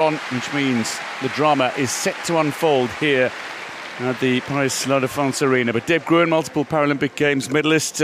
on, which means the drama is set to unfold here at the Paris Stade de France arena. But Deb Gruen, multiple Paralympic Games medalist,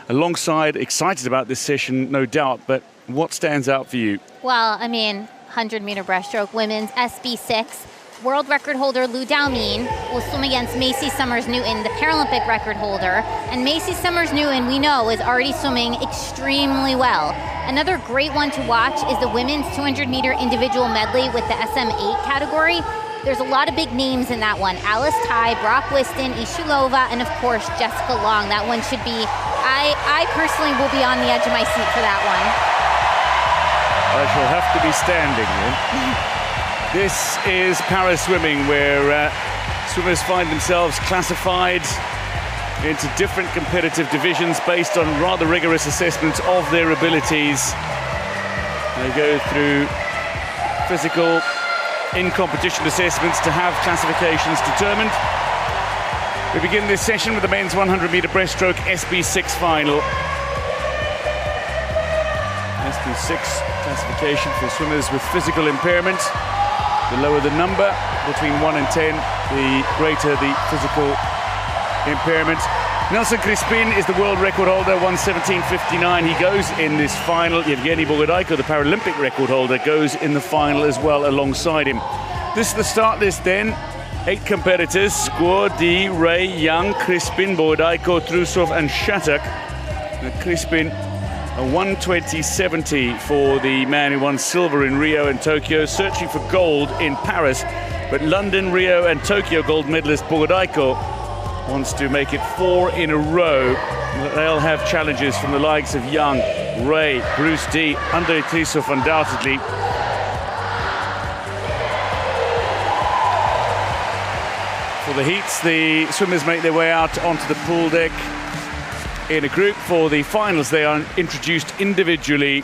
alongside, excited about this session, no doubt. But what stands out for you? Well, I mean, 100-meter breaststroke, women's SB6. World record holder Lou Dalmine will swim against Macy Summers-Newton, the Paralympic record holder. And Macy Summers-Newton, we know, is already swimming extremely well. Another great one to watch is the women's 200-meter individual medley with the SM8 category. There's a lot of big names in that one. Alice Tai, Brock Whiston, Ishilova, and of course, Jessica Long. That one should be, I personally will be on the edge of my seat for that one. I shall have to be standing then. This is Paris swimming, where swimmers find themselves classified into different competitive divisions based on rather rigorous assessments of their abilities. They go through physical in-competition assessments to have classifications determined. We begin this session with the men's 100-meter breaststroke SB6 final. SB6 classification for swimmers with physical impairment. The lower the number, between 1 and 10, the greater the physical impairment. Nelson Crispin is the world record holder, 1:17.59. He goes in this final. Yevgeny Bogodaiko, the Paralympic record holder, goes in the final as well alongside him. This is the start list then. 8 competitors: Squaw, Di, Ray, Young, Crispin, Bogodaiko, Trusov and Chateau. Crispin, a 1:20.70 for the man who won silver in Rio and Tokyo, searching for gold in Paris. But London, Rio and Tokyo gold medalist Bogodaiko wants to make it 4 in a row. They'll have challenges from the likes of Young, Ray, Bruce D, Andrei Trusov undoubtedly. For the heats, the swimmers make their way out onto the pool deck in a group. For the finals, they are introduced individually.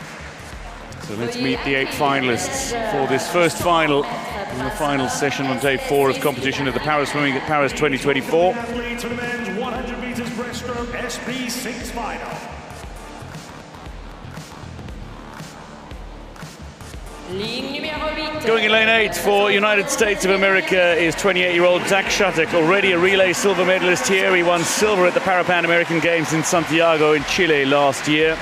So let's meet the 8 finalists for this first final in the final session on day 4 of competition at the Paris Swimming at Paris 2024. For the men's 100 meters breaststroke SB6 final. Going in lane 8 for United States of America is 28-year-old Zach Chateau, already a relay silver medalist here. He won silver at the Pan American Games in Santiago in Chile last year.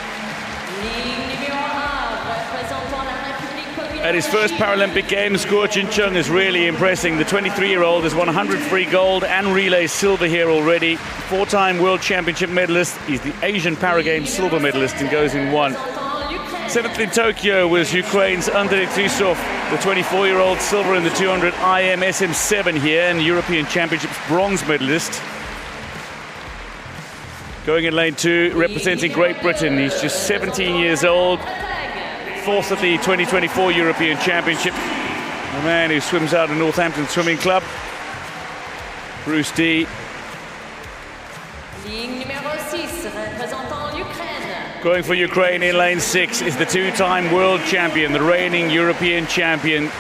At his first Paralympic Games, Guo Chin-chung is really impressing. The 23-year-old has won 100 free gold and relay silver here already. 4-time World Championship medalist. He's the Asian Para Games silver medalist and goes in 1. 7th in Tokyo was Ukraine's Andrei Trusov, the 24-year-old, silver in the 200 IM SM7 here, and European Championships bronze medalist. Going in lane 2, representing Great Britain. He's just 17 years old. 4th at the 2024 European Championship. The man who swims out of Northampton Swimming Club. Bruce D. Going for Ukraine in lane 6 is the 2-time world champion, the reigning European champion,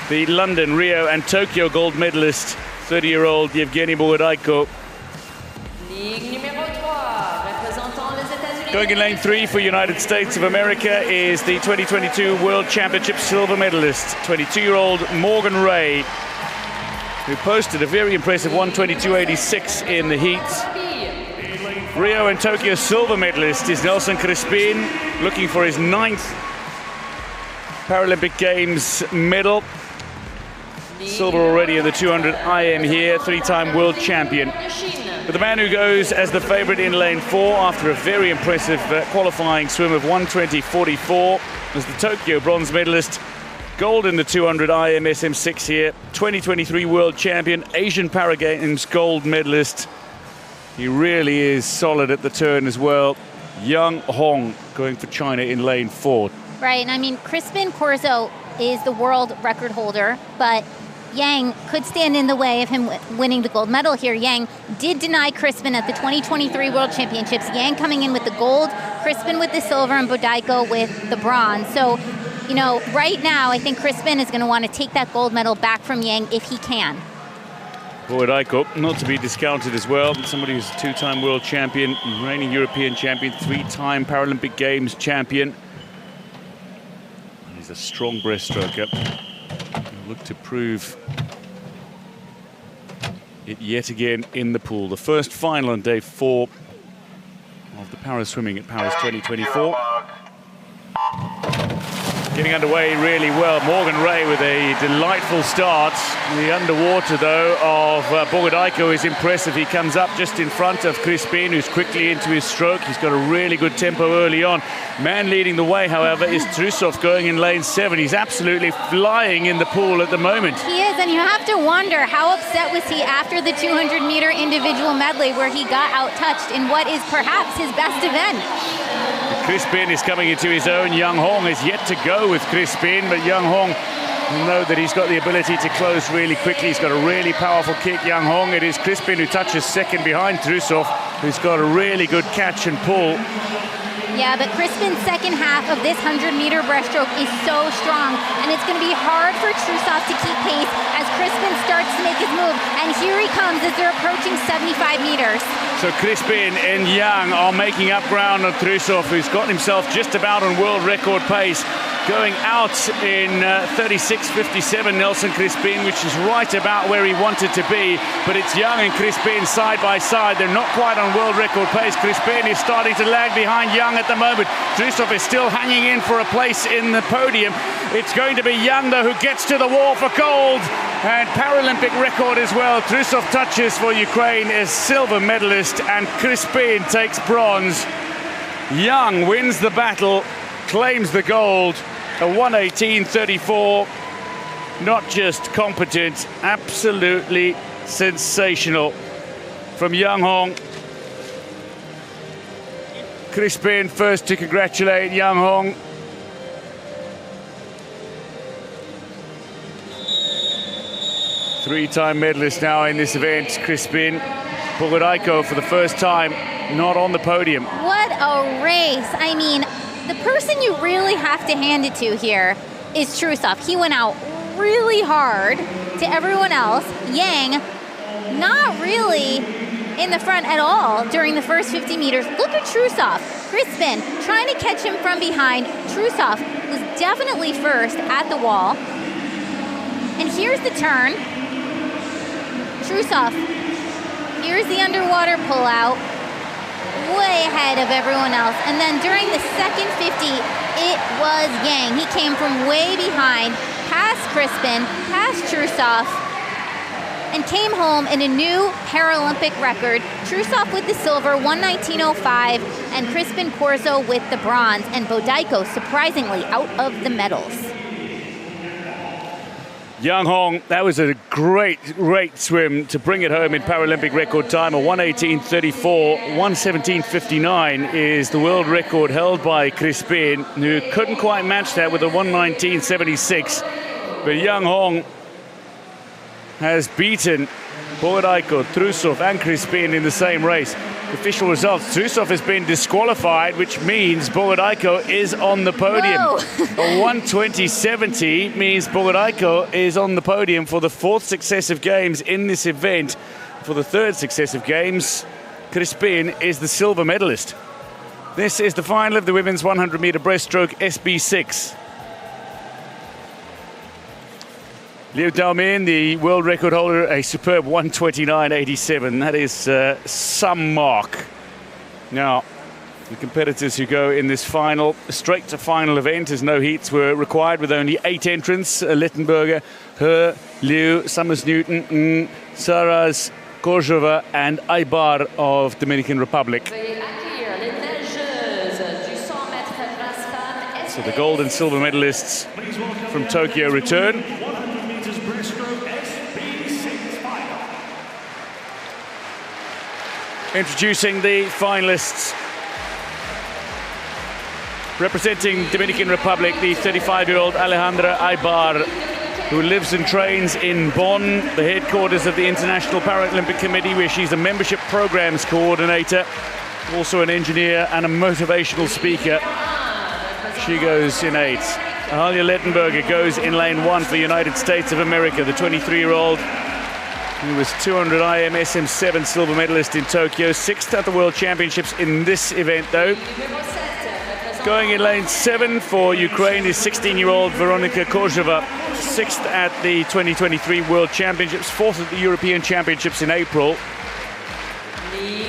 the London, Rio and Tokyo gold medalist, 30-year-old Yevgeny Bogodaiko. Going in lane 3 for United States of America is the 2022 World Championship silver medalist, 22-year-old Morgan Ray, who posted a very impressive 1:22.86 in the heats. Rio and Tokyo silver medalist is Nelson Crispin, looking for his 9th Paralympic Games medal. Silver already in the 200 IM here, 3-time world champion. But the man who goes as the favorite in lane 4 after a very impressive qualifying swim of 1:20.44 was the Tokyo bronze medalist. Gold in the 200 IM SM6 here, 2023 world champion, Asian Para Games gold medalist. He really is solid at the turn as well. Yang Hong going for China in lane 4. Right, and I mean, Crispin Corzo is the world record holder, but Yang could stand in the way of him winning the gold medal here. Yang did deny Crispin at the 2023 World Championships. Yang coming in with the gold, Crispin with the silver, and Bogodaiko with the bronze. So, you know, right now, I think Crispin is going to want to take that gold medal back from Yang if he can. Bogodaiko, not to be discounted as well. Somebody who's a 2-time world champion, reigning European champion, 3-time Paralympic Games champion. He's a strong breaststroker. look to prove it yet again in the pool. The first final on day 4 of the Para Swimming at Paris 2024. Getting underway really well. Morgan Ray with a delightful start. The underwater, though, of Bogodajko is impressive. He comes up just in front of Crispin, who's quickly into his stroke. He's got a really good tempo early on. Man leading the way, however, is Trusov going in lane 7. He's absolutely flying in the pool at the moment. He is, and you have to wonder how upset was he after the 200-meter individual medley where he got out-touched in what is perhaps his best event. Crispin is coming into his own. Yang Hong is yet to go with Crispin, but Yang Hong will know that he's got the ability to close really quickly. He's got a really powerful kick, Yang Hong. It is Crispin who touches second behind Trusov, who's got a really good catch and pull. Yeah, but Crispin's second half of this 100-meter breaststroke is so strong, and it's going to be hard for Trusov to keep pace as Crispin starts to make his move. And here he comes as they're approaching 75 meters. So Crispin and Yang are making up ground on Trusov, who's got himself just about on world record pace. Going out in 36.57, Nelson Crispin, which is right about where he wanted to be. But it's Yang and Crispin side by side. They're not quite on world record pace. Crispin is starting to lag behind Yang at the moment. Trusov is still hanging in for a place in the podium. It's going to be Yang, though, who gets to the wall for gold. And Paralympic record as well. Trusov touches for Ukraine as silver medalist, and Crispin takes bronze. Yang wins the battle, claims the gold. A 1:18.34, not just competent, absolutely sensational from Yang Hong. Crispin first to congratulate Yang Hong. Three-time medalist now in this event, Crispin. Bogodajko for the first time not on the podium. What a race. I mean, the person you really have to hand it to here is Trusov. He went out really hard to everyone else. Yang, not really in the front at all during the first 50 meters. Look at Trusov. Crispin trying to catch him from behind. Trusov was definitely first at the wall. And here's the turn. Trusov, here's the underwater pullout. Way ahead of everyone else. And then during the second 50, it was Yang. He came from way behind, past Crispin, past Trusov, and came home in a new Paralympic record. Trusov with the silver, 1:19.05, and Crispin Corzo with the bronze, and Bogodajko surprisingly out of the medals. Yang Hong, that was a great swim to bring it home in Paralympic record time, a 1:18.34. 1:17.59 is the world record held by Crispin, who couldn't quite match that with a 1:19.76. But Yang Hong has beaten Bogodajko, Trusov and Crispin in the same race. Official results, Trusov has been disqualified, which means Bogodajko is on the podium. A 1:20.70 means Bogodajko is on the podium for the 4th successive games in this event. For the 3rd successive games, Crispin is the silver medalist. This is the final of the women's 100-meter breaststroke SB6. Liu Daomin, the world record holder, a superb 1:29.87. That is some mark. Now, the competitors who go in this final, straight to final event, as no heats were required, with only 8 entrants: Littenberger, He, Liu, Summers-Newton, Saras, Korzhova and Aybar of Dominican Republic. So the gold and silver medalists from Tokyo return. Introducing the finalists. Representing Dominican Republic, the 35-year-old Alejandra Aybar, who lives and trains in Bonn, the headquarters of the International Paralympic Committee, where she's a membership programs coordinator, also an engineer and a motivational speaker. She goes in 8. Ahalia Lettenberger goes in lane 1 for the United States of America, the 23-year-old who was 200 IM SM7 silver medalist in Tokyo, 6th at the World Championships in this event, though. Going in lane 7 for Ukraine is 16-year-old Veronika Korzheva, 6th at the 2023 World Championships, 4th at the European Championships in April. He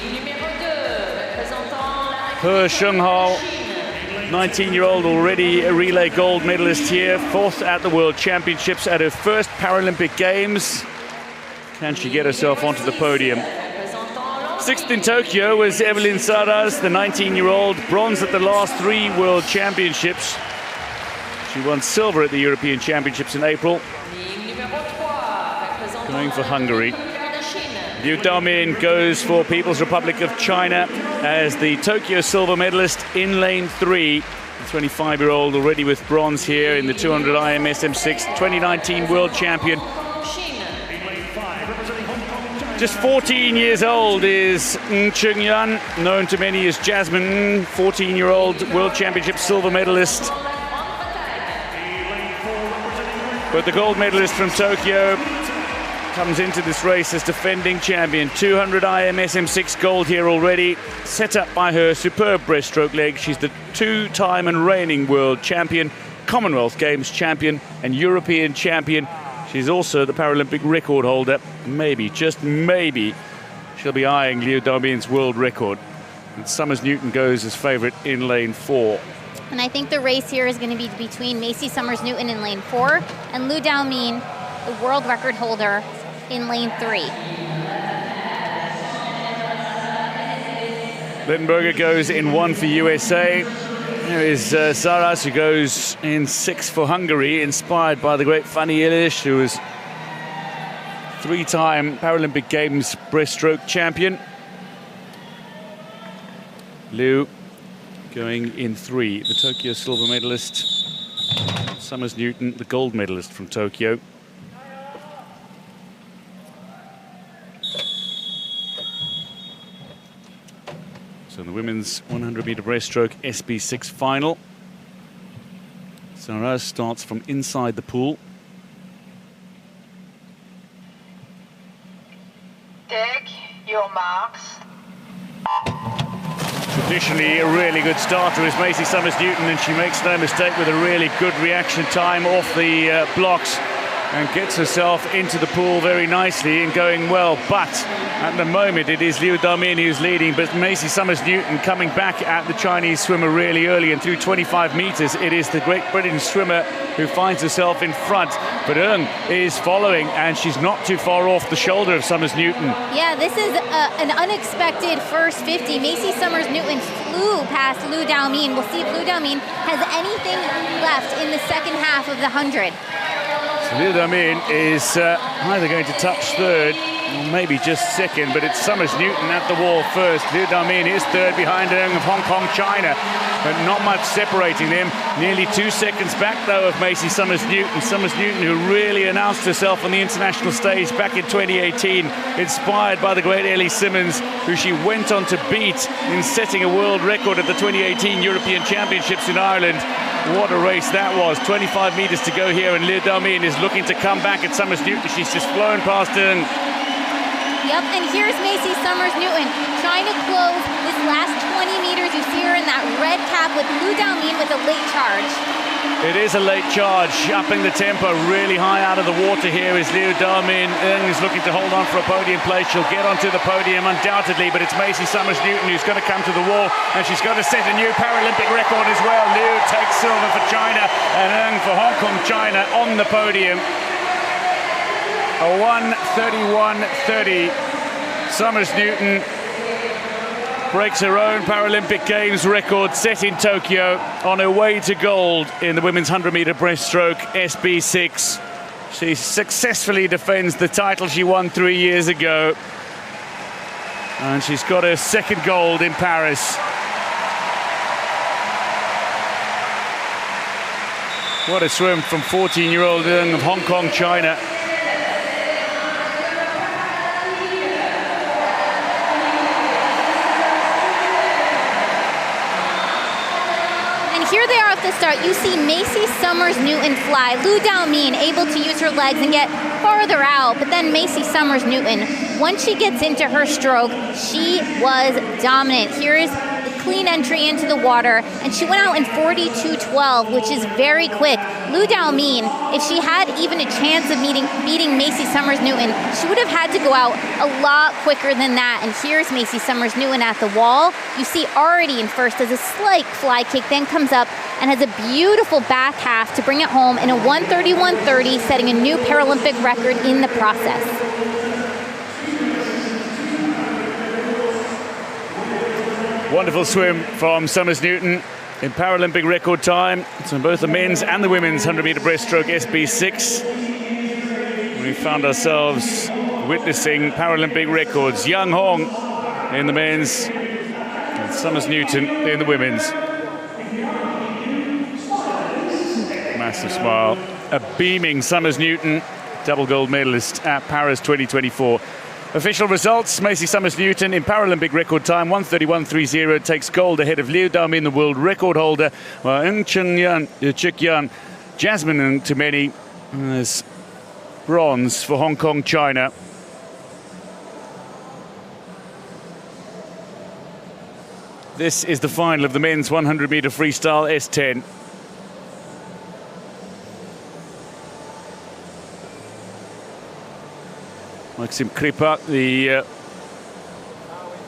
Shunghao, 19-year-old, already a relay gold medalist here, 4th at the World Championships at her first Paralympic Games. Can she get herself onto the podium? 6th in Tokyo was Evelyn Saras, the 19-year-old, bronze at the last 3 World Championships. She won silver at the European Championships in April. Going for Hungary. Liu Daomin goes for People's Republic of China as the Tokyo silver medalist in lane 3. The 25-year-old already with bronze here in the 200 IMS M6, 2019 world champion. Just 14 years old is Ng Chunyan, known to many as Jasmine, 14-year-old world championship silver medalist. But the gold medalist from Tokyo comes into this race as defending champion. 200 IMS M6 gold here already, set up by her superb breaststroke leg. She's the 2-time and reigning world champion, Commonwealth Games champion and European champion. She's also the Paralympic record holder. Maybe, just maybe, she'll be eyeing Liu Daomin's world record. And Summers Newton goes as favourite in lane 4. And I think the race here is going to be between Macy Summers Newton in lane 4 and Liu Daomin, the world record holder, in lane 3. Littenberger goes in 1 for USA. Here is Saras, who goes in 6 for Hungary, inspired by the great Fanny Illich, who was 3-time Paralympic Games breaststroke champion. Liu going in 3, the Tokyo silver medalist. Summers Newton, the gold medalist from Tokyo. So in the women's 100-meter breaststroke SB6 final, Saras starts from inside the pool. Take your marks. Traditionally a really good starter is Macy Summers Newton, and she makes no mistake with a really good reaction time off the blocks and gets herself into the pool very nicely and going well. But at the moment it is Liu Daomin who's leading, but Macy Summers Newton coming back at the Chinese swimmer really early, and through 25 meters it is the Great Britain swimmer who finds herself in front. But Ng is following, and she's not too far off the shoulder of Summers Newton. Yeah, this is an unexpected first 50. Macy Summers Newton flew past Liu Daomin. We'll see if Liu Daomin has anything left in the second half of the 100. Liu Daomin is either going to touch 3rd or maybe just 2nd, but it's Summers Newton at the wall first. Liu Daomin is 3rd behind Ng of Hong Kong, China, but not much separating them. Nearly 2 seconds back, though, of Macy Summers Newton. Summers Newton, who really announced herself on the international stage back in 2018, inspired by the great Ellie Simmonds, who she went on to beat in setting a world record at the 2018 European Championships in Ireland. What a race that was. 25 meters to go here, and Liu Daomin is looking to come back at Summers Newton. She's just flown past Ng. Yep, and here's Macy Summers Newton trying to close this last 20 meters. You see her in that red cap with Liu Daomin with a late charge. It is a late charge, upping the tempo really high out of the water here is Liu Daomin. Ng is looking to hold on for a podium place. She'll get onto the podium undoubtedly, but it's Macy Summers Newton who's going to come to the wall, and she's going to set a new Paralympic record as well. Liu takes silver for China, and Ng for Hong Kong, China on the podium. A 1:31.30. Summers Newton breaks her own Paralympic Games record set in Tokyo on her way to gold in the women's 100-meter breaststroke SB6. She successfully defends the title she won 3 years ago, and she's got her 2nd gold in Paris. What a swim from 14-year-old Ng of Hong Kong, China. Here they are at the start. You see Macy Summers Newton fly. Liu Daomin able to use her legs and get farther out, but then Macy Summers Newton, once she gets into her stroke, she was dominant. Here is the clean entry into the water, and she went out in 42.12, which is very quick. Lu Daomin, if she had even a chance of beating Macy Summers-Newton, she would have had to go out a lot quicker than that. And here's Macy Summers-Newton at the wall. You see already in first as a slight fly kick, then comes up and has a beautiful back half to bring it home in a 1:31.30, setting a new Paralympic record in the process. Wonderful swim from Summers-Newton in Paralympic record time. It's on both the men's and the women's 100-meter breaststroke SB6. We found ourselves witnessing Paralympic records. Yang Hong in the men's and Summers-Newton in the women's. Massive smile. A beaming Summers-Newton, double gold medalist at Paris 2024. Official results: Macy Summers-Newton in Paralympic record time 1:31.30 takes gold ahead of Liu Daomin, the world record holder, while Chikyan Jasmine Ntumeni has bronze for Hong Kong, China. This is the final of the men's 100-meter freestyle S10. Maxim Kripak, the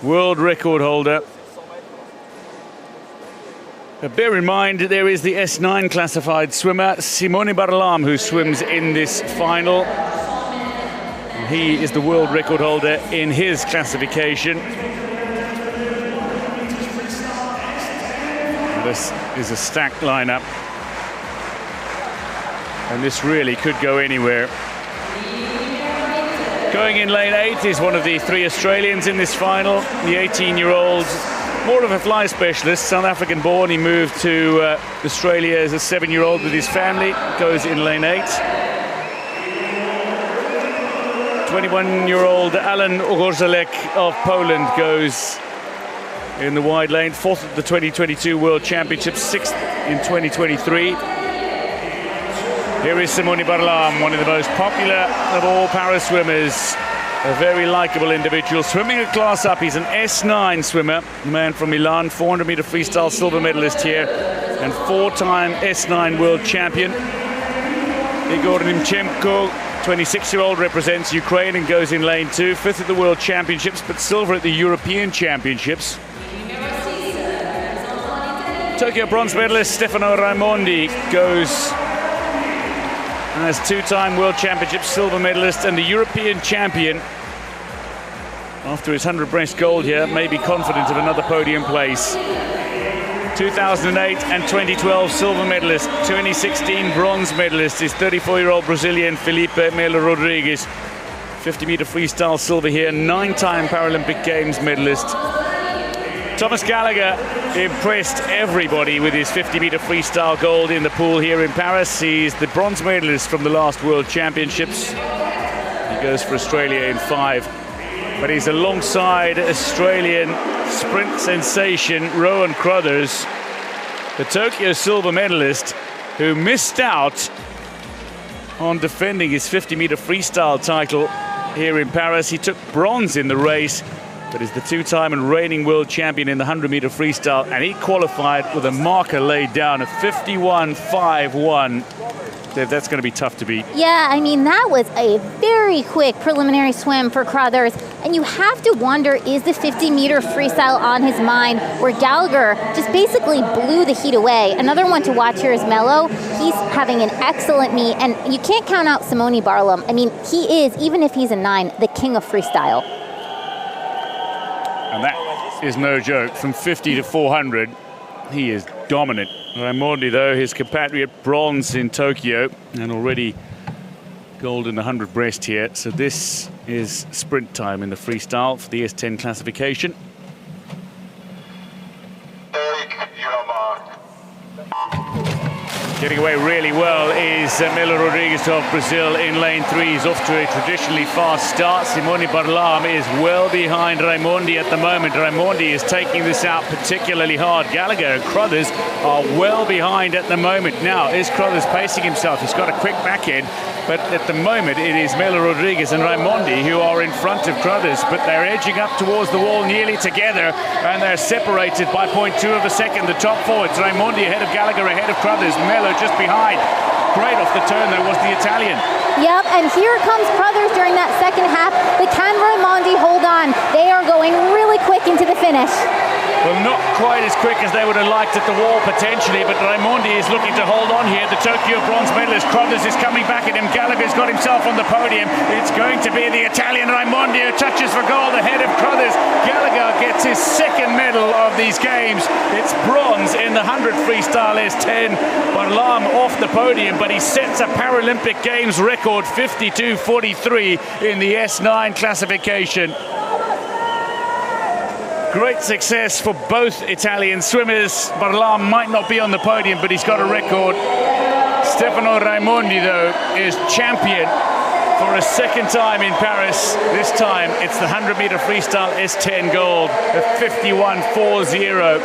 world record holder. Bear in mind, there is the S9 classified swimmer, Simone Barlam, who swims in this final. He is the world record holder in his classification. This is a stacked lineup, and this really could go anywhere. Going in lane 8 is one of the 3 Australians in this final, the 18-year-old, more of a fly specialist, South African born. He moved to Australia as a 7-year-old with his family, goes in lane 8. 21-year-old Alan Ogorzelek of Poland goes in the wide lane, 4th at the 2022 World Championships, 6th in 2023. Here is Simone Barlam, one of the most popular of all para swimmers. A very likable individual, swimming a class up. He's an S9 swimmer, a man from Milan, 400-meter freestyle silver medalist here, and 4-time S9 world champion. Igor Nimchenko, 26-year-old, represents Ukraine and goes in lane 2, 5th at the World Championships, but silver at the European Championships. Tokyo bronze medalist Stefano Raimondi goes as 2-time World Championship silver medalist and the European champion. After his 100 breast gold here, may be confident of another podium place. 2008 and 2012 silver medalist, 2016 bronze medalist is 34-year-old Brazilian Felipe Melo Rodrigues. 50-meter freestyle silver here, 9-time Paralympic Games medalist. Thomas Gallagher impressed everybody with his 50-meter freestyle gold in the pool here in Paris. He's the bronze medalist from the last World Championships. He goes for Australia in 5. But he's alongside Australian sprint sensation Rowan Crothers, the Tokyo silver medalist, who missed out on defending his 50-meter freestyle title here in Paris. He took bronze in the race, but is the 2-time and reigning world champion in the 100-meter freestyle, and he qualified with a marker laid down of 51.51. That's going to be tough to beat. Yeah, I mean, that was a very quick preliminary swim for Crothers, and you have to wonder, is the 50-meter freestyle on his mind, where Gallagher just basically blew the heat away. Another one to watch here is Melo. He's having an excellent meet, and you can't count out Simone Barlam. I mean, he is, even if he's a 9, the king of freestyle. And that is no joke. From 50 to 400, he is dominant. Raimondi, though, his compatriot, bronze in Tokyo, and already gold in the 100 breast here. So this is sprint time in the freestyle for the S10 classification. Take your mark. Getting away really well is Melo Rodrigues of Brazil in lane 3. He's off to a traditionally fast start. Simone Barlam is well behind Raimondi at the moment. Raimondi is taking this out particularly hard. Gallagher and Crothers are well behind at the moment. Now, is Crothers pacing himself? He's got a quick back end, but at the moment it is Melo Rodrigues and Raimondi who are in front of Crothers, but they're edging up towards the wall nearly together, and they're separated by 0.2 of a second. The top forwards, Raimondi ahead of Gallagher, ahead of Crothers, Melo just behind. Great off the turn there was the Italian. Yep, and here comes Crothers during that second half. But can Raimondi hold on? They are going really quick into the finish. Well, not quite as quick as they would have liked at the wall, potentially, but Raimondi is looking to hold on here. The Tokyo bronze medalist, Crothers, is coming back at him. Gallagher's got himself on the podium. It's going to be the Italian Raimondi who touches for gold ahead of Crothers. Gallagher gets his second medal of these games. It's bronze in the 100 freestyle S10. Barlam off the podium, but he sets a Paralympic Games record, 52.43 in the S9 classification. Great success for both Italian swimmers. Barlam might not be on the podium, but he's got a record. Stefano Raimondi, though, is champion for a second time in Paris. This time, it's the 100-meter freestyle S10 gold at 51.40.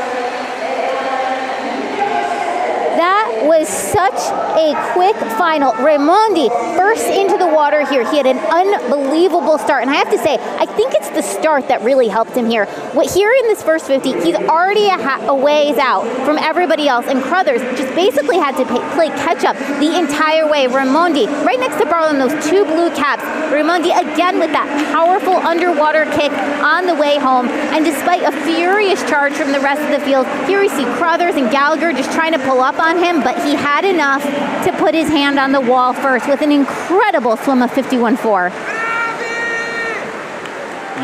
That was such a quick final. Raimondi burst into the water here. He had an unbelievable start. And I have to say, I think it's the start that really helped him here. Here in this first 50, he's already a ways out from everybody else. And Crothers just basically had to play catch-up the entire way. Raimondi, right next to Barlam, those two blue caps. Raimondi again with that powerful underwater kick on the way home. And despite a furious charge from the rest of the field, here we see Crothers and Gallagher just trying to pull up on him, but he had enough to put his hand on the wall first with an incredible swim of 51.4.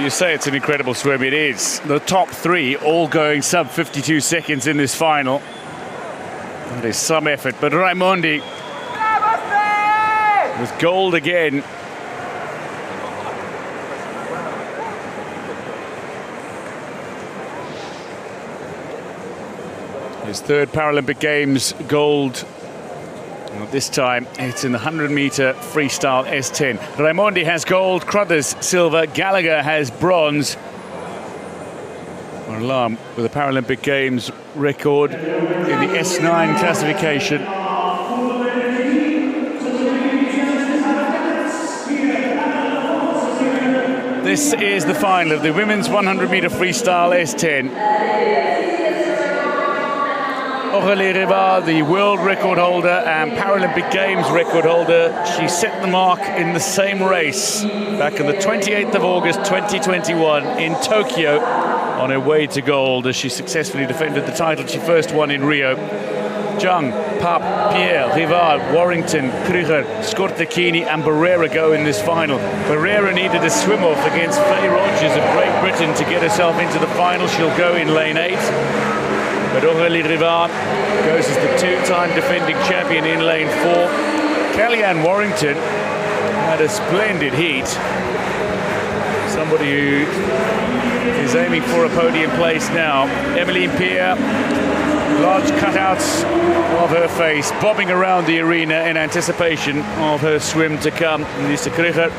You say it's an incredible swim, it is. The top three all going sub 52 seconds in this final. That is some effort, but Raimondi with gold again. His third Paralympic Games gold. Well, this time it's in the 100-meter freestyle S10. Raimondi has gold, Crothers silver, Gallagher has bronze. Barlam with a Paralympic Games record in the S9 classification. This is the final of the women's 100-meter freestyle S10. Aurélie Rivard, the world record holder and Paralympic Games record holder, she set the mark in the same race back on the 28th of August 2021 in Tokyo on her way to gold as she successfully defended the title she first won in Rio. Jung, Papp, Pierre, Rivard, Warrington, Krüger, Skortekini and Barrera go in this final. Barrera needed a swim-off against Faye Rogers of Great Britain to get herself into the final. She'll go in lane 8. But Aurélie Rivard goes as the two-time defending champion in lane 4. Kellyanne Warrington had a splendid heat. Somebody who is aiming for a podium place now. Emmeline Pierre, large cutouts of her face, bobbing around the arena in anticipation of her swim to come. Lisa Krüger,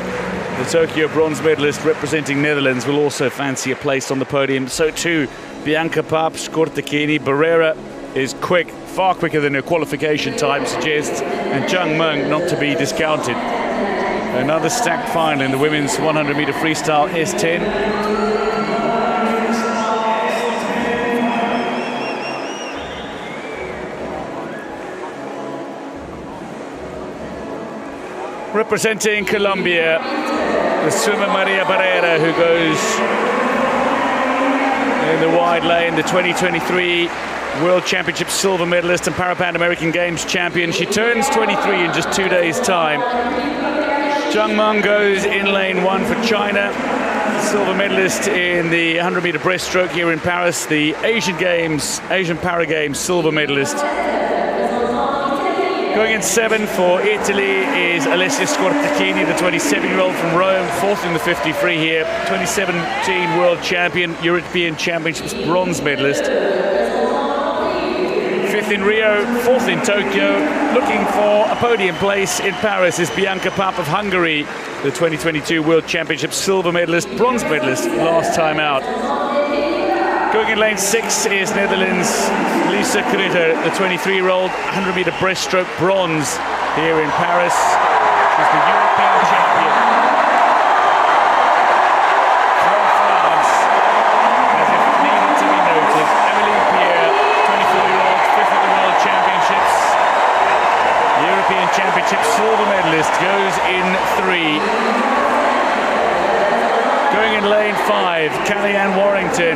the Tokyo bronze medalist representing Netherlands, will also fancy a place on the podium. So too Bianca Papp, Skortekini. Barrera is quick, far quicker than her qualification time suggests, and Jung Meng not to be discounted. Another stacked final in the women's 100-meter freestyle S10. Representing Colombia, the swimmer Maria Barrera, who goes in the wide lane, the 2023 World Championship silver medalist and Pan American Games champion. She turns 23 in just 2 days' time. Jung Meng goes in lane 1 for China, silver medalist in the 100-meter breaststroke here in Paris, the Asian Para Games silver medalist. Going in 7 for Italy is Alessia Skortekini, the 27-year-old from Rome, fourth in the 50 free here, 2017 world champion, European Championships bronze medalist. 50 5th in Rio, 4th in Tokyo. Looking for a podium place in Paris is Bianca Papp of Hungary, the 2022 World Championship silver medalist, bronze medalist last time out. Going in lane 6 is Netherlands' Lisa Kruger, the 23-year-old 100-meter breaststroke bronze here in Paris. She's the European champion. From France, as if it needed to be noted, Emily Pierre, 24-year-old, 5th at the World Championships. European Championship silver medalist, goes in 3. Going in lane 5, Kellyanne Warrington,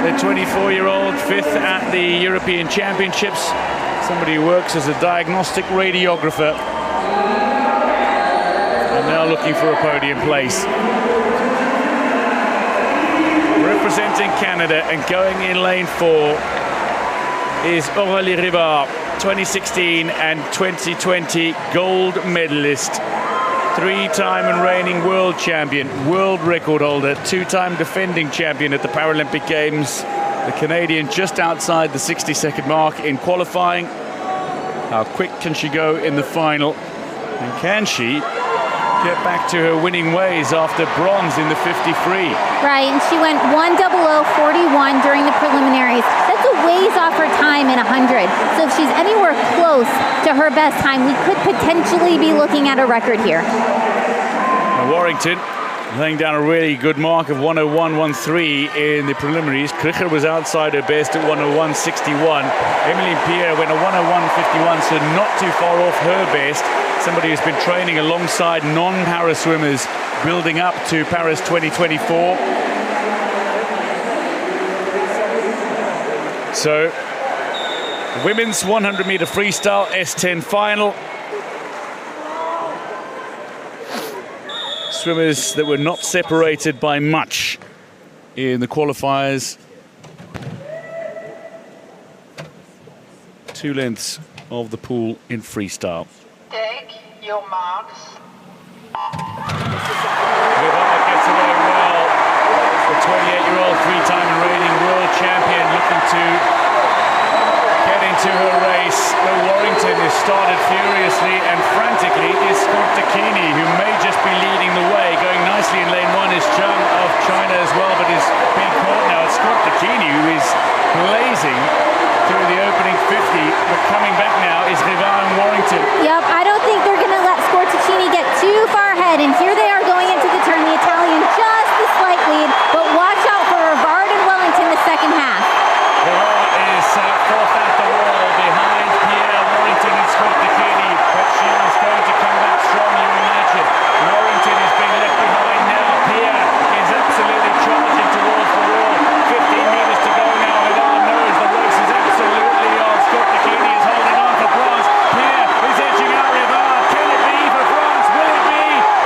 the 24-year-old, 5th at the European Championships. Somebody who works as a diagnostic radiographer. And now looking for a podium place. Representing Canada and going in lane 4 is Aurélie Rivard, 2016 and 2020 gold medalist. 3-time and reigning world champion, world record holder, 2-time defending champion at the Paralympic Games. The Canadian just outside the 60-second mark in qualifying. How quick can she go in the final? And can she get back to her winning ways after bronze in the 50 free? Right, and she went 1:00:41 during the preliminaries. That's a ways off her time in 100. So if she's anywhere close to her best time, we could potentially be looking at a record here. Now Warrington laying down a really good mark of 1:01:13 in the preliminaries. Kruger was outside her best at 1:01:61. Emily Pierre went a 1:01:51, so not too far off her best. Somebody who's been training alongside non-para swimmers building up to Paris 2024. So, the women's 100-meter freestyle S10 final. Swimmers that were not separated by much in the qualifiers. 2 lengths of the pool in freestyle. Take your marks. Rivard gets away well. The 28-year-old 3-time and reigning world champion looking to get into her race. But Warrington has started furiously and frantically is Scott Dakini, who may just be leading the way. Going nicely in lane 1 is Zhang of China as well, but is being caught now. It's Scott Dakini who is blazing through the opening 50, but coming back now is Rivard and Warrington. Yep, I don't think they're going to let Scorticini get too far ahead, and here they are going into the turn. The Italian just a slight lead, but watch out for Rivard and Wellington the second half. Rivard is 4th at the wall behind Pierre, Warrington and Scott Dakini, but she is going to come back strong, you imagine. Warrington is being left behind now. Pierre is absolutely charging towards the wall. 15 meters to go now. Rivard knows the race is absolutely on. Scott Dakini is holding on for bronze. Pierre is edging out Rivard. Can it be for France? Will it be?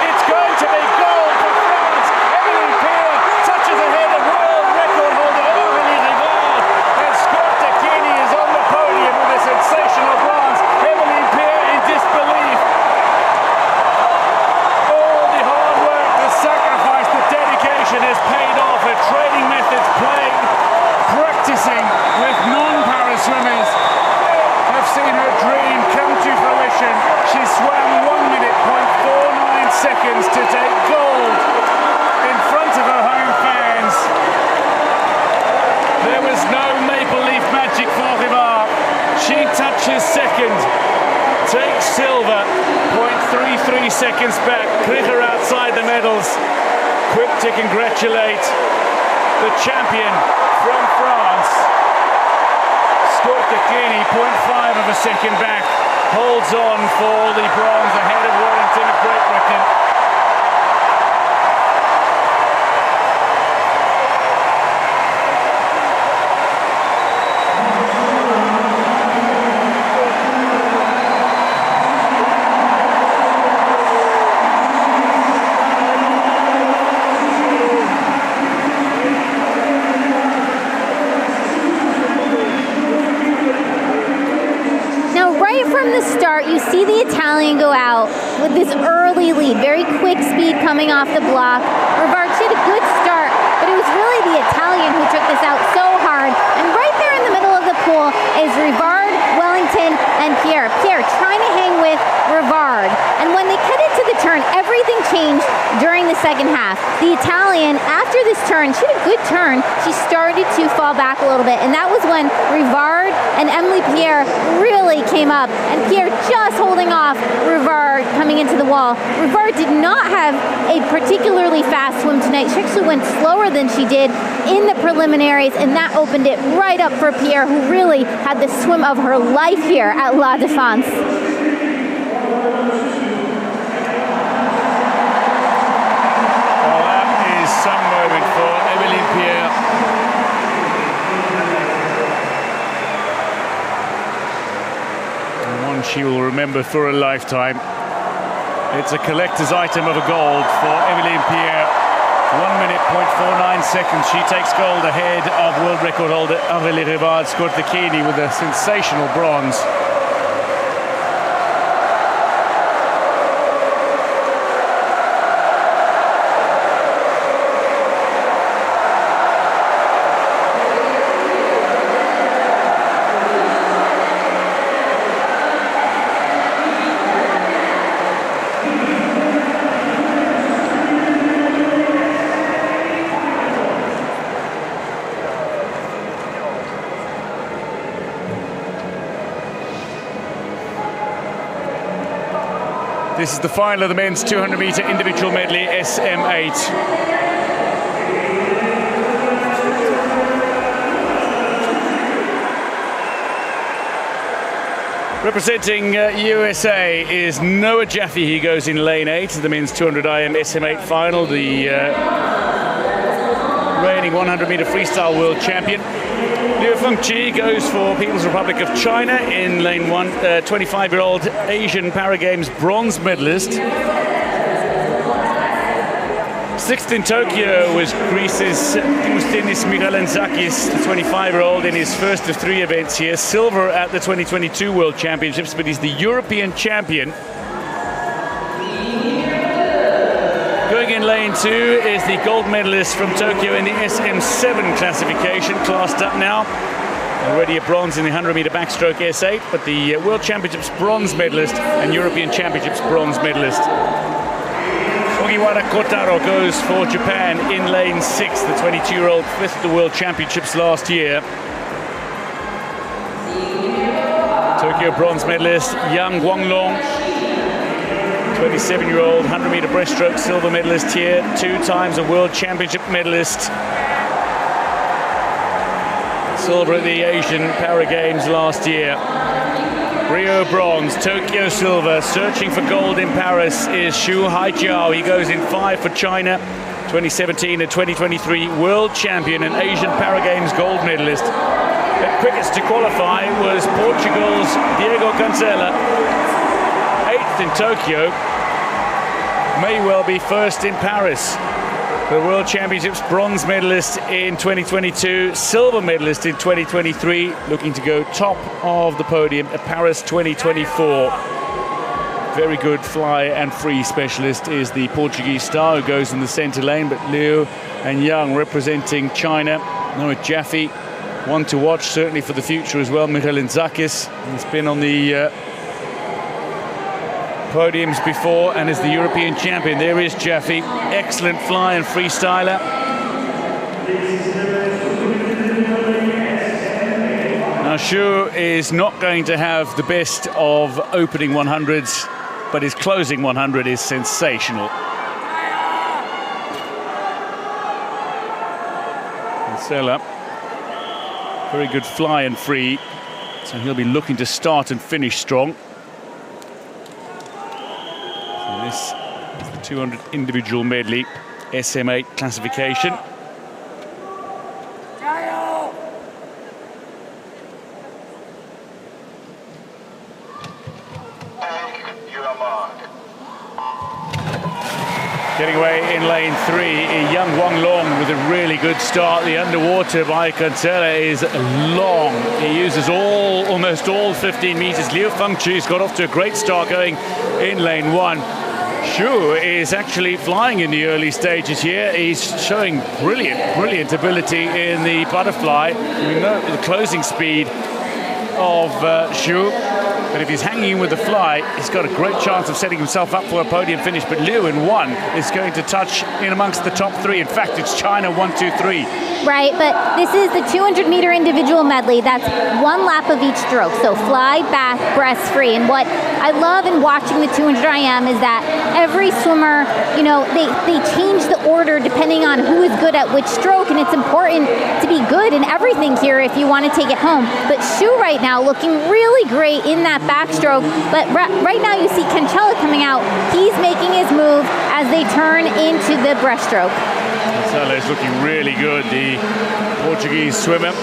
It's going to be gold for France. Emily Pierre touches ahead of world record holder Aurélie Rivard. And Scott Dakini is on the podium with a sensational bronze. Emily Pierre in disbelief. All the hard work, the sacrifice, the dedication has paid off. Her training methods, playing, practicing with non-para swimmers, have seen her dream come to fruition. She swam 1 minute, 0.49 seconds to take gold in front of her home fans. There was no maple leaf magic for Rivard. She touches second, takes silver, 0.33 seconds back. Kruger outside the medals. Quick to congratulate the champion from France. Scott Dakini, 0.5 of a second back, holds on for the bronze ahead of Warrington of Great Britain. From the start, you see the Italian go out with this early lead, very quick speed coming off the block. Rivard, she had a good start, but it was really the Italian who took this out so hard. And right there in the middle of the pool is Rivard, and Pierre. Pierre trying to hang with Rivard. And when they cut into the turn, everything changed during the second half. The Italian, after this turn, she had a good turn, she started to fall back a little bit. And that was when Rivard and Emily Pierre really came up. And Pierre just holding off Rivard coming into the wall. Rivard did not have a particularly fast swim tonight. She actually went slower than she did in the preliminaries, and that opened it right up for Pierre, who really had the swim of her life here at La Défense. Well, that is some moment for Emily Pierre. And one she will remember for a lifetime. It's a collector's item of a gold for Emily Pierre. 1 minute, 0.49 seconds. She takes gold ahead of world record holder Aurélie Rivard-Scortechini with a sensational bronze. This is the final of the men's 200-meter individual medley, SM8. Representing USA is Noah Jaffe. He goes in lane 8 of the men's 200 IM SM8 final. The reigning 100-meter freestyle world champion. Liu Fengqi goes for People's Republic of China in lane 1, 25-year-old Asian Para Games bronze medalist. Sixth in Tokyo was Greece's Timostinis Michalentzakis, the 25-year-old, in his first of 3 events here. Silver at the 2022 World Championships, but he's the European champion. Going in lane 2 is the gold medalist from Tokyo in the SM7 classification, classed up now. Already a bronze in the 100-meter backstroke S8, but the World Championships bronze medalist and European Championships bronze medalist. Ogiwara Kotaro goes for Japan in lane 6, the 22-year-old, 5th at the World Championships last year. Tokyo bronze medalist Yang Guanglong, 27-year-old 100-meter breaststroke silver medalist here, 2 times a World Championship medalist. Silver at the Asian Para Games last year. Rio bronze, Tokyo silver. Searching for gold in Paris is Xu Haijiao. He goes in 5 for China. 2017 and 2023 world champion and Asian Para Games gold medalist. At quickest to qualify was Portugal's Diego Cancela. 8th in Tokyo. May well be 1st in Paris. The World Championships bronze medalist in 2022, silver medalist in 2023, looking to go top of the podium at Paris 2024. Very good fly and free specialist is the Portuguese star who goes in the center lane, but Liu and Yang representing China. Noah Jaffe, one to watch certainly for the future as well. Michalentzakis, he's been on the podiums before and is the European champion. There is Jaffe, excellent fly and freestyler. Now Xu is not going to have the best of opening 100s, but his closing 100 is sensational. Cancela, very good fly and free, so he'll be looking to start and finish strong. This is the 200 individual medley SM8 classification. Getting away in lane 3, Yang Guanglong with a really good start. The underwater by Cancela is long. He uses almost all 15 meters. Liu Fengqi's got off to a great start going in lane 1. Xu is actually flying in the early stages here. He's showing brilliant ability in the butterfly. We know the closing speed of Xu. But if he's hanging with the fly, he's got a great chance of setting himself up for a podium finish. But Liu in 1 is going to touch in amongst the top 3. In fact, it's China 1, 2, 3. Right, but this is the 200-meter individual medley. That's 1 lap of each stroke. So fly, back, breast free. And what I love in watching the 200 IM is that every swimmer, you know, they change the order depending on who is good at which stroke, and it's important to be good in everything here if you want to take it home. But Xu right now looking really great in that backstroke, but right now you see Cancella coming out. He's making his move as they turn into the breaststroke. Cancella is looking really good, the Portuguese swimmer.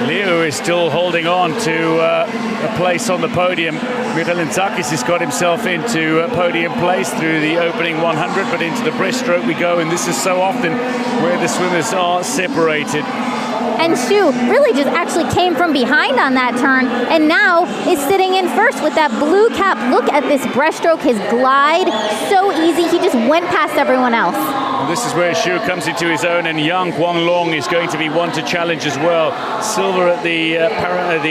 Liu is still holding on to a place on the podium. Michalintzakis has got himself into podium place through the opening 100, but into the breaststroke we go, and this is so often where the swimmers are separated. And Xu really just actually came from behind on that turn and now is sitting in first with that blue cap. Look at this breaststroke, his glide, so easy. He just went past everyone else. And this is where Xu comes into his own, and Yang Guanglong is going to be one to challenge as well. Silver at the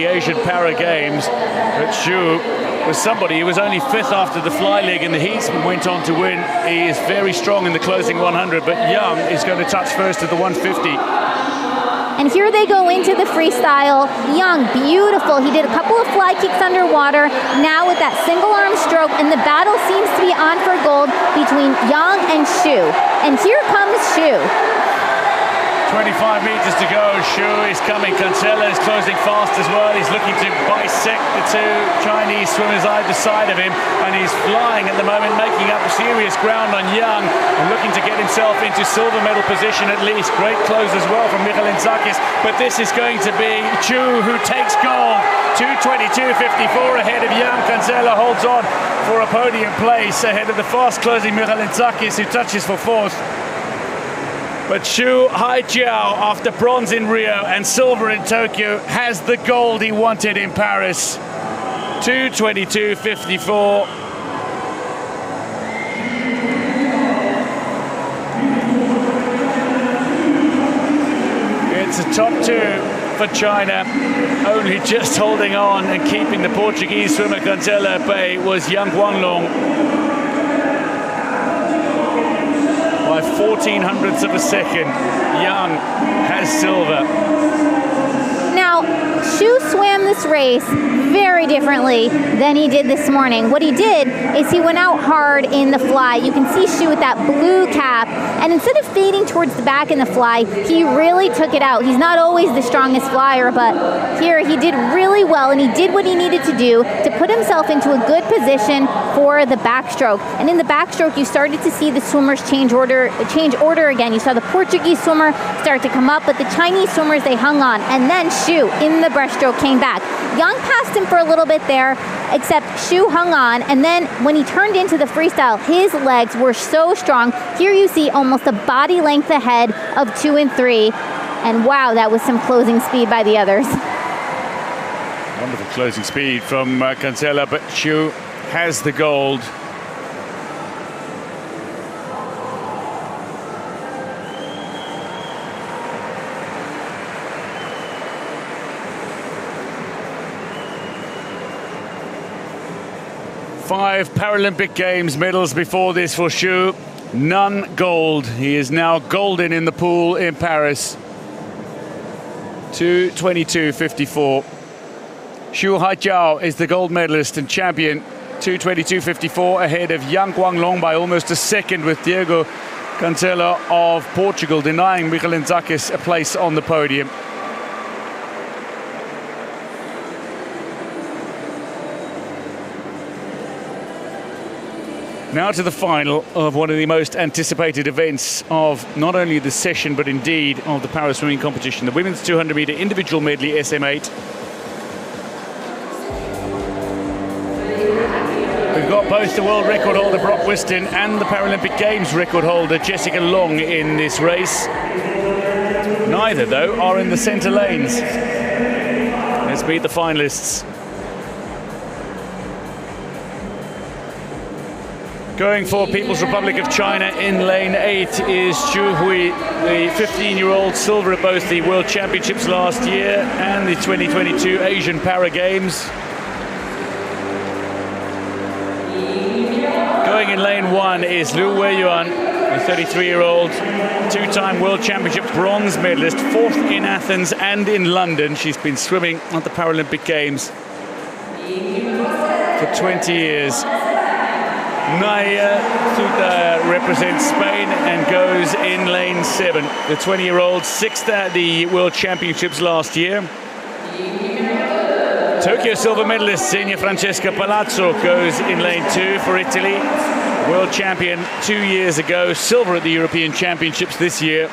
Asian Para Games, but Xu was somebody who was only 5th after the fly leg in the heats and went on to win. He is very strong in the closing 100, but Yang is going to touch first at the 150. And here they go into the freestyle. Yang, beautiful. He did a couple of fly kicks underwater, now with that single arm stroke, and the battle seems to be on for gold between Yang and Xu. And here comes Xu. 25 meters to go. Xu is coming. Cancella is closing fast as well. He's looking to bisect the 2 Chinese swimmers either side of him, and he's flying at the moment, making up serious ground on Yang and looking to get himself into silver medal position at least. Great close as well from Michalintzakis, but this is going to be Xu who takes gold. 2:22.54 ahead of Yang. Cancella holds on for a podium place ahead of the fast closing Michalintzakis, who touches for 4th. But Xu Haijiao, after bronze in Rio and silver in Tokyo, has the gold he wanted in Paris. 2:22.54. It's a top 2 for China. Only just holding on and keeping the Portuguese swimmer Cancella at bay was Yang Guanglong. By 1400ths of a second, Yang has silver. Now, Xu swam this race very differently than he did this morning. What he did is he went out hard in the fly. You can see Xu with that blue cap, and instead of fading towards the back in the fly, he really took it out. He's not always the strongest flyer, but here he did really well, and he did what he needed to do to put himself into a good position for the backstroke. And in the backstroke, you started to see the swimmers change order again. You saw the Portuguese swimmer start to come up, but the Chinese swimmers, they hung on. And then Xu in the breaststroke came back. Yang passed him for a little bit there, except Xu hung on, and then when he turned into the freestyle, his legs were so strong. Here you see almost a body length ahead of 2 and 3, and wow, that was some closing speed by the others. Wonderful closing speed from Cancella, but Xu has the gold. Five Paralympic Games medals before this for Xu, none gold. He is now golden in the pool in Paris. 2:22.54. Xu Haijiao is the gold medalist and champion. 2:22.54 ahead of Yang Guanglong by almost a second, with Diego Cancella of Portugal denying Michalintzakis a place on the podium. Now to the final of one of the most anticipated events of not only the session, but indeed of the para swimming competition, the women's 200-meter individual medley SM8. We've got both the world record holder Brock Whiston and the Paralympic Games record holder Jessica Long in this race. Neither, though, are in the center lanes. Let's meet the finalists. Going for People's Republic of China in lane 8 is Zhu Hui, the 15-year-old, silver at both the World Championships last year and the 2022 Asian Para Games. going in lane 1 is Liu Weiyuan, the 33-year-old, two-time World Championship bronze medalist, 4th in Athens and in London. She's been swimming at the Paralympic Games for 20 years. Naya Tuta represents Spain and goes in lane 7. The 20-year-old, 6th at the World Championships last year. Tokyo silver medalist Segna Francesca Palazzo goes in lane 2 for Italy. World champion 2 years ago, silver at the European Championships this year.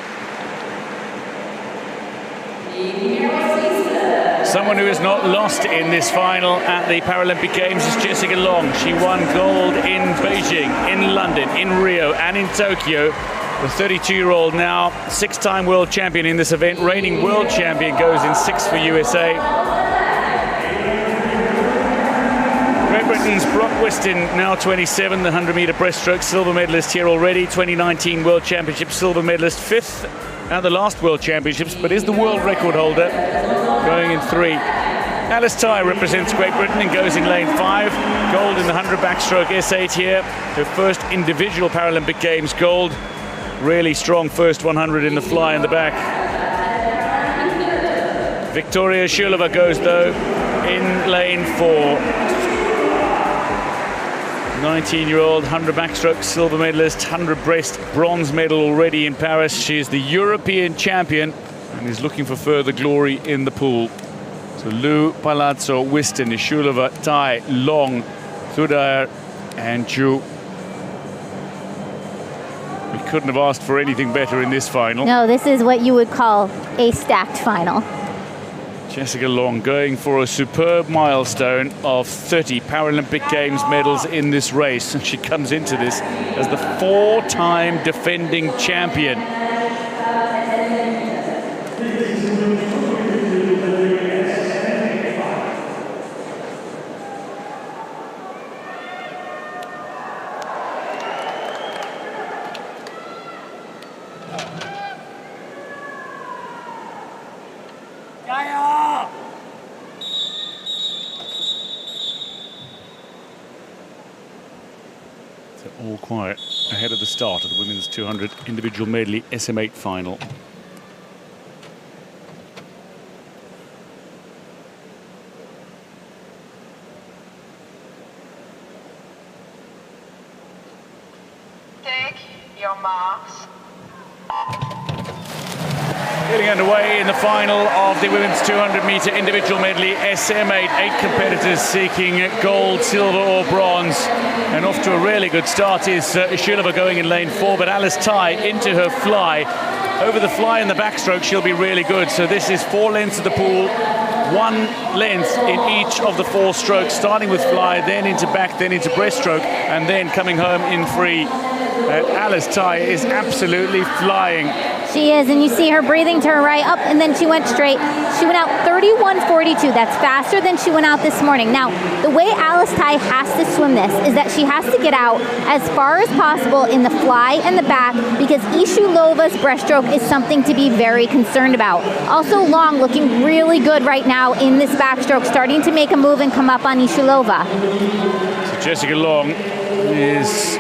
Someone who is not lost in this final at the Paralympic Games is Jessica Long. She won gold in Beijing, in London, in Rio and in Tokyo. The 32-year-old now, 6-time world champion in this event, reigning world champion, goes in 6th for USA. Great Britain's Brock Whiston, now 27, the 100-meter breaststroke silver medalist here already. 2019 World Championship silver medalist, 5th at the last World Championships, but is the world record holder, going in 3. Alice Tai represents Great Britain and goes in lane 5. Gold in the 100 backstroke S8 here. Her first individual Paralympic Games gold. Really strong first 100 in the fly in the back. Victoria Shulova goes, though, in lane 4. 19-year-old 100 backstroke silver medalist, 100 breast bronze medal already in Paris. She is the European champion and is looking for further glory in the pool. So Liu, Palazzo, Whiston, Shulova, Tai, Long, Thudaer and Zhu. We couldn't have asked for anything better in this final. No, this is what you would call a stacked final. Jessica Long going for a superb milestone of 30 Paralympic Games medals in this race. And she comes into this as the 4-time defending champion. All quiet ahead of the start of the women's 200 individual medley SM8 final. Take your marks. Getting underway in the final of the women's 200-meter individual medley SM8. 8 competitors seeking gold, silver or bronze. And off to a really good start is Shulova going in lane 4, but Alice Tai into her fly. Over the fly and the backstroke, she'll be really good. So this is 4 lengths of the pool, 1 length in each of the 4 strokes, starting with fly, then into back, then into breaststroke, and then coming home in free. Alice Tai is absolutely flying. She is, and you see her breathing to her right, up, and then she went straight. She went out 31.42. That's faster than she went out this morning. Now, the way Alice Tai has to swim this is that she has to get out as far as possible in the fly and the back, because Ishulova's breaststroke is something to be very concerned about. Also, Long looking really good right now in this backstroke, starting to make a move and come up on Ishulova. So Jessica Long is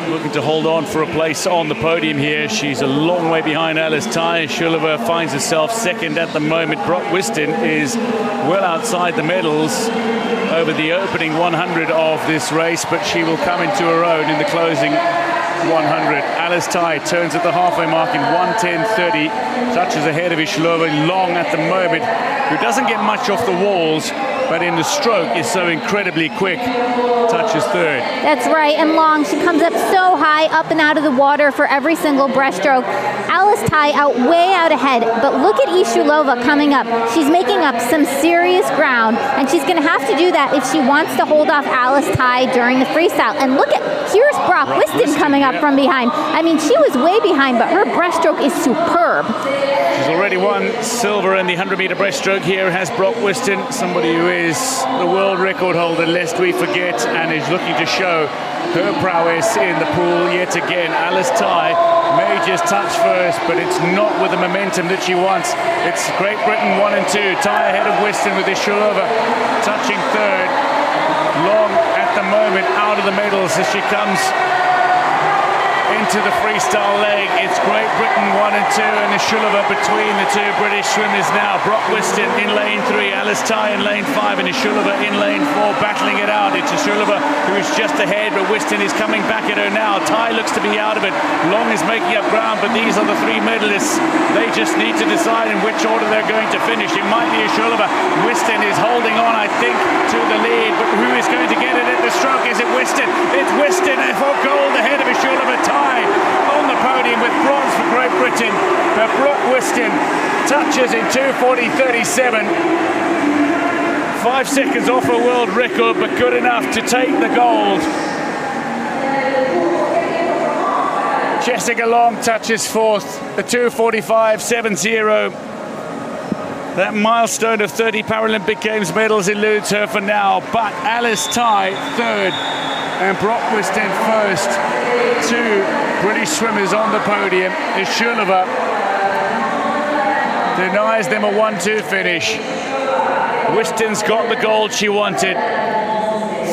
looking to hold on for a place on the podium here. She's a long way behind Alice Tai. Shulova finds herself second at the moment. Brock Whiston is well outside the medals over the opening 100 of this race, but she will come into her own in the closing 100. Alice Tai turns at the halfway mark in 1:10.30, touches ahead of Ishulova. Long at the moment, who doesn't get much off the walls, but in the stroke is so incredibly quick, touches third. That's right, and Long, she comes up so high, up and out of the water for every single breaststroke. Alice Tai way out ahead, but look at Ishulova coming up. She's making up some serious ground, and she's gonna have to do that if she wants to hold off Alice Tai during the freestyle. And look at, here's Brock Whiston coming up from behind. I mean, she was way behind, but her breaststroke is superb. She's already won silver in the 100-meter breaststroke. Here has Brock Whiston, somebody who is the world record holder, lest we forget, and is looking to show her prowess in the pool yet again. Alice Tai may just touch first, but it's not with the momentum that she wants. It's Great Britain 1 and 2. Tai ahead of Whiston with Ishulova touching third. Long at at the moment out of the medals as she comes into the freestyle leg. It's Great Britain 1 and 2, and Ishulova between the two British swimmers now. Brock Whiston in lane 3, Alice Tai in lane 5, and Ishulova in lane 4, battling it out. It's Ishulova who is just ahead, but Whiston is coming back at her now. Tai looks to be out of it. Long is making up ground, but these are the three medalists. They just need to decide in which order they're going to finish. It might be Ishulova. Whiston is holding on, I think, to the lead, but who is going to get it at the stroke? Is it Whiston? It's Whiston for gold ahead of Ishulova. Tai on the podium with bronze for Great Britain, but Brock Whiston touches in 2:40.37. 5 seconds off a world record, but good enough to take the gold. Jessica Long touches fourth, the 2:45.70. That milestone of 30 Paralympic Games medals eludes her for now, but Alice Tai third and Brock Whiston first. Two British swimmers on the podium. Ishulova denies them a 1-2 finish. Whiston's got the gold she wanted.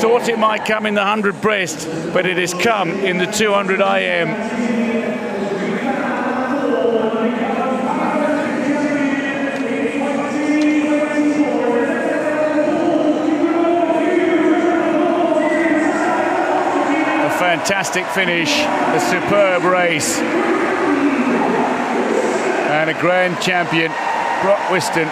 Thought it might come in the 100 breast, but it has come in the 200 IM. Fantastic finish, a superb race, and a grand champion, Brock Whiston.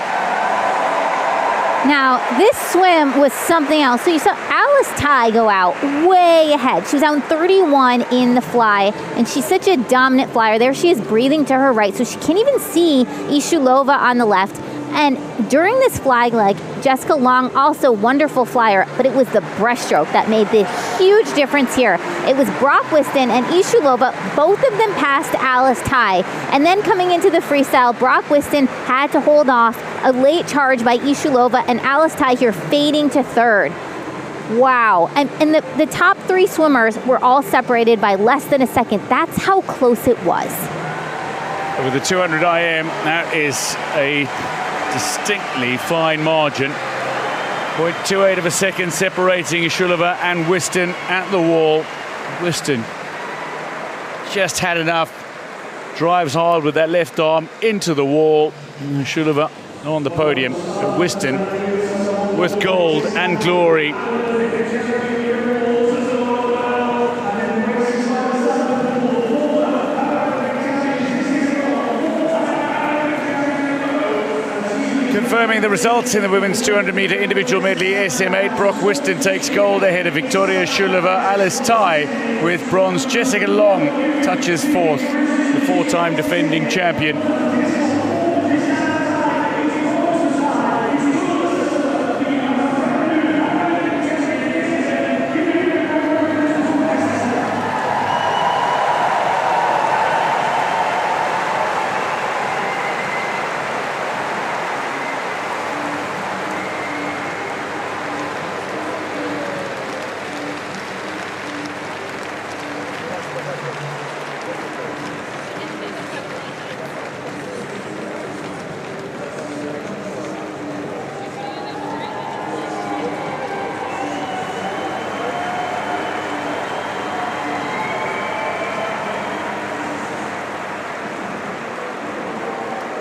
Now, this swim was something else. So you saw Alice Tai go out way ahead. She was out in 31 in the fly, and she's such a dominant flyer. There she is breathing to her right, so she can't even see Ishulova on the left. And during this flag leg, Jessica Long, also wonderful flyer, but it was the breaststroke that made the huge difference here. It was Brock Whiston and Ishulova, both of them passed Alice Tai. And then coming into the freestyle, Brock Whiston had to hold off a late charge by Ishulova, and Alice Tai here fading to third. Wow. And the top three swimmers were all separated by less than a second. That's how close it was. With the 200 IM, that is a distinctly fine margin. 0.28 of a second separating Ishulova and Whiston at the wall. Whiston just had enough. Drives hard with that left arm into the wall. Ishulova on the podium. But Whiston with gold and glory. Confirming the results in the women's 200-meter individual medley SM8, Brock Whiston takes gold ahead of Victoria Ishulova. Alice Tai with bronze. Jessica Long touches fourth, the four-time defending champion.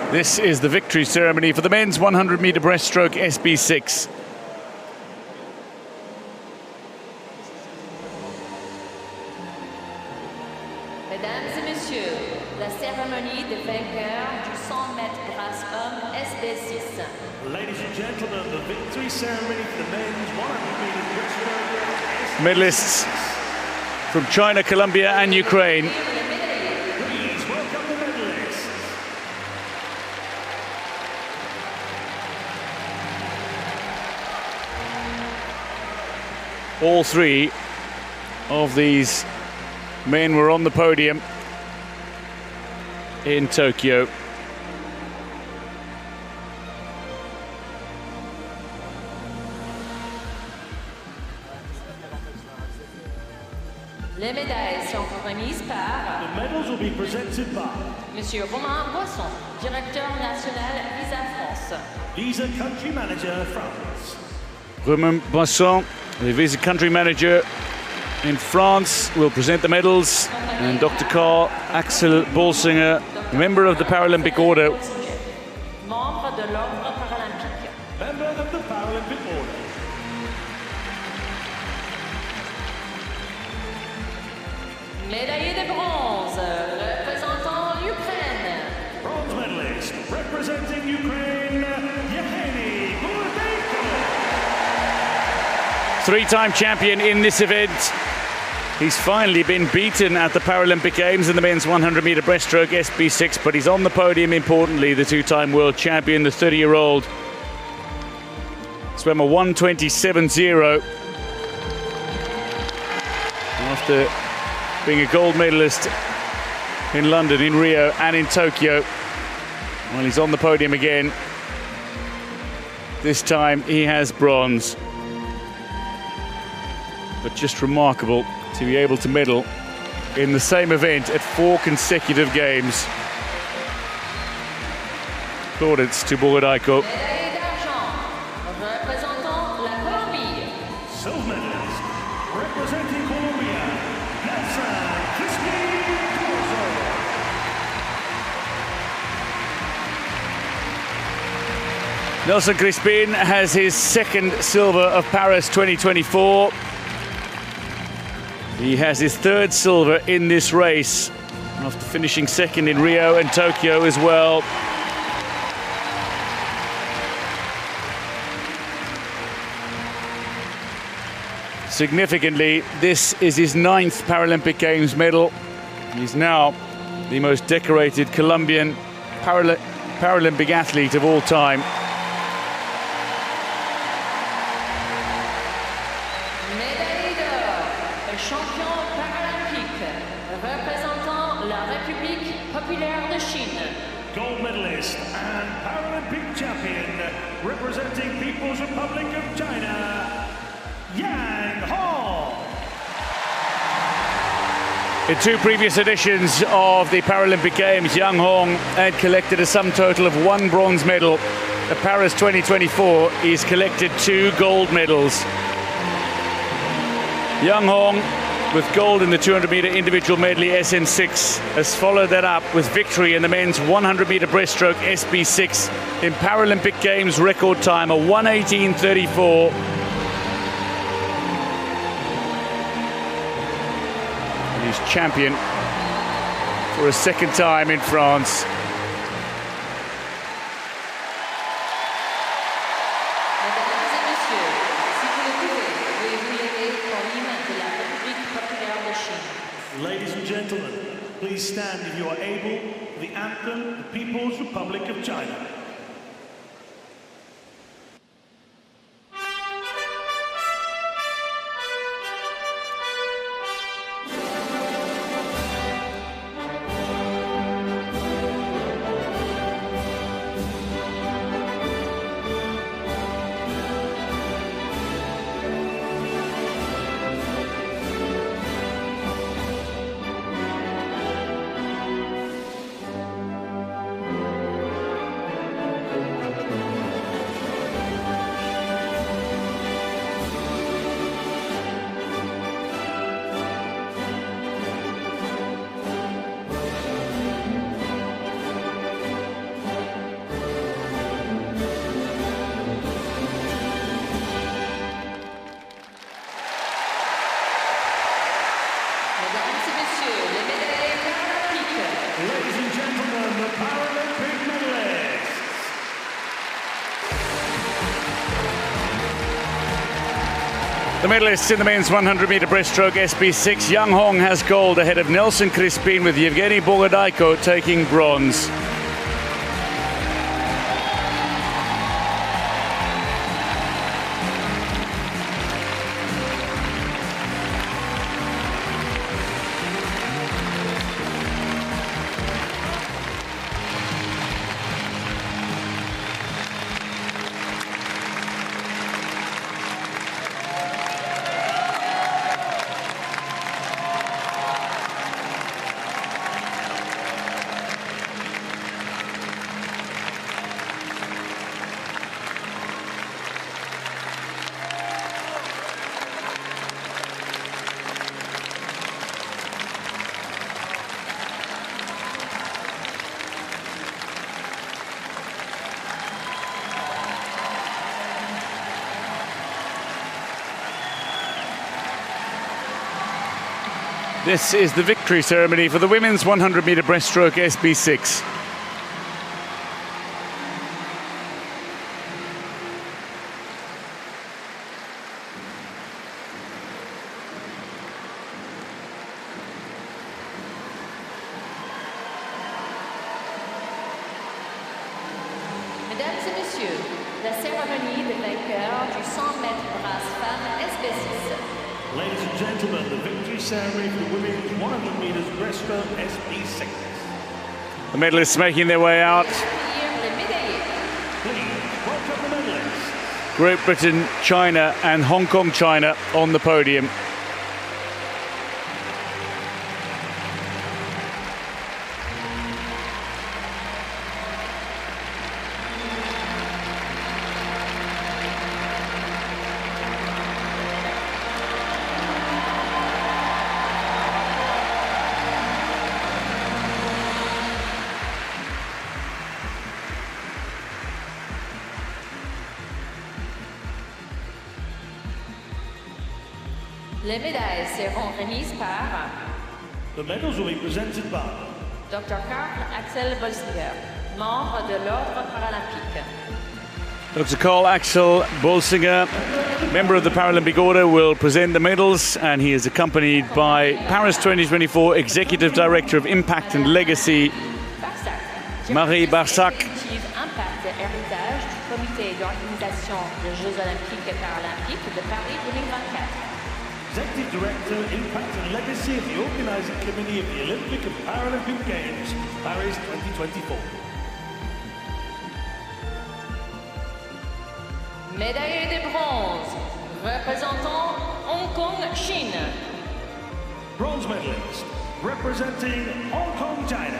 This is the victory ceremony for the men's 100-meter breaststroke SB6. Mesdames et messieurs, la cérémonie des vainqueurs du 100 mètres brasse homme SB6. Ladies and gentlemen, the victory ceremony for the men's 100-meter breaststroke. Medalists from China, Colombia, and Ukraine. Please welcome the medalists. All three of these men were on the podium in Tokyo. Les médailles sont remises par The medals will be presented by Monsieur Romain Boisson, directeur national Visa France. Visa Country Manager France. Romain Boisson, The visit country manager in France will present the medals, and Dr. Karl Axel Bolsinger, member of the Paralympic Order. Membre de l'Ordre Paralympique. Member of the Paralympic Order. Médaillé de bronze, représentant l'Ukraine. Bronze medalist representing Ukraine, Yevgeny Burdeyko. Three-time champion in this event. He's finally been beaten at the Paralympic Games in the men's 100-meter breaststroke SB6, but he's on the podium, importantly, the two-time world champion, the 30-year-old. Swam a 1:27.0 after being a gold medalist in London, in Rio and in Tokyo. Well, he's on the podium again. This time he has bronze. But just remarkable to be able to medal in the same event at 4 consecutive games. Plaudits to Burdeyko. Médaillé d'argent, représentant la Colombie. Silver medalist representing Colombia, Crispin. Nelson Crispin has his second silver of Paris 2024. He has his third silver in this race after finishing second in Rio and Tokyo as well. Significantly, this is his 9th Paralympic Games medal. He's now the most decorated Colombian Paralympic athlete of all time. Médaillé d'or, champion paralympique, représentant la République populaire de Chine. Gold medalist and Paralympic champion representing People's Republic of China, Yang Hong. In 2 previous editions of the Paralympic Games, Yang Hong had collected a sum total of 1 bronze medal. At Paris 2024, he's collected 2 gold medals. Yang Hong, with gold in the 200-meter individual medley SN6, has followed that up with victory in the men's 100-meter breaststroke SB6 in Paralympic Games record time, a 1:18.34. He's champion for a second time in France. Mesdames et messieurs, si vous le pouvez, veuillez vous lever pour l'hymne de la République populaire de Chine. Ladies and gentlemen, please stand if you are able for the anthem, the People's Republic of China. Mesdames et messieurs, les médaillés paralympiques. Ladies and gentlemen, the Paralympic medalists. The medalists in the men's 100-meter breaststroke SB6, Yang Hong has gold ahead of Nelson Crispin, with Yevgeny Burdeyko taking bronze. This is the victory ceremony for the women's 100-meter breaststroke SB6. Mesdames et messieurs, la cérémonie des vainqueurs du 100 mètres brasse femme SB6. Ladies and gentlemen, the victory ceremony for the women's 100 meters breaststroke SB6. The medalists making their way out. Please welcome the medalists. Great Britain, China and Hong Kong, China on the podium. Les médailles seront remises par The medals will be presented by Dr. Karl Axel Bolsinger, membre de l'Ordre paralympique. Dr. Karl Axel Bolsinger, member of the Paralympic Order, will present the medals, and he is accompanied by Paris 2024 Executive Director of Impact and Legacy, Marie Barsac. Impact et héritage du Comité d'organisation des Jeux Olympiques et Paralympiques de Paris 2024. Executive Director, Impact and Legacy of the Organising Committee of the Olympic and Paralympic Games, Paris 2024. Médaillé de bronze, représentant Hong Kong, Chine. Bronze medalist, representing Hong Kong, China,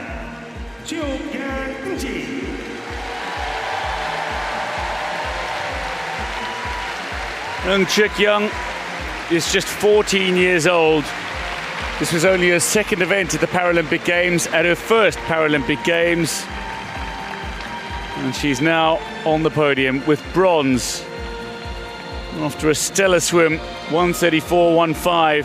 Chiu Gan-ji. Young Chik Young is just 14 years old. This was only her second event at the Paralympic Games, at her first Paralympic Games. And she's now on the podium with bronze after a stellar swim, 1:34.15.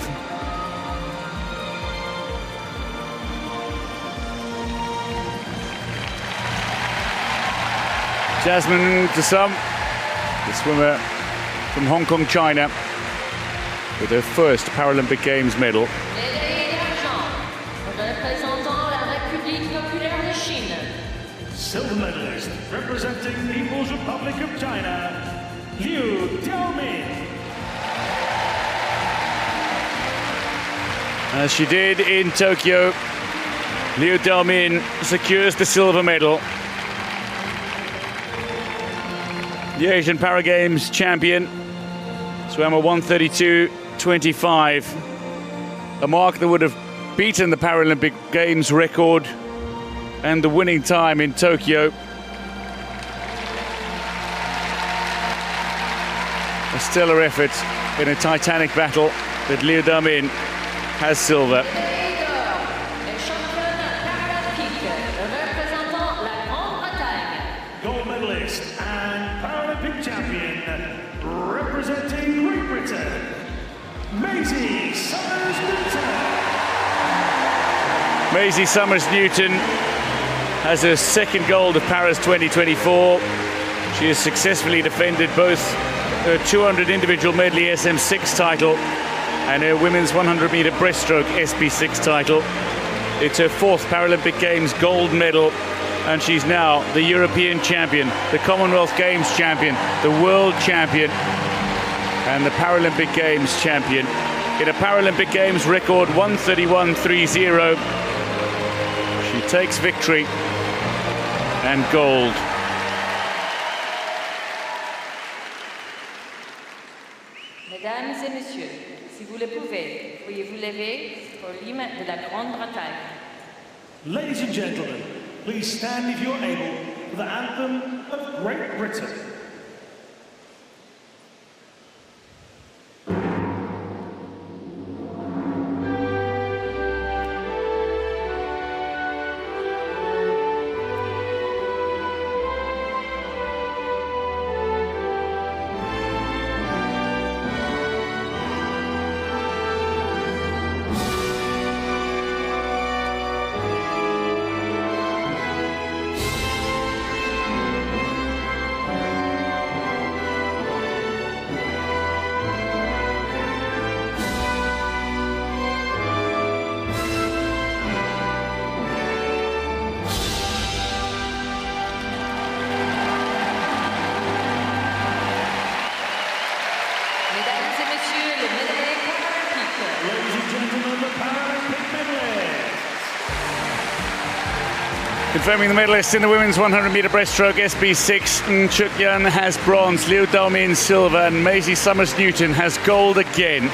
Jasmine Tassam, the swimmer from Hong Kong, China, with her first Paralympic Games medal. Médaillé d'argent, représentant la République populaire de Chine. Silver medalist, representing People's Republic of China, Liu Daomin. As she did in Tokyo, Liu Daomin secures the silver medal. The Asian Paragames champion swam a 1:32.25, a mark that would have beaten the Paralympic Games record and the winning time in Tokyo. A stellar effort in a titanic battle, but Liu Daomin has silver. Médaillé d'or, et championne paralympique, représentant la Grande-Bretagne. Gold medalist and Paralympic champion, representing Great Britain, Maisie Summers-Newton. Maisie Summers-Newton has her second gold of Paris 2024. She has successfully defended both her 200 individual medley SM6 title and her women's 100-meter breaststroke SB6 title. It's her fourth Paralympic Games gold medal, and she's now the European champion, the Commonwealth Games champion, the world champion, and the Paralympic Games champion. In a Paralympic Games record 1:31.30, she takes victory and gold. Mesdames et messieurs, si vous le pouvez, veuillez vous lever pour l'hymne de la Grande-Bretagne. Ladies and gentlemen, please stand if you're able for the anthem of Great Britain. Confirming the medalists in the women's 100-meter breaststroke, SB6, Chut-Yan has bronze, Liu Daomin silver, and Maisie Summers-Newton has gold again.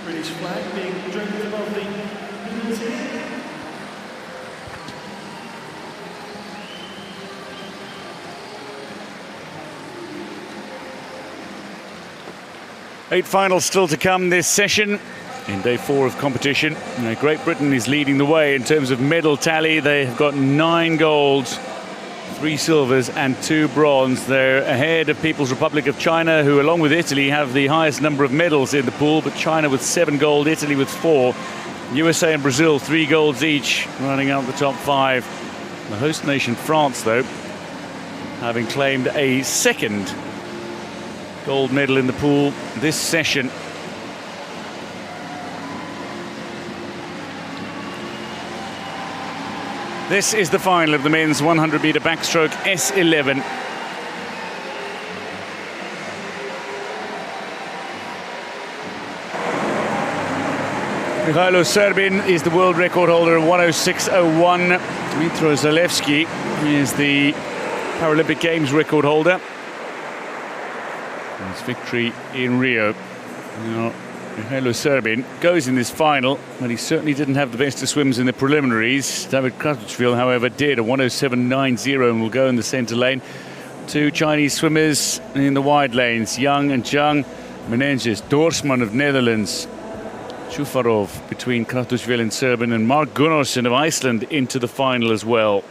British flag being draped above the Eight finals still to come this session in day 4 of competition. Now, Great Britain is leading the way in terms of medal tally. They have got 9 golds, 3 silvers and 2 bronze. They're ahead of People's Republic of China, who along with Italy have the highest number of medals in the pool, but China with 7 gold, Italy with 4. USA and Brazil 3 golds each, running out the top 5. The host nation France, though, having claimed a 2nd gold medal in the pool this session. This is the final of the men's 100-meter backstroke S11. Mihailo Serbin is the world record holder of 106.01. Dmitro Zalewski is the Paralympic Games record holder. His victory in Rio. Now, Mihailo Serbin goes in this final, but he certainly didn't have the best of swims in the preliminaries. David Kratochvil, however, did a 107.90 and will go in the centre lane. 2 Chinese swimmers in the wide lanes, Yang and Zhang. Menenges, Dorsman of Netherlands, Chufarov between Kratochvil and Serbin, and Mark Gunnarsson of Iceland into the final as well.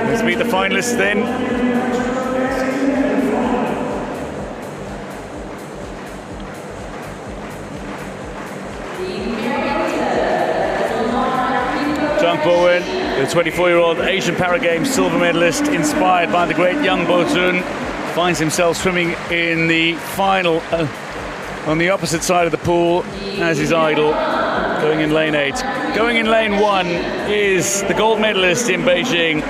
Let's meet the finalists then. Zhang Bowen, the 24-year-old Asian Para Games silver medalist, inspired by the great Yang Bo-zun, finds himself swimming in the final on the opposite side of the pool as his idol, going in lane 8. Going in lane 1 is the gold medalist in Beijing,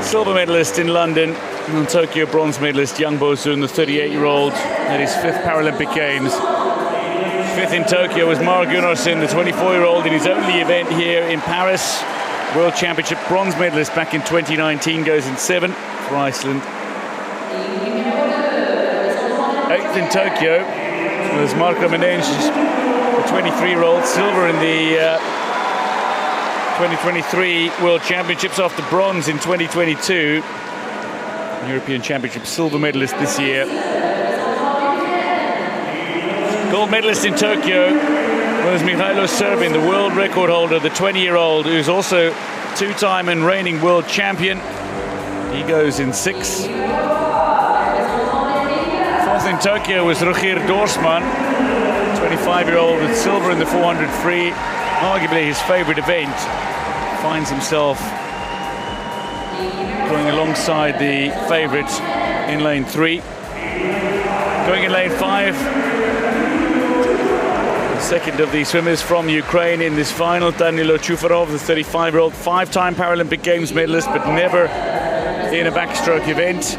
silver medalist in London, and Tokyo bronze medalist Yang Bo-zun, the 38-year-old, at his 5th Paralympic Games. 5th in Tokyo was Mark Gunnarsson, the 24-year-old, in his only event here in Paris. World Championship bronze medalist back in 2019, goes in 7th for Iceland. 8th in Tokyo was Marco Menenges, the 23-year-old, silver in the 2023 World Championships after bronze in 2022. European Championship silver medalist this year. Gold medalist in Tokyo was Mihailo Serbin, the world record holder, the 20-year-old, who's also 2-time and reigning world champion. He goes in 6th. 4th in Tokyo was Rogier Dorsman, 25-year-old, with silver in the 400 free, arguably his favorite event. Finds himself going alongside the favorite in lane 3. Going in lane 5, the second of the swimmers from Ukraine in this final, Danilo Chufarov, the 35-year-old, 5-time Paralympic Games medalist, but never in a backstroke event.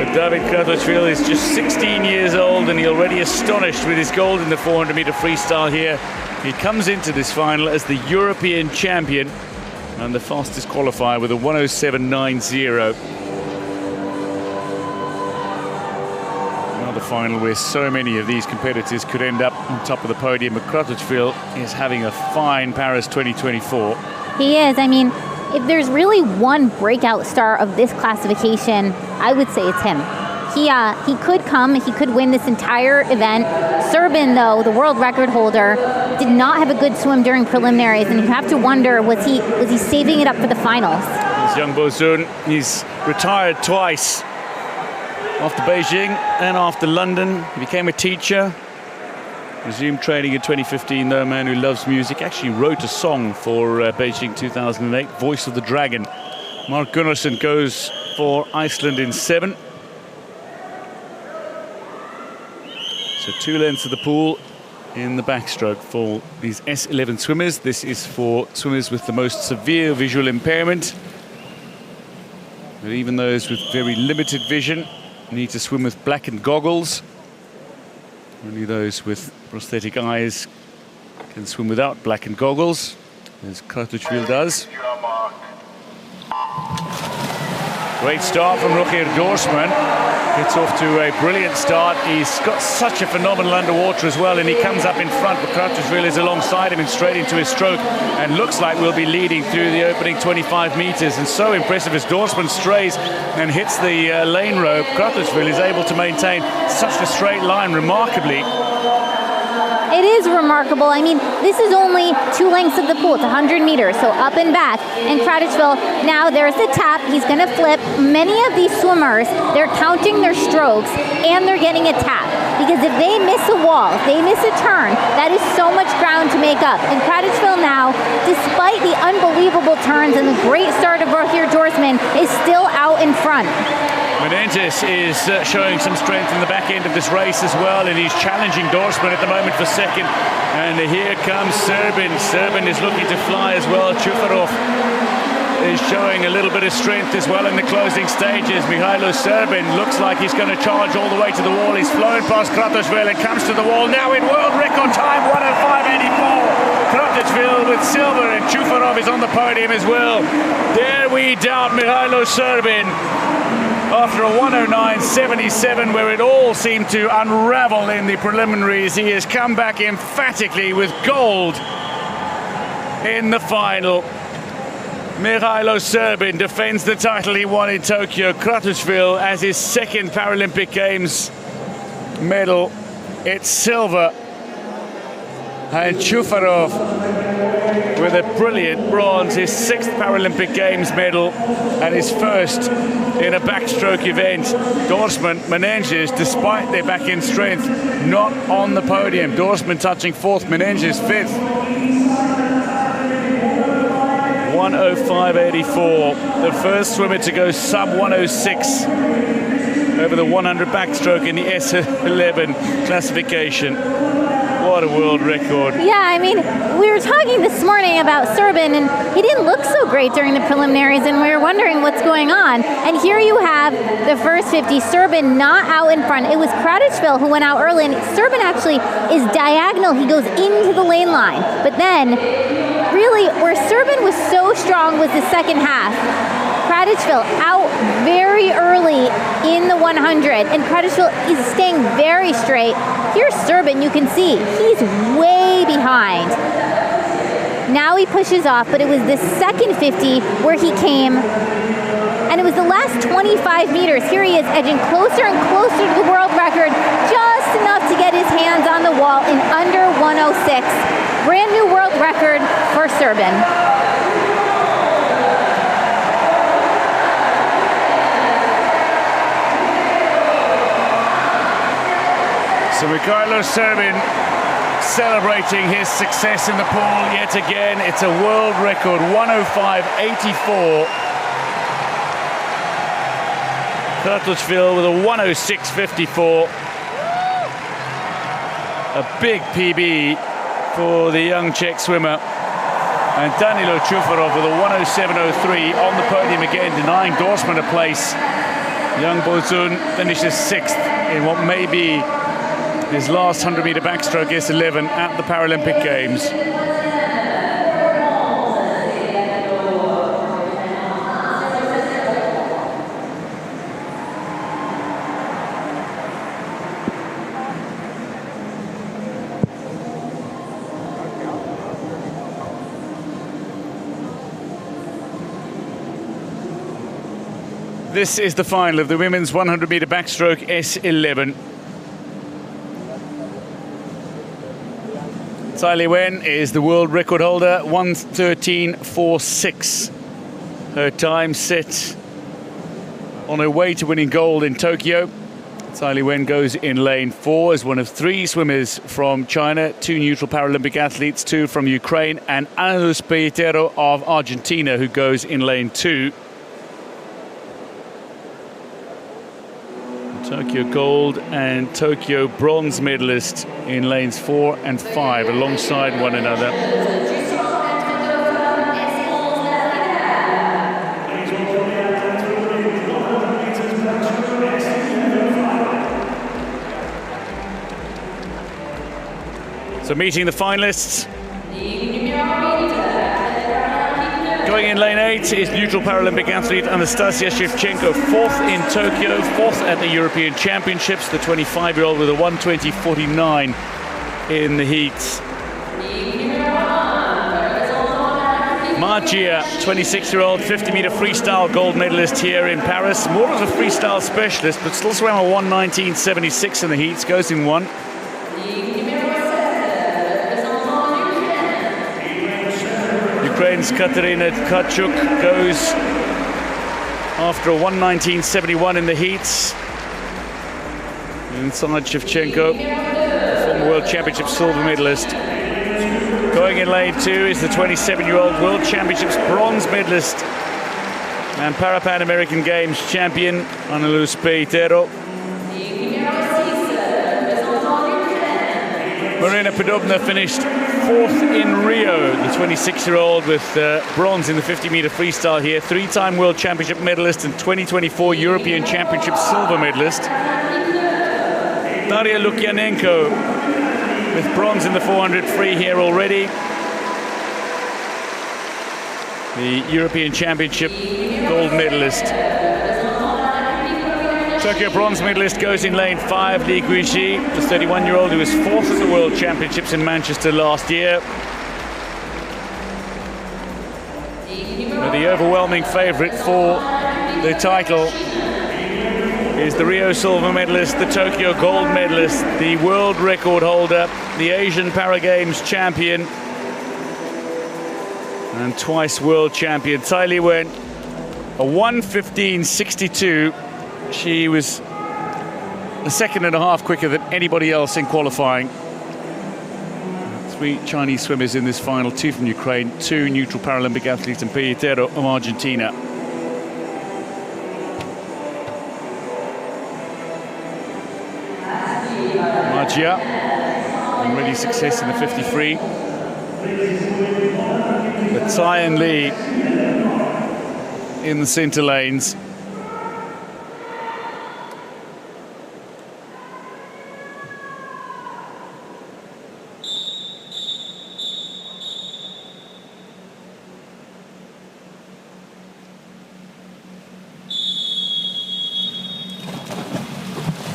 But David Kratochvil is just 16 years old and he already astonished with his gold in the 400-meter freestyle here. He comes into this final as the European champion and the fastest qualifier with a 1:07.90. Another final where so many of these competitors could end up on top of the podium, but Kratochvil is having a fine Paris 2024. He is. I mean, if there's really one breakout star of this classification, I would say it's him. He could come, he could win this entire event. Srbin, though, the world record holder, did not have a good swim during preliminaries, and you have to wonder, was he saving it up for the finals? This young Bozun, he's retired twice. After Beijing and after London, he became a teacher. Resumed training in 2015, though, a man who loves music. Actually wrote a song for Beijing 2008, Voice of the Dragon. Mark Gunnarsson goes for Iceland in 7. So 2 lengths of the pool in the backstroke for these S11 swimmers. This is for swimmers with the most severe visual impairment. But even those with very limited vision need to swim with blackened goggles. Only those with prosthetic eyes can swim without blackened goggles, as Kratochvil does. Great start from Rogier Dorsman. Gets off to a brilliant start. He's got such a phenomenal underwater as well, and he comes up in front, but Kratochvil is alongside him and straight into his stroke, and looks like we'll be leading through the opening 25 meters. And so impressive as Dorsman strays and hits the lane rope, Kratochvil is able to maintain such a straight line remarkably. It is remarkable. I mean, this is only 2 lengths of the pool. It's 100 meters, so up and back. And Kratochvil, now there's the tap. He's going to flip. Many of these swimmers, they're counting their strokes, and they're getting a tap. Because if they miss a wall, if they miss a turn, that is so much ground to make up. And Kratochvil now, despite the unbelievable turns and the great start of Rogier Dorsman, is still out in front. Menendez is showing some strength in the back end of this race as well, and he's challenging Dorsman at the moment for second. And here comes Srbin. Srbin is looking to fly as well. Chufarov is showing a little bit of strength as well in the closing stages. Mihailo Srbin looks like he's going to charge all the way to the wall. He's flown past Kratochvil and comes to the wall now in world record time, 1:05.84. Kratochvil with silver, and Chufarov is on the podium as well. Dare we doubt Mihailo Srbin? After a 1:09.77, where it all seemed to unravel in the preliminaries, he has come back emphatically with gold in the final. Mihailo Srbin defends the title he won in Tokyo. Kratochvil as his second Paralympic Games medal. It's silver. And Chufarov with a brilliant bronze, his 6th Paralympic Games medal and his first in a backstroke event. Dorsman, Menendez, despite their back-end strength, not on the podium. Dorsman touching 4th, Menendez 5th. 1:05.84, the first swimmer to go sub 1:06 over the 100 backstroke in the S11 classification. What a world record. Yeah, I mean, we were talking this morning about Srbin, and he didn't look so great during the preliminaries, and we were wondering what's going on. And here you have the first 50, Srbin not out in front. It was Kratochvil who went out early, and Srbin actually is diagonal. He goes into the lane line. But then, really, where Srbin was so strong was the second half. Kratochvil out very early in the 100, and Kratochvil is staying very straight. Here's Srbin, you can see, he's way behind. Now he pushes off, but it was the second 50 where he came, and it was the last 25 meters. Here he is edging closer and closer to the world record, just enough to get his hands on the wall in under 1:06. Brand new world record for Srbin. So Mihailo Srbin celebrating his success in the pool yet again. It's a world record, 1:05.84. Kratochvil with a 1:06.54. A big PB for the young Czech swimmer. And Danilo Chufarov with a 1:07.03 on the podium again, denying Dorsman a place. Young Bozun finishes 6th in what may be his last 100-meter backstroke S11 at the Paralympic Games. This is the final of the women's 100-meter backstroke S11. Tsai Lee-wen is the world record holder, 1:13.46. Her time set on her way to winning gold in Tokyo. Tsai Lee-wen goes in lane 4 as one of 3 swimmers from China, 2 neutral Paralympic athletes, 2 from Ukraine, and Ana Luz Pelletero of Argentina, who goes in lane 2. Tokyo gold and Tokyo bronze medalist in lanes 4 and 5 alongside one another. So meeting the finalists. Going in lane 8 is neutral Paralympic athlete Anastasia Shevchenko, 4th in Tokyo, 4th at the European Championships, the 25-year-old with a 1:20.49 in the heats. Margia, 26-year-old, 50-meter freestyle gold medalist here in Paris. More as a freestyle specialist, but still swam a 1:19.76 in the heats, goes in 1. Ukraine's Katerina Tkachuk goes after a 1:19.71 in the heats. Inside Shevchenko, former World Championship silver medalist. Going in lane 2 is the 27-year-old World Championships bronze medalist and Pan American Games champion, Ana Luz Pelletero. Marina Podobna finished 4th in Rio, the 26-year-old with bronze in the 50-meter freestyle here, 3-time World Championship medalist and 2024 European Championship silver medalist. Daria Lukyanenko with bronze in the 400 free here already. The European Championship gold medalist. Tokyo bronze medalist goes in lane 5, Li Guizhi, the 31-year-old who was 4th at the World Championships in Manchester last year. But the overwhelming favourite for the title is the Rio silver medalist, the Tokyo gold medalist, the world record holder, the Asian Para Games champion, and twice world champion, Tsai Lee-wen, a 1:15.62. She was a second and a half quicker than anybody else in qualifying. 3 Chinese swimmers in this final, 2 from Ukraine, 2 neutral Paralympic athletes, and Pelletero of Argentina. Margia, already success in the 50 free. But Tsai and Lee in the centre lanes.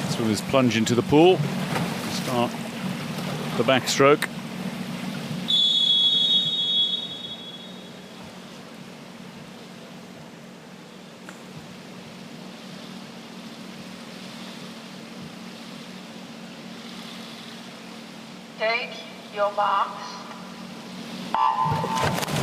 Swimmers plunge into the pool to start the backstroke. Take your marks.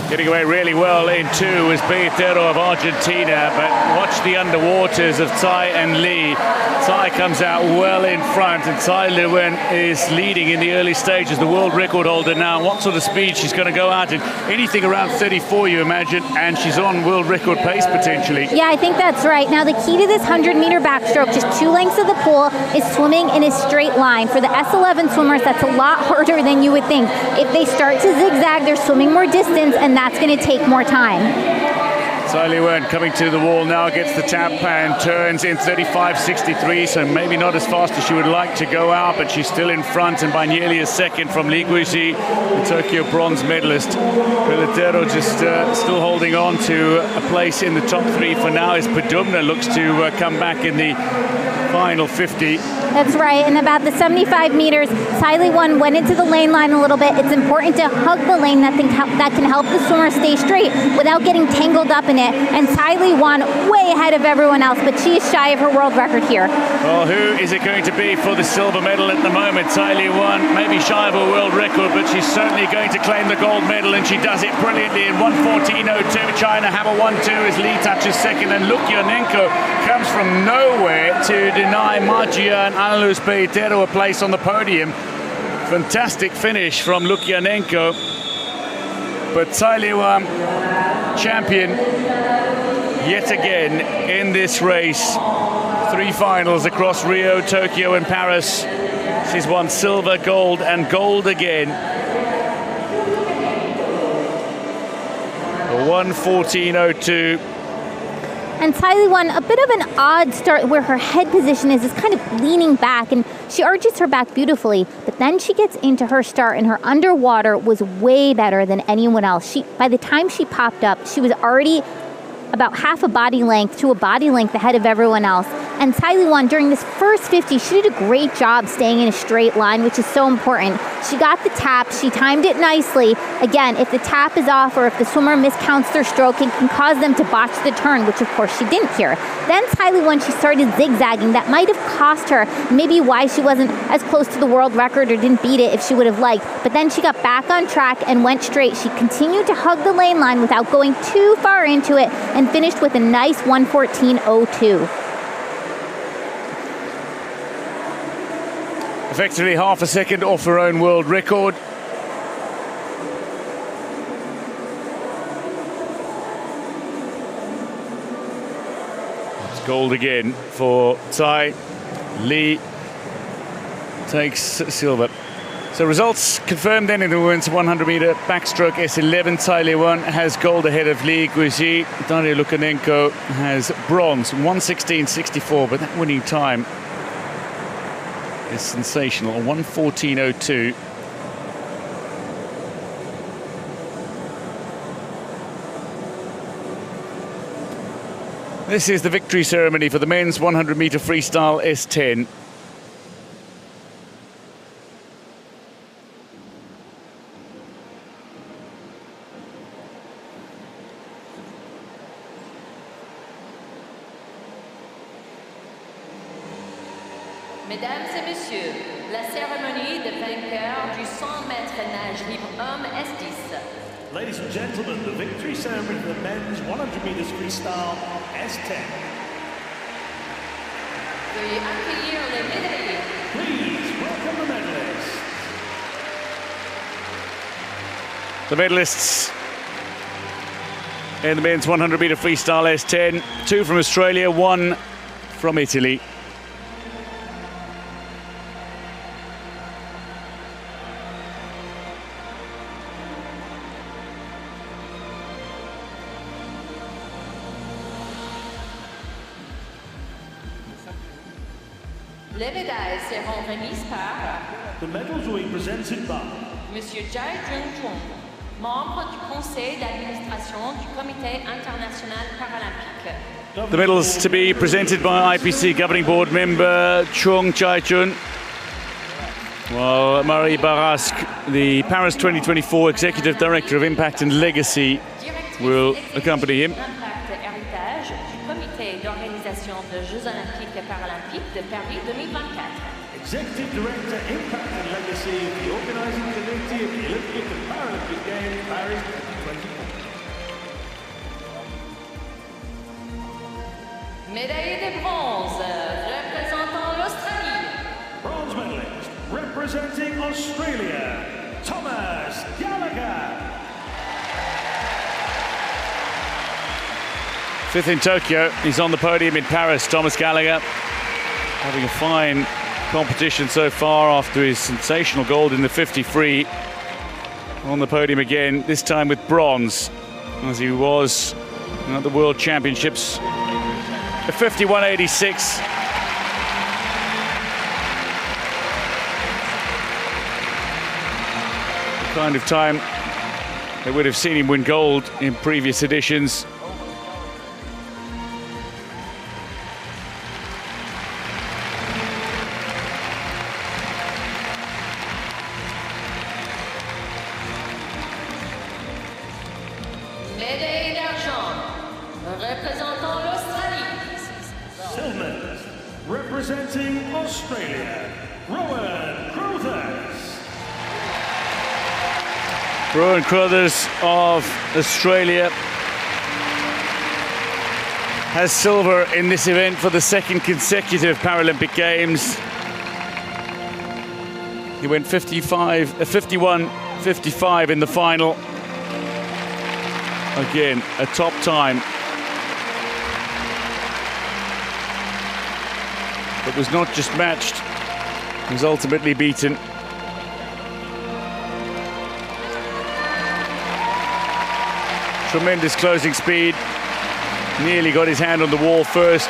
Getting away really well in 2 was Pelletero of Argentina, but watch the underwaters of Tsai and Lee. Tsai comes out well in front, and Tsai Lee-wen is leading in the early stages, the world record holder now. What sort of speed she's going to go out in? Anything around 34, you imagine, and she's on world record pace potentially. Yeah, I think that's right. Now, the key to this 100-meter backstroke, just 2 lengths of the pool, is swimming in a straight line. For the S11 swimmers, that's a lot harder than you would think. If they start to zigzag, they're swimming more distance, and that's going to take more time. Tsai Lee-wen coming to the wall now, gets the tap and turns in 35.63, so maybe not as fast as she would like to go out, but she's still in front and by nearly a second from Li Guixi, the Tokyo bronze medalist. Pelotero just still holding on to a place in the top 3 for now as Padumna looks to come back in the final 50. That's right, and about the 75 meters, Tsai Lee-wen went into the lane line a little bit. It's important to hug the lane that can help the swimmer stay straight without getting tangled up in it. And Tsai Lee-wen way ahead of everyone else, but she is shy of her world record here. Well, who is it going to be for the silver medal at the moment? Tsai Lee-wen maybe shy of her world record, but she's certainly going to claim the gold medal, and she does it brilliantly in 1:14.02. China have a 1-2 as Li touches second, and Lukyanenko comes from nowhere to deny Magia and Annalise Pelotero a place on the podium. Fantastic finish from Lukyanenko. But Tsai Lee-wen, champion yet again in this race. 3 finals across Rio, Tokyo and Paris. She's won silver, gold and gold again. 1:14.02. And Tsai Lee-wen, a bit of an odd start where her head position is kind of leaning back, and she arches her back beautifully, but then she gets into her start and her underwater was way better than anyone else. By the time she popped up, she was already about half a body length to a body length ahead of everyone else. And Tsai Lee-wen, during this first 50, she did a great job staying in a straight line, which is so important. She got the tap, she timed it nicely. Again, if the tap is off or if the swimmer miscounts their stroke, it can cause them to botch the turn, which of course she didn't here. Then Tsai Lee-wen, she started zigzagging. That might have cost her maybe why she wasn't as close to the world record or didn't beat it if she would have liked. But then she got back on track and went straight. She continued to hug the lane line without going too far into it and finished with a nice 1:14.02. Effectively half a second off her own world record. It's gold again for Tsai. Li takes silver. So results confirmed then in the women's 100-meter backstroke S11. Tsai Lee-wen has gold ahead of Li Guixi. Daria Lukyanenko has bronze, 1:16.64, but that winning time is sensational, 1:14.02. This is the victory ceremony for the men's 100-meter freestyle S10. Mesdames et messieurs, la cérémonie de vainqueur du 100 mètres nage libre homme S10. Ladies and gentlemen, the victory ceremony for the men's 100 meters freestyle S10. Veuillez accueillir les médaillés. Please welcome the medalists. The medalists in the men's 100-meter freestyle S10, 2 from Australia, 1 from Italy. Les médailles seront remises par The medals will be presented by Monsieur Jai Jun-chung, membre du conseil d'administration du Comité international paralympique. The medals to be presented by IPC governing board member Chung Chai-chun. Well, Marie Barasque, the Paris 2024 Executive Director of Impact and Legacy, will accompany him. Jeux Olympiques et Paralympiques de Paris 2024. Executive Director, Impact and Legacy of the Organising Committee of the Olympic and Paralympic Games, Paris 2024. Médaillé de bronze, représentant l'Australie. Bronze medalist, representing Australia, Thomas Gallagher. 5th in Tokyo, he's on the podium in Paris, Thomas Gallagher. Having a fine competition so far after his sensational gold in the 50 free. On the podium again, this time with bronze, as he was at the World Championships. A 51.86. The kind of time that would have seen him win gold in previous editions. Médaille d'argent, représentant l'Australie. Silver, representing Australia, Roland-Garros. Rowan Crothers of Australia has silver in this event for the second consecutive Paralympic Games. He went 51-55 in the final. Again, a top time. But was not just matched, he was ultimately beaten. Tremendous closing speed. Nearly got his hand on the wall first.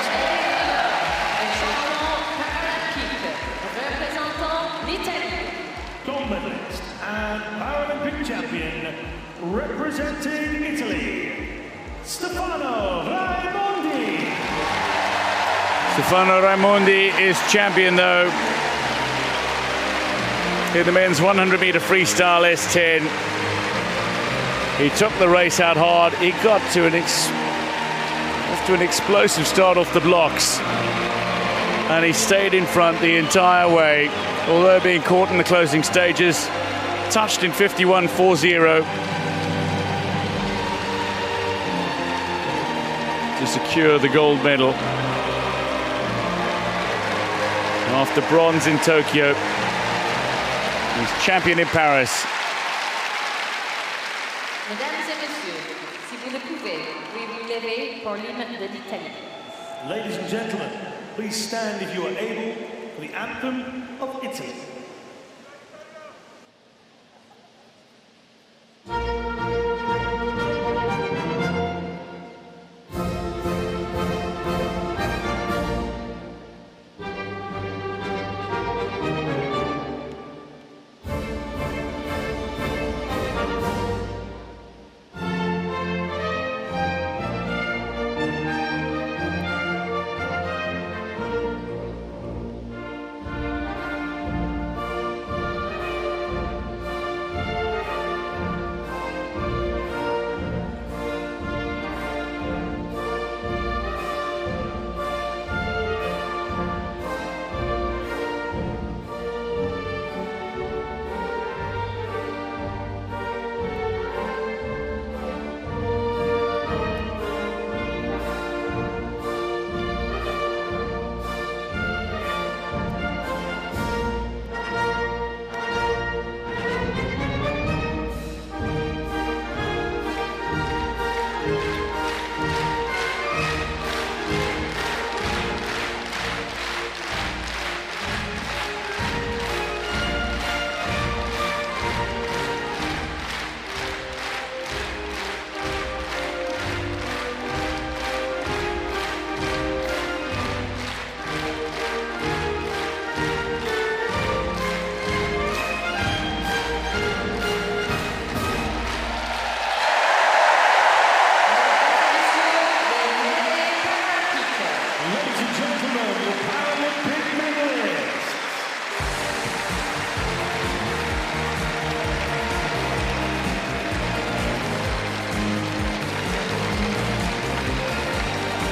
Gold medalist and Paralympic champion, representing Italy, Stefano Raimondi. Stefano Raimondi is champion though in the men's 100-meter freestyle S10. He took the race out hard. He got to an explosive start off the blocks, and he stayed in front the entire way, although being caught in the closing stages. Touched in 51.40 to secure the gold medal. After bronze in Tokyo, he's champion in Paris. Mesdames et messieurs, si vous le pouvez, veuillez vous lever pour l'hymne de l'Italie. Ladies and gentlemen, please stand if you are able for the anthem of Italy.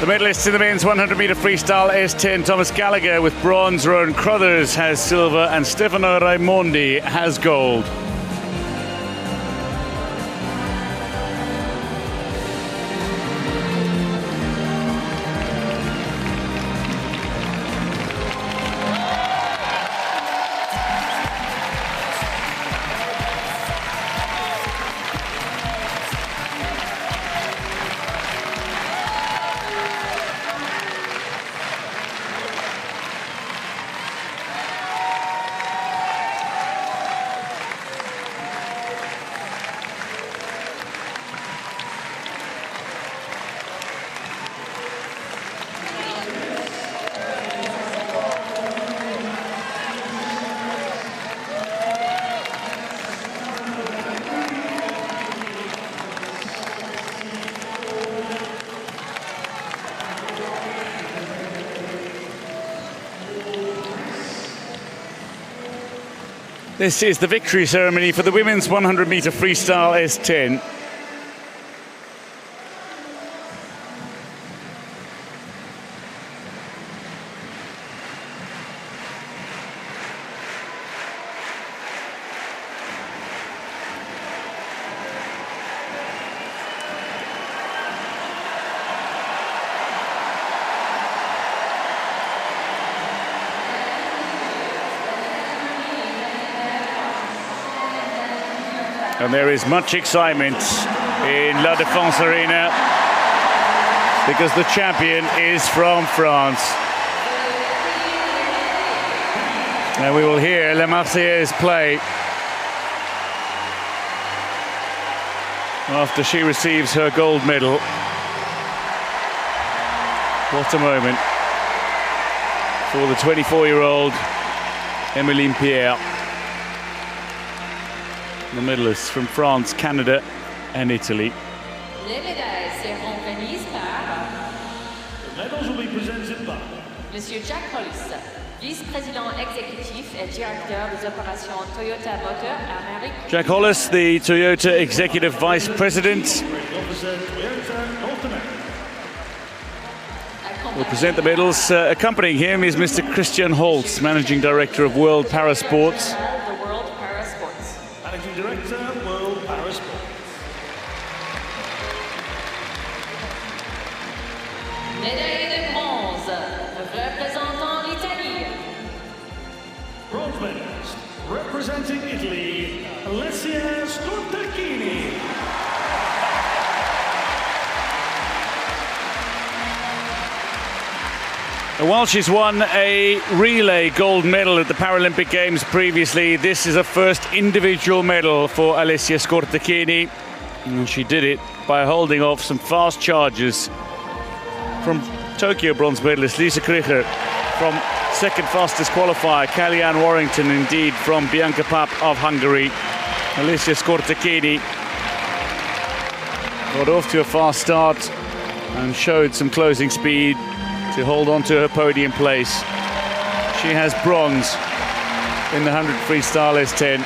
The medalists in the men's 100-meter freestyle S10, Thomas Gallagher with bronze, Rowan Crothers has silver, and Stefano Raimondi has gold. This is the victory ceremony for the women's 100-meter freestyle S10. And there is much excitement in La Défense Arena because the champion is from France. And we will hear La Marseillaise play after she receives her gold medal. What a moment for the 24-year-old Emeline Pierre. The medalists from France, Canada and Italy. Les médailles seront remises par The medals will be presented by Monsieur Jack Hollis, vice-président exécutif et directeur des opérations Toyota Motor Amérique. Jack Hollis, the Toyota Executive Vice President, Officer Toyota North America. will present the medals. Accompanying him is Mr. Christian Holtz, Managing Director of World Parasports. The World Parasports. Managing Director, World Parasports. Médaille de bronze, représentant l'Italie. Bronze medalist, representing Italy, Alessia Scortacchini. And while she's won a relay gold medal at the Paralympic Games previously, this is a first individual medal for Alessia Scortacchini. And she did it by holding off some fast charges from Tokyo bronze medalist Lisa Krieger, from second fastest qualifier Kellyanne Warrington, indeed from Bianca Papp of Hungary. Alessia Scortacchini got off to a fast start and showed some closing speed to hold on to her podium place. She has bronze in the 100 freestyle S10.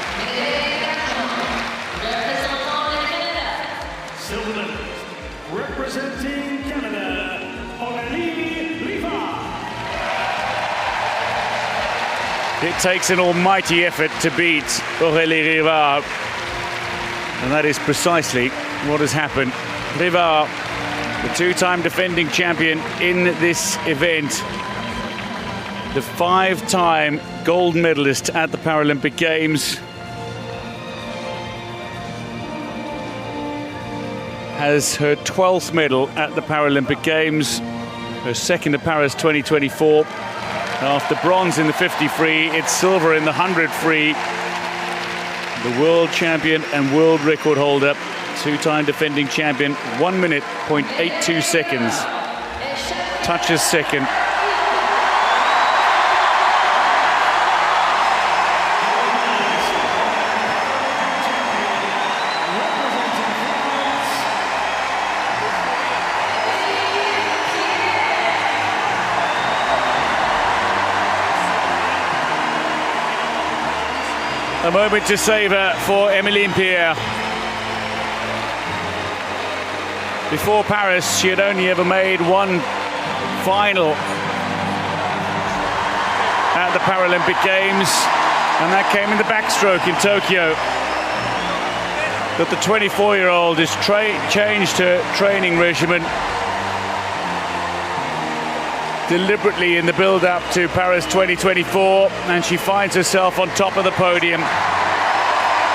Silver medalist, representing Canada, Aurélie Rivard. It takes an almighty effort to beat Aurélie Rivard, and that is precisely what has happened. Rivard, the two-time defending champion in this event, the five-time gold medalist at the Paralympic Games, has her 12th medal at the Paralympic Games, her second at Paris 2024. After bronze in the 50 free, it's silver in the 100 free. The world champion and world record holder, two-time defending champion, 1 minute, 0.82 seconds. Touches second. A moment to savour for Emeline Pierre. Before Paris, she had only ever made one final at the Paralympic Games, and that came in the backstroke in Tokyo. But the 24-year-old has changed her training regimen deliberately in the build-up to Paris 2024, and she finds herself on top of the podium.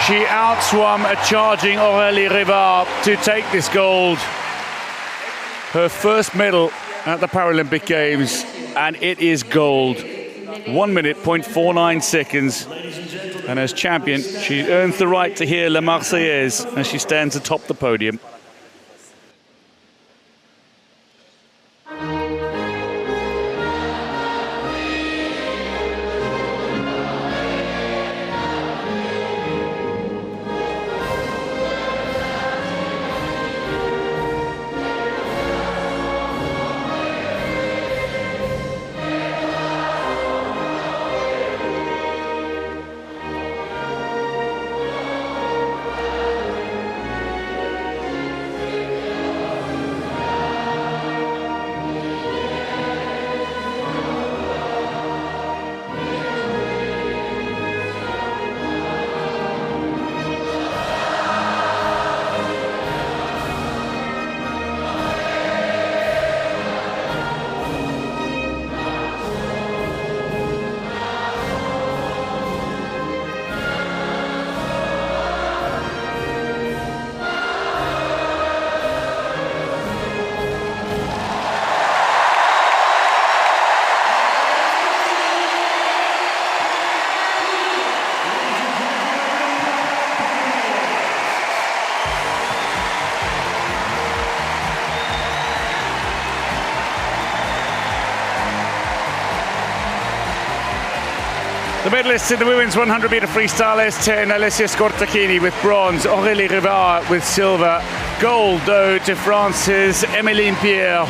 She outswam a charging Aurélie Rivard to take this gold. Her first medal at the Paralympic Games, and it is gold. 1 minute, 0.49 seconds. And as champion, she earns the right to hear La Marseillaise as she stands atop the podium. The medalists in the women's 100-meter freestyle S10, Alessia Scortacchini with bronze, Aurélie Rivard with silver, gold though to France's Emmeline Pierre.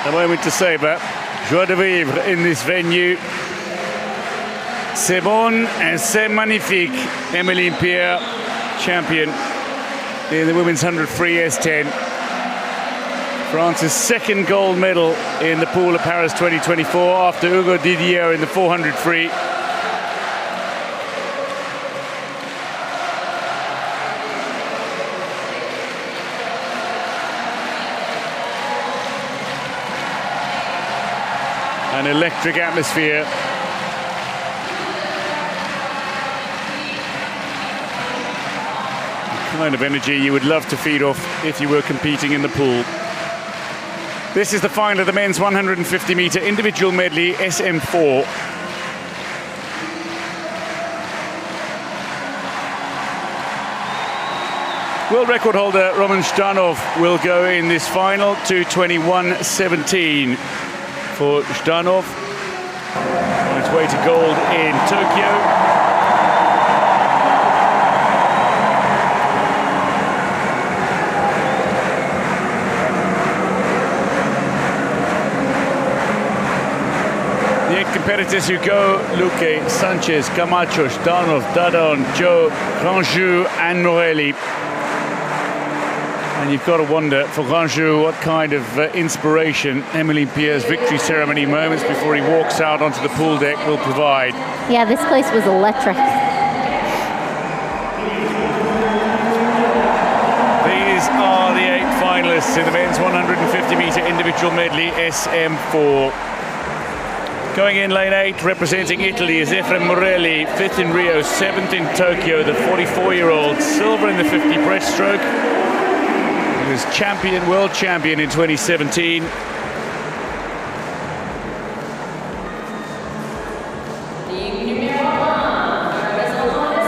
A moment to savour. Joie de vivre in this venue. C'est bon and c'est magnifique. Emmeline Pierre, champion in the women's 100 free S10. France's second gold medal in the pool of Paris 2024 after Hugo Didier in the 400 free. An electric atmosphere. The kind of energy you would love to feed off if you were competing in the pool. This is the final of the men's 150-meter individual medley SM4. World record holder Roman Zhdanov will go in this final, 2:21.17. For Zhdanov, on its way to gold in Tokyo. The 8 competitors who go: Luque, Sanchez, Camacho, Zhdanov, Dadon, Joe, Grandjou and Morelli. And you've got to wonder, for Grandjou, what kind of inspiration Emmeline Pierre's victory ceremony moments before he walks out onto the pool deck will provide. Yeah, this place was electric. These are the 8 finalists in the men's 150-meter individual medley SM4. Going in lane 8, representing Italy, is Efrem Morelli, 5th in Rio, 7th in Tokyo, the 44-year-old, silver in the 50 breaststroke. He was champion, world champion in 2017.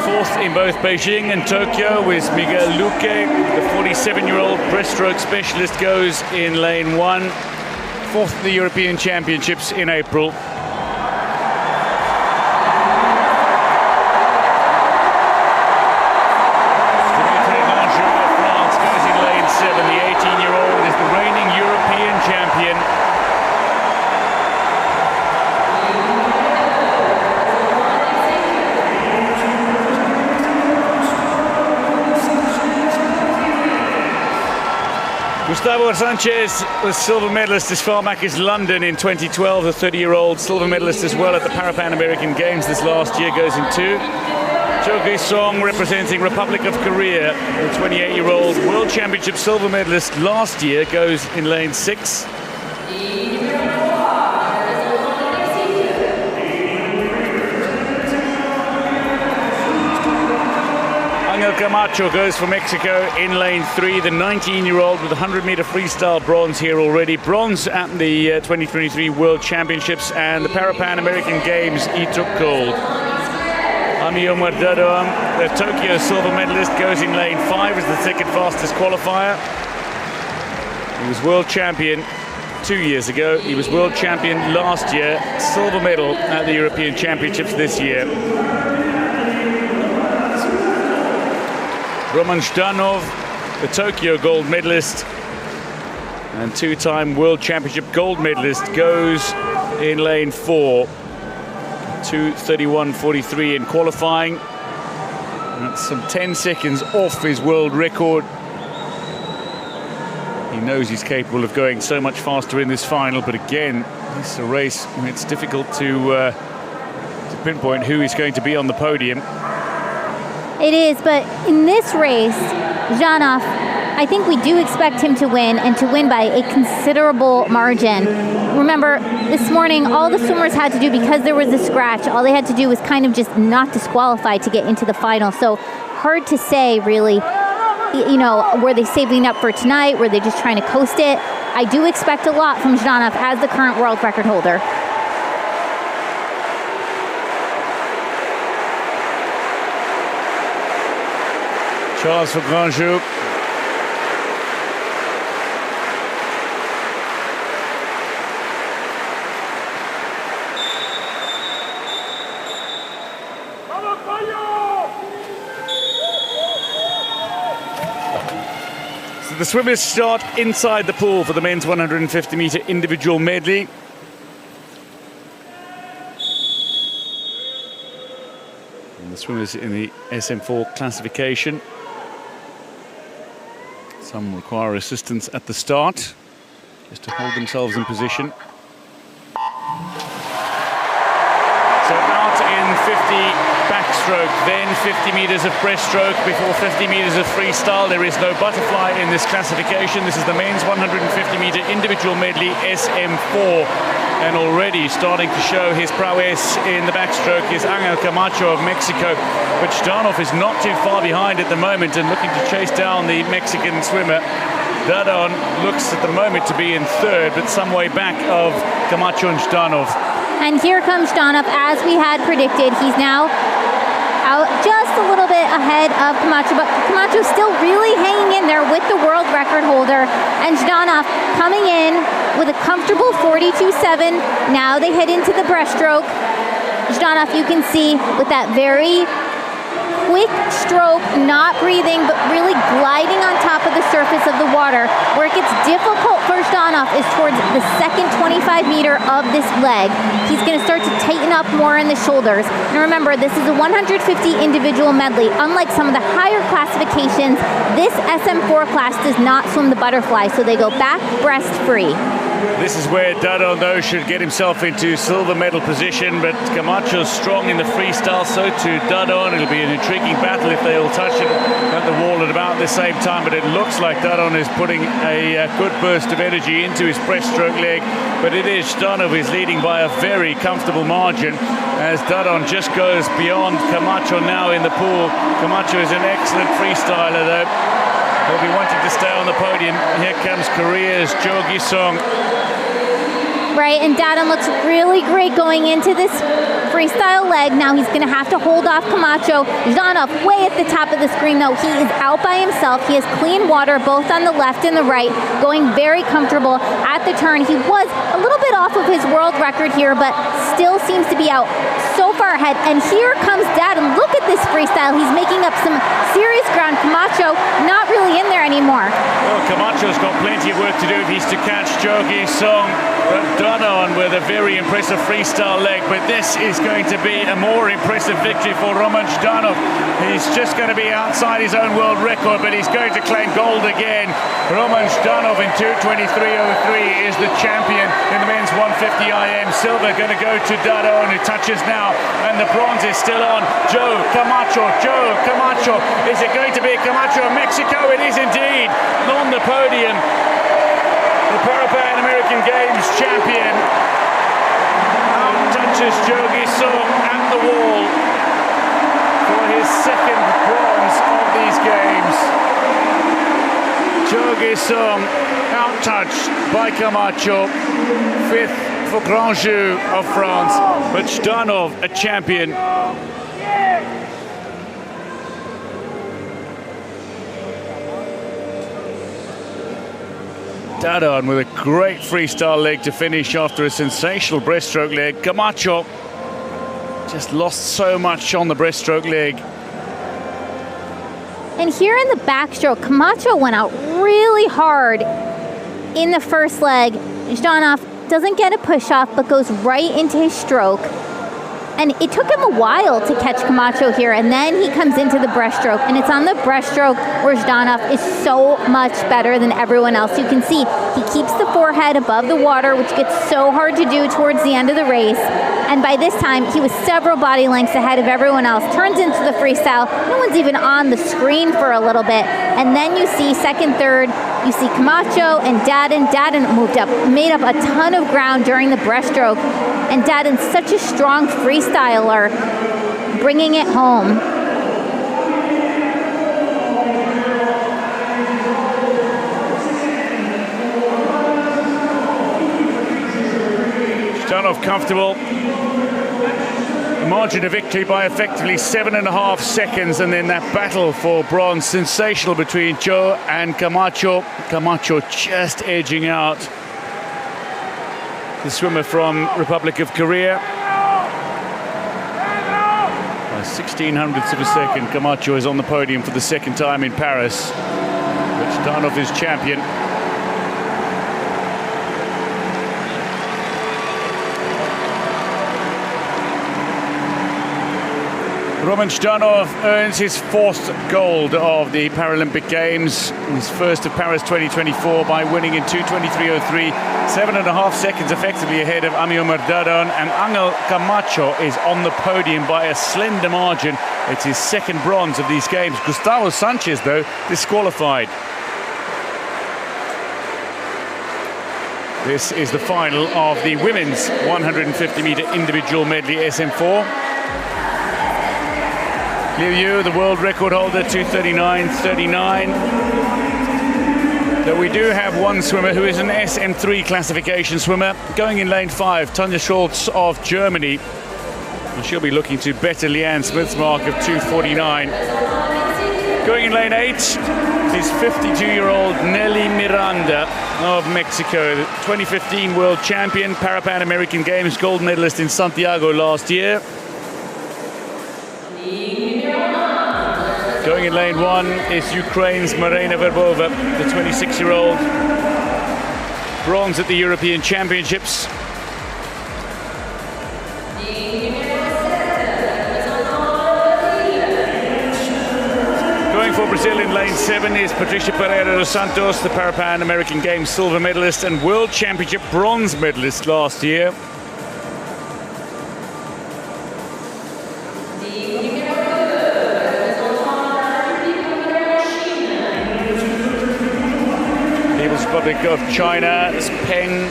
Fourth in both Beijing and Tokyo with Miguel Luque. The 47-year-old breaststroke specialist goes in lane 1. Fourth at the European Championships in April. Gustavo Sanchez was silver medalist as far back as London in 2012. The 30-year-old silver medalist as well at the Paralympic Games this last year goes in 2. Cho Gae-song representing Republic of Korea. The 28-year-old World Championship silver medalist last year goes in lane 6. Angel Camacho goes for Mexico in lane 3, the 19-year-old with the 100-meter freestyle bronze here already. Bronze at the 2023 World Championships and the Paralympic Games, he took gold. Ami Omar Dadoam, the Tokyo silver medalist, goes in lane 5 as the second fastest qualifier. He was world champion 2 years ago. He was world champion last year, silver medal at the European Championships this year. Roman Zhdanov, the Tokyo gold medalist and two-time World Championship gold medalist, goes in lane 4. 2:31.43 in qualifying. That's some 10 seconds off his world record. He knows he's capable of going so much faster in this final, but again, this is a race where it's difficult to pinpoint who is going to be on the podium. It is, but in this race, Zhdanov, I think we do expect him to win, and to win by a considerable margin. Remember, this morning, all the swimmers had to do, because there was a scratch, all they had to do was kind of just not disqualify to get into the final. So hard to say, really, you know, were they saving up for tonight? Were they just trying to coast it? I do expect a lot from Zhdanov as the current world record holder. Charles for Grandjou. So the swimmers start inside the pool for the men's 150-meter individual medley. And the swimmers in the SM4 classification. Some require assistance at the start, just to hold themselves in position. So out in 50 backstroke, then 50 meters of breaststroke before 50 meters of freestyle. There is no butterfly in this classification. This is the men's 150-meter individual medley SM4. And already starting to show his prowess in the backstroke is Angel Camacho of Mexico. But Zhdanov is not too far behind at the moment and looking to chase down the Mexican swimmer. Dadon looks at the moment to be in third, but some way back of Camacho and Zhdanov. And here comes Zhdanov, as we had predicted. He's now out just a little bit ahead of Camacho, but Camacho still really hanging in there with the world record holder. And Zhdanov coming in with a comfortable 42.7. Now they head into the breaststroke. Zhdanov, you can see with that very quick stroke, not breathing, but really gliding on top of the surface of the water. Where it gets difficult for Zhdanov is towards the second 25 meter of this leg. He's going to start to tighten up more in the shoulders. And remember, this is a 150 individual medley. Unlike some of the higher classifications, this SM4 class does not swim the butterfly, so they go back breast free. This is where Dadon, though, should get himself into silver medal position, but Camacho's strong in the freestyle, so too Dadon. It'll be an intriguing battle if they all touch it at the wall at about the same time, but it looks like Dadon is putting a good burst of energy into his breaststroke leg, but it is Zhdanov is leading by a very comfortable margin as Dadon just goes beyond Camacho now in the pool. Camacho is an excellent freestyler, though. He'll be wanting to stay on the podium. Here comes Korea's Jo Gi-sung. Right, and Dadon looks really great going into this freestyle leg. Now he's going to have to hold off Camacho. Zhdanov way at the top of the screen, though. He is out by himself. He has clean water both on the left and the right, going very comfortable at the turn. He was a little bit off of his world record here, but still seems to be out so far ahead. And here comes Dadon. Look at this freestyle. He's making up some serious ground. Camacho not really in there anymore. Well, Camacho's got plenty of work to do if he's to catch Jo Gi-sung. But Dadon with a very impressive freestyle leg, but this is going to be a more impressive victory for Roman Zhdanov. He's just going to be outside his own world record, but he's going to claim gold again. Roman Zhdanov in 2:23.03 is the champion in the men's 150 IM. Silver going to go to Dadon, who touches now, and the bronze is still on. Jo Camacho. Is it going to be Camacho of Mexico? It is indeed. On the podium, the Pan American Games champion out-touches Jo Gi-sung at the wall for his second bronze of these games. Jo Gi-sung out-touched by Camacho, fifth for Grandjou of France, but Zhdanov a champion. Dadon with a great freestyle leg to finish after a sensational breaststroke leg. Camacho just lost so much on the breaststroke leg. And here in the backstroke, Camacho went out really hard in the first leg. Zhdanov doesn't get a push-off, but goes right into his stroke. And it took him a while to catch Camacho here, and then he comes into the breaststroke, and it's on the breaststroke where Zhdanov is so much better than everyone else. You can see he keeps the forehead above the water, which gets so hard to do towards the end of the race. And by this time, he was several body lengths ahead of everyone else. Turns into the freestyle. No one's even on the screen for a little bit. And then you see second, third, you see Camacho and Dadin. Dadin made up a ton of ground during the breaststroke. And Dadin's such a strong freestyler, bringing it home. Zhdanov comfortable. Margin of victory by effectively 7.5 seconds, and then that battle for bronze, sensational between Cho and Camacho. Camacho just edging out the swimmer from Republic of Korea by 1600ths of a second. Camacho is on the podium for the second time in Paris, but Zhdanov is champion. Roman Zhdanov earns his 4th gold of the Paralympic Games, his first of Paris 2024 by winning in 2:23.03, 7.5 seconds effectively ahead of Ami Omar Dadan, and Angel Camacho is on the podium by a slender margin. It's his second bronze of these games. Gustavo Sanchez, though, disqualified. This is the final of the women's 150-meter individual medley SM4. Liu Yu, the world record holder, 2:39.39. Though we do have one swimmer who is an SM3 classification swimmer, going in lane 5, Tanja Schultz of Germany. And she'll be looking to better Leanne Smith's mark of 2:49. Going in lane 8 is 52-year-old Nelly Miranda of Mexico, the 2015 world champion, Pan American Games gold medalist in Santiago last year. Going in lane 1 is Ukraine's Marina Verbova, the 26-year-old, bronze at the European Championships. Going for Brazil in lane 7 is Patricia Pereira dos Santos, the Pan American Games silver medalist and World Championship bronze medalist last year. Republic of China's Peng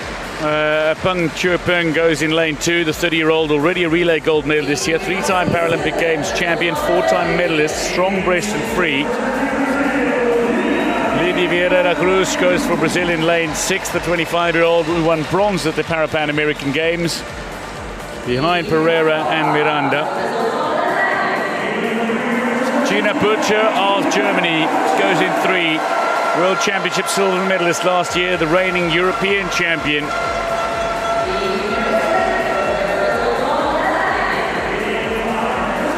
Chuepeng goes in lane 2, the 30-year-old, already a relay gold medal this year, 3-time Paralympic Games champion, 4-time medalist, strong breast and free. Lidia Vieira da Cruz goes for Brazil in lane 6, the 25-year-old who won bronze at the Pan American Games, behind Pereira and Miranda. Gina Butcher of Germany goes in 3. World Championship silver medalist last year, the reigning European champion.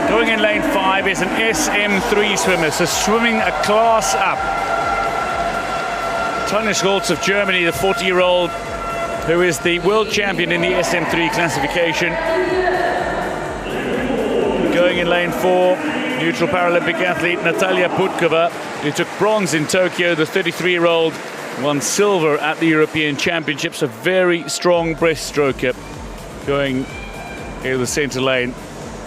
Going in lane 5 is an SM3 swimmer, so swimming a class up. Tanja Schultz of Germany, the 40-year-old, who is the world champion in the SM3 classification. Going in lane 4, neutral Paralympic athlete Natalia Putkova, who took bronze in Tokyo, the 33-year-old, won silver at the European Championships, a very strong breaststroker going into the center lane.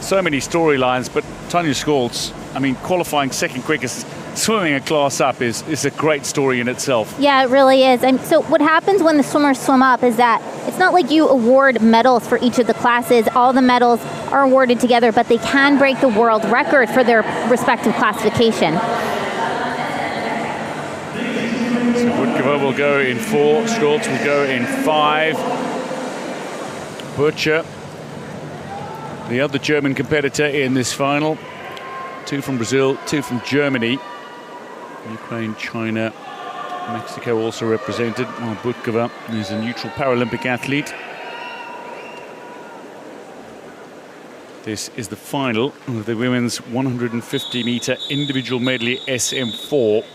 So many storylines, but Tanja Schultz, I mean, qualifying second quickest, swimming a class up is a great story in itself. Yeah, it really is. And so what happens when the swimmers swim up is that it's not like you award medals for each of the classes. All the medals are awarded together, but they can break the world record for their respective classification. So Putkova will go in 4, Schultz will go in 5. Butcher, the other German competitor in this final. 2 from Brazil, 2 from Germany. Ukraine, China, Mexico also represented. While Putkova is a neutral Paralympic athlete. This is the final of the women's 150-meter individual medley SM4.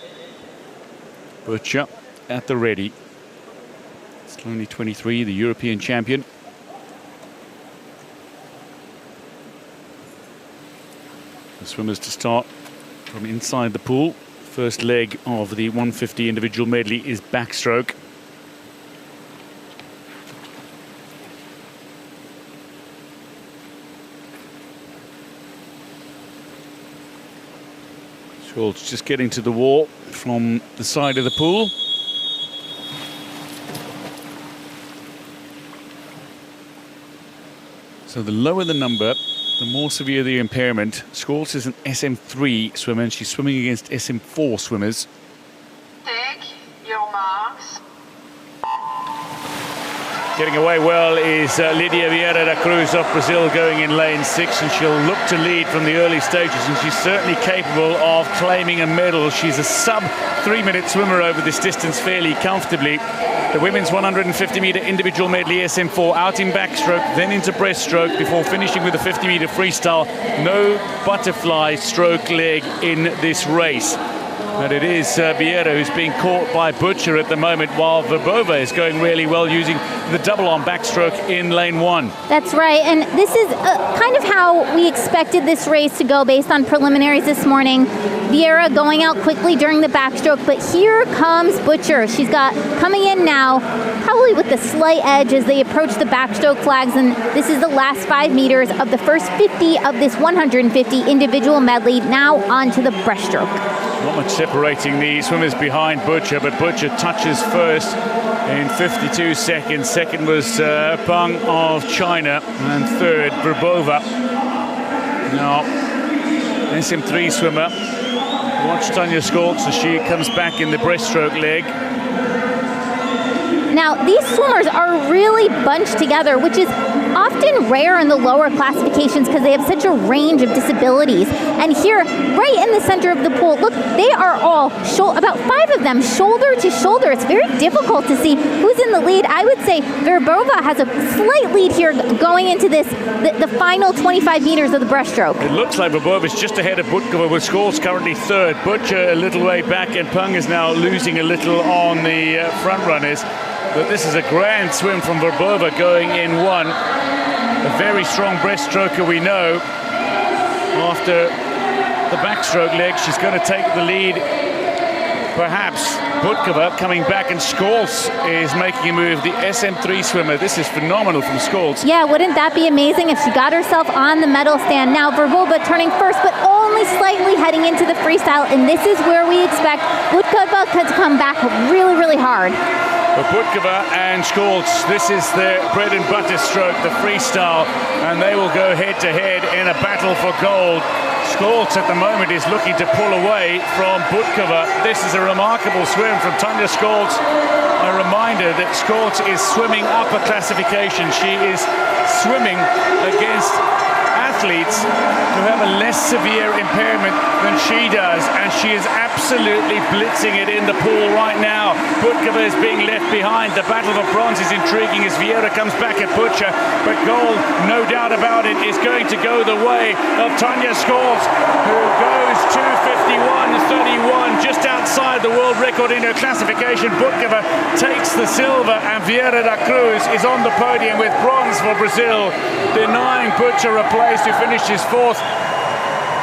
Butcher at the ready. It's only 23, the European champion. The swimmers to start from inside the pool. First leg of the 150 individual medley is backstroke. Schultz just getting to the wall from the side of the pool. So the lower the number, the more severe the impairment. Schultz is an SM3 swimmer, and she's swimming against SM4 swimmers. Take your marks. Getting away well is Lydia Vieira da Cruz of Brazil, going in lane 6, and she'll look to lead from the early stages, and she's certainly capable of claiming a medal. She's a sub 3-minute swimmer over this distance fairly comfortably. The women's 150-meter individual medley SM4 out in backstroke, then into breaststroke before finishing with a 50-meter freestyle. No butterfly stroke leg in this race. But it is Vieira who's being caught by Butcher at the moment, while Verbova is going really well using the double on backstroke in lane 1. That's right, and this is kind of how we expected this race to go based on preliminaries this morning. Vieira going out quickly during the backstroke, but here comes Butcher. She's got coming in now, probably with the slight edge as they approach the backstroke flags, and this is the last 5 meters of the first 50 of this 150 individual medley, now onto the breaststroke. Not much separating the swimmers behind Butcher, but Butcher touches first in 52 seconds. Second was Peng of China, and third Verbova. Now, SM3 swimmer. Watch Tanja Schultz as she comes back in the breaststroke leg. Now, these swimmers are really bunched together, which is often rare in the lower classifications because they have such a range of disabilities. And here, right in the center of the pool, look, they are all, about 5 of them, shoulder to shoulder. It's very difficult to see who's in the lead. I would say Verbova has a slight lead here going into this, the final 25 meters of the breaststroke. It looks like Verbova is just ahead of Butkova, with Schultz currently third. Butcher a little way back, and Peng is now losing a little on the front runners. But this is a grand swim from Verbova going in 1. A very strong breaststroker, we know. After the backstroke leg, she's going to take the lead. Perhaps Butkova coming back, and Schultz is making a move, the SM3 swimmer. This is phenomenal from Schultz. Yeah, wouldn't that be amazing if she got herself on the medal stand? Now Verbova turning first, but only slightly heading into the freestyle, and this is where we expect Butkova to come back really, really hard. For Butkova and Schultz, this is their bread and butter stroke, the freestyle, and they will go head-to-head in a battle for gold. Schultz at the moment is looking to pull away from Butkova. This is a remarkable swim from Tanja Schultz. A reminder that Schultz is swimming up a classification. She is swimming against athletes who have a less severe impairment than she does, and she is absolutely blitzing it in the pool right now. Butkova is being left behind. The battle for bronze is intriguing as Vieira comes back at Butcher, but gold, no doubt about it, is going to go the way of Tanja Schultz, who goes 2:51.31, just outside the world record in her classification. Butkova takes the silver, and Vieira da Cruz is on the podium with bronze for Brazil, denying Butcher a place, who finishes 4th,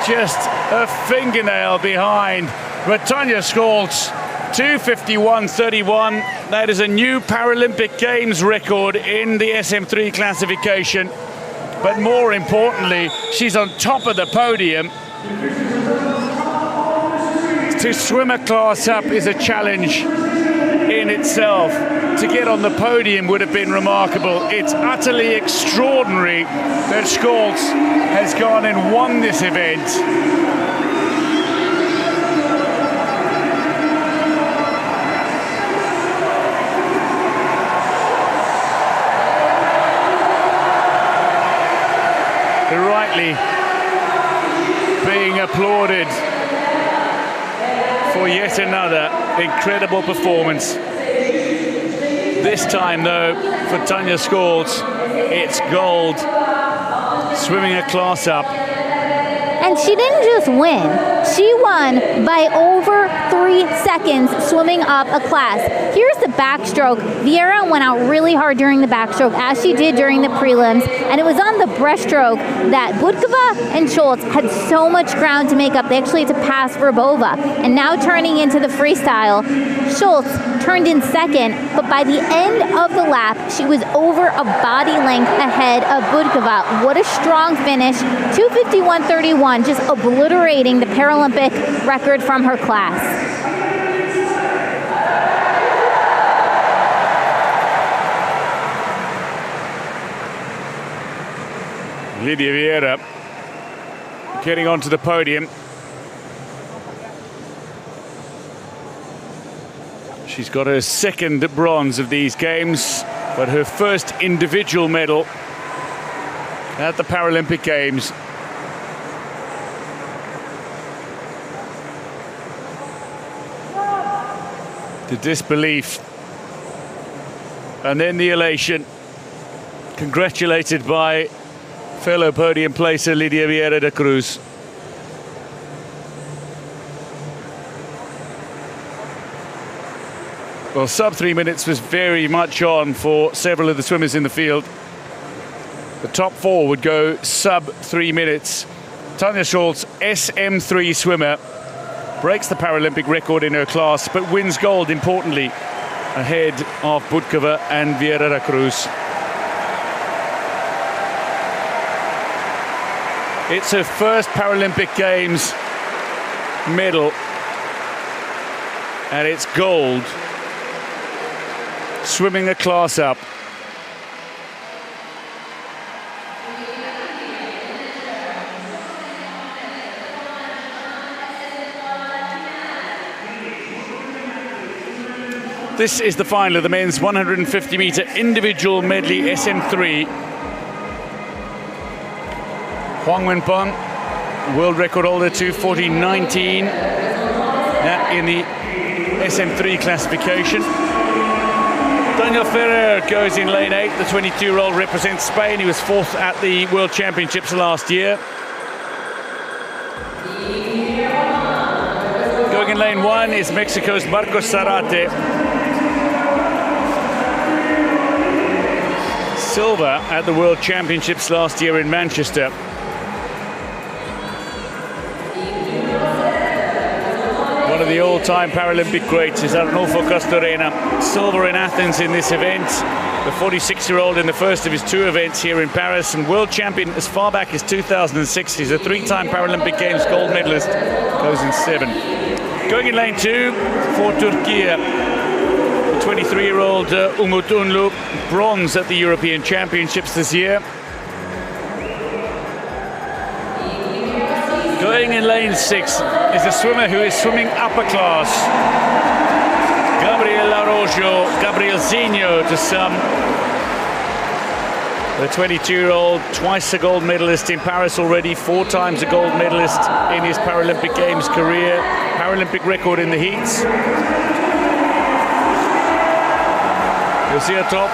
just a fingernail behind. But Tanja Schultz, 2:51.31. That is a new Paralympic Games record in the SM3 classification. But more importantly, she's on top of the podium. To swim a class up is a challenge in itself. To get on the podium would have been remarkable. It's utterly extraordinary that Schultz has gone and won this event. Rightly being applauded for yet another incredible performance. This time, though, for Tanja Schultz, it's gold Swimming a class up. And she didn't just win, she won by over 3 seconds swimming up a class. Here's the backstroke. Vieira went out really hard during the backstroke, as she did during the prelims, and it was on the breaststroke that Budkova and Schultz had so much ground to make up. They actually had to pass Verbova. And now turning into the freestyle, Schultz turned in second, but by the end of the lap, she was over a body length ahead of Budkova. What a strong finish, 2:51.31. Just obliterating the Paralympic record from her class. Lydia Vieira getting onto the podium. She's got her second bronze of these games, but her first individual medal at the Paralympic Games. The disbelief and then the elation, congratulated by fellow podium placer Lydia Vieira da Cruz. Well, sub 3 minutes was very much on for several of the swimmers in the field. The top 4 would go sub 3 minutes. Tanja Schultz, SM3 swimmer, breaks the Paralympic record in her class, but wins gold, importantly, ahead of Budkova and Vieira da Cruz. It's her first Paralympic Games medal, and it's gold. Swimming a class up. This is the final of the men's 150-meter individual medley SM3. Huang Wenpeng, world record holder, 2:40.19. That in the SM3 classification. Daniel Ferrer goes in lane 8. The 22-year-old represents Spain. He was 4th at the World Championships last year. Going in lane 1 is Mexico's Marcos Zarate. Silver at the World Championships last year in Manchester. One of the all-time Paralympic greats is Arnulfo Castorena. Silver in Athens in this event. The 46-year-old in the first of his 2 events here in Paris, and world champion as far back as 2006. He's a 3-time Paralympic Games gold medalist. Goes in 7. Going in lane 2 for Turkey. The 23-year-old Umut Unlu, bronze at the European Championships this year. Going in lane 6 is a swimmer who is swimming upper class. Gabriel Zinho to some. The 22-year-old, twice a gold medalist in Paris already, 4 times a gold medalist in his Paralympic Games career. Paralympic record in the heats. Lucia Top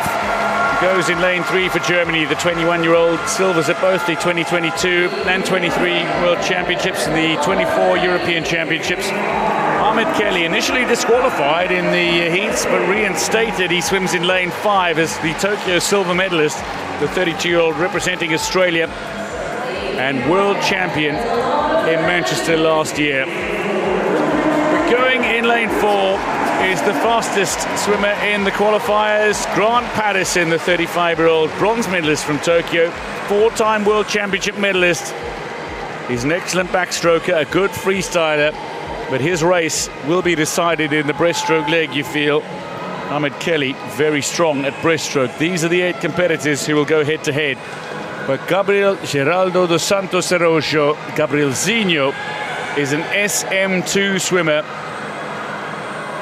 goes in lane 3 for Germany. The 21-year-old silvers at both the 2022 and 23 World Championships and the 24 European Championships. Ahmed Kelly, initially disqualified in the heats, but reinstated. He swims in lane 5 as the Tokyo silver medalist, the 32-year-old representing Australia and world champion in Manchester last year. But going in lane 4 is the fastest swimmer in the qualifiers, Grant Patterson, the 35-year-old bronze medalist from Tokyo, 4-time World Championship medalist. He's an excellent backstroker, a good freestyler, but his race will be decided in the breaststroke leg, you feel. Ahmed Kelly, very strong at breaststroke. These are the 8 competitors who will go head-to-head. But Gabriel Geraldo dos Santos Araujo, Gabriel Zinho, is an SM2 swimmer.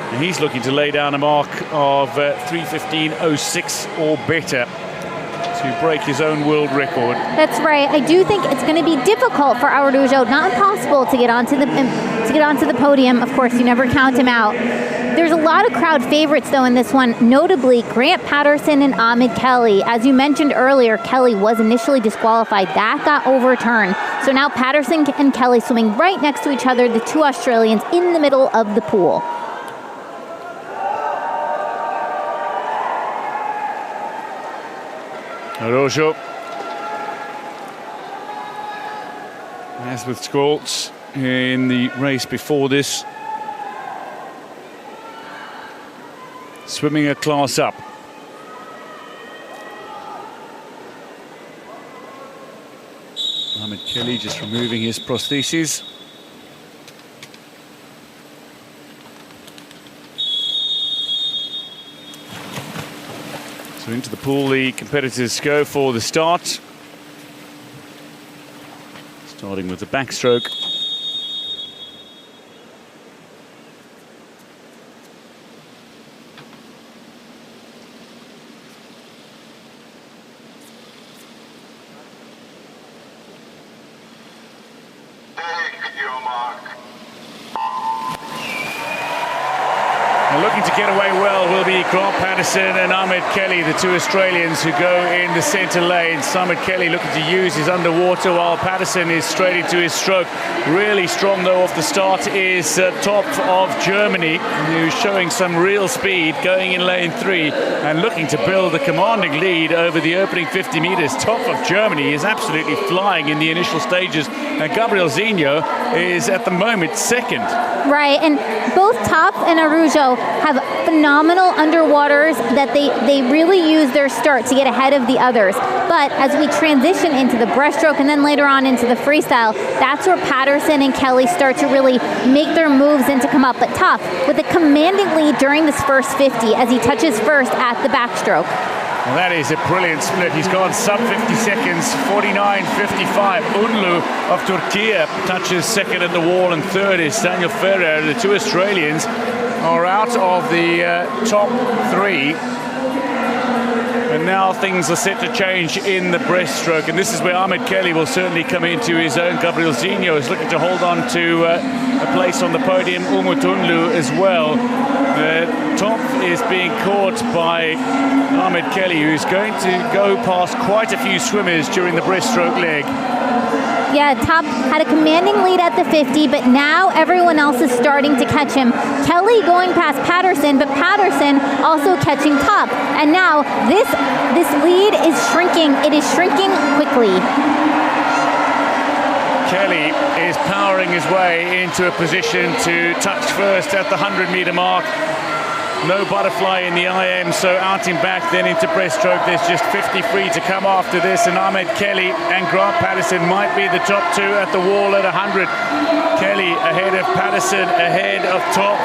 And he's looking to lay down a mark of 3:15.06 or better. to break his own world record. That's right. I do think it's going to be difficult for Araujo, not impossible, to get onto the podium. Of course, you never count him out. There's a lot of crowd favorites, though, in this one, notably Grant Patterson and Ahmed Kelly. As you mentioned earlier, Kelly was initially disqualified. That got overturned. So now Patterson and Kelly swimming right next to each other, the two Australians in the middle of the pool. Araujo, as with Scholz in the race before this, swimming a class up. Ahmed Kelly just removing his prostheses. So into the pool the competitors go for the start. Starting with the backstroke. Looking to get away well will be Grant Patterson and Ahmed Kelly, the two Australians who go in the centre lane. Ahmed Kelly looking to use his underwater while Patterson is straight into his stroke. Really strong though off the start is top of Germany, who's showing some real speed going in lane 3 and looking to build a commanding lead over the opening 50 metres. Top of Germany is absolutely flying in the initial stages, and Gabriel Zinho is at the moment second. Right, and both Top and Araujo have phenomenal underwaters that they really use their start to get ahead of the others. But as we transition into the breaststroke and then later on into the freestyle, that's where Patterson and Kelly start to really make their moves and to come up. But Top with a commanding lead during this first 50 as he touches first at the backstroke. Well, that is a brilliant split. He's gone sub 50 seconds, 49.55. Unlu of Turkey touches second at the wall, and third is Daniel Ferrer. The two Australians are out of the top 3. And now things are set to change in the breaststroke, and this is where Ahmed Kelly will certainly come into his own. Gabriel Zinho is looking to hold on to a place on the podium. Umut Unlu as well. Top is being caught by Ahmed Kelly, who's going to go past quite a few swimmers during the breaststroke leg. Yeah, Top had a commanding lead at the 50, but now everyone else is starting to catch him. Kelly going past Patterson, but Patterson also catching Top. And now this lead is shrinking. It is shrinking quickly. Kelly is powering his way into a position to touch first at the 100-meter mark. No butterfly in the IM, so out and back, then into breaststroke. There's just 50 free to come after this, and Ahmed Kelly and Grant Patterson might be the top 2 at the wall at 100. Kelly ahead of Patterson, ahead of Top.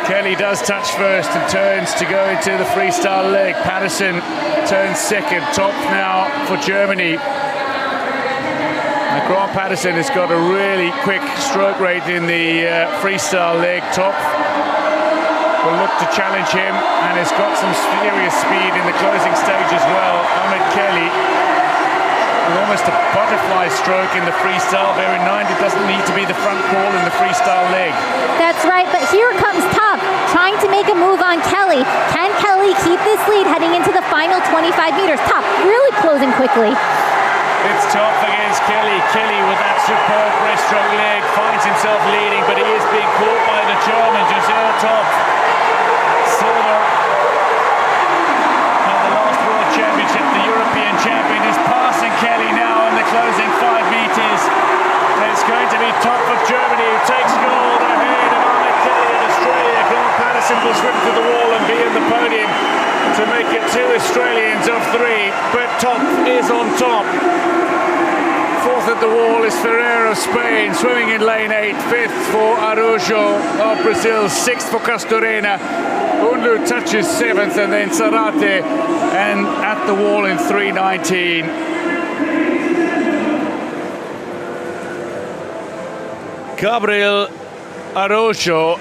Kelly does touch first and turns to go into the freestyle leg. Patterson turns second. Top now for Germany. Grant Patterson has got a really quick stroke rate in the freestyle leg. Top will look to challenge him and has got some serious speed in the closing stage as well. Ahmed Kelly with almost a butterfly stroke in the freestyle. Bear in mind, it doesn't need to be the front call in the freestyle leg. That's right, but here comes Top trying to make a move on Kelly. Can Kelly keep this lead heading into the final 25 meters? Top really closing quickly. It's Top against Kelly. Kelly with that superb breaststroke leg finds himself leading, but he is being caught by the German, Giselle Top. Silver at the last World Championship, the European champion is passing Kelly now in the closing 5 meters. And it's going to be Top of Germany who takes gold ahead of Ahmed Kelly in Australia. Grant Patterson will swim to the wall and be in the podium to make it 2 Australians of 3, but Top is on top. 4th at the wall is Ferrer of Spain, swimming in lane 8. 5th for Araujo of Brazil. 6th for Castorena. Unlu touches 7th, and then Zarate, and at the wall in 3:19. Gabriel Araujo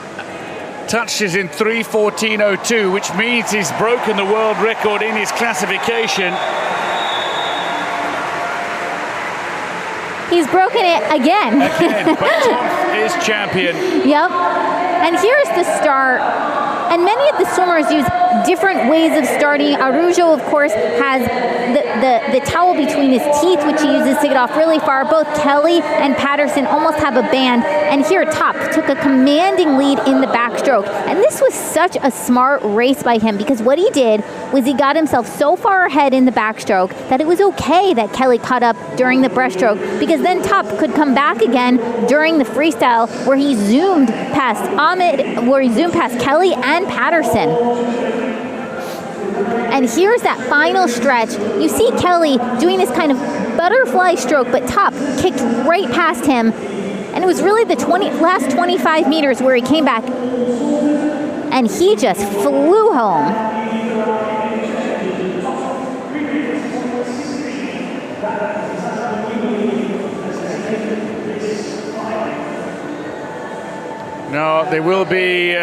touches in 3:14.02, which means he's broken the world record in his classification. He's broken it again. But Tom is champion. Yep. And here's the start. And many of the swimmers use different ways of starting. Araujo, of course, has the towel between his teeth, which he uses to get off really far. Both Kelly and Patterson almost have a band. And here, Top took a commanding lead in the backstroke. And this was such a smart race by him, because what he did was he got himself so far ahead in the backstroke that it was okay that Kelly caught up during the breaststroke, because then Top could come back again during the freestyle, where he zoomed past Kelly and Patterson. And here's that final stretch. You see Kelly doing this kind of butterfly stroke, but Top kicked right past him. And it was really the last 25 meters where he came back and he just flew home. Now, there will be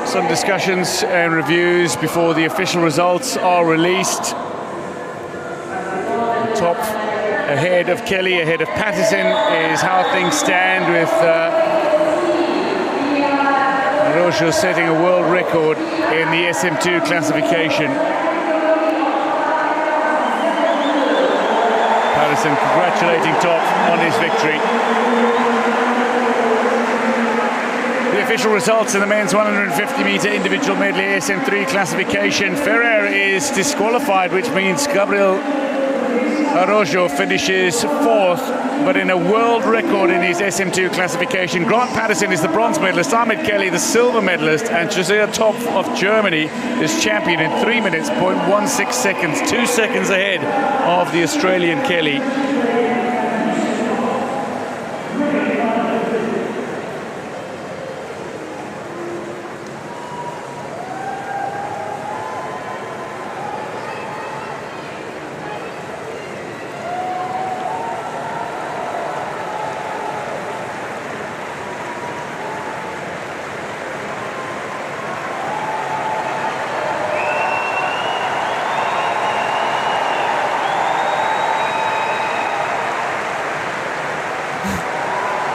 some discussions and reviews before the official results are released. Top ahead of Kelly, ahead of Patterson is how things stand, with Araujo setting a world record in the SM2 classification. Patterson congratulating Top on his victory. The official results in the men's 150-meter individual medley SM3 classification. Ferrer is disqualified, which means Gabriel Araujo finishes fourth, but in a world record in his SM2 classification. Grant Patterson is the bronze medalist, Ahmed Kelly the silver medalist, and Josiah Top of Germany is champion in 3 minutes, 0.16 seconds, 2 seconds ahead of the Australian Kelly.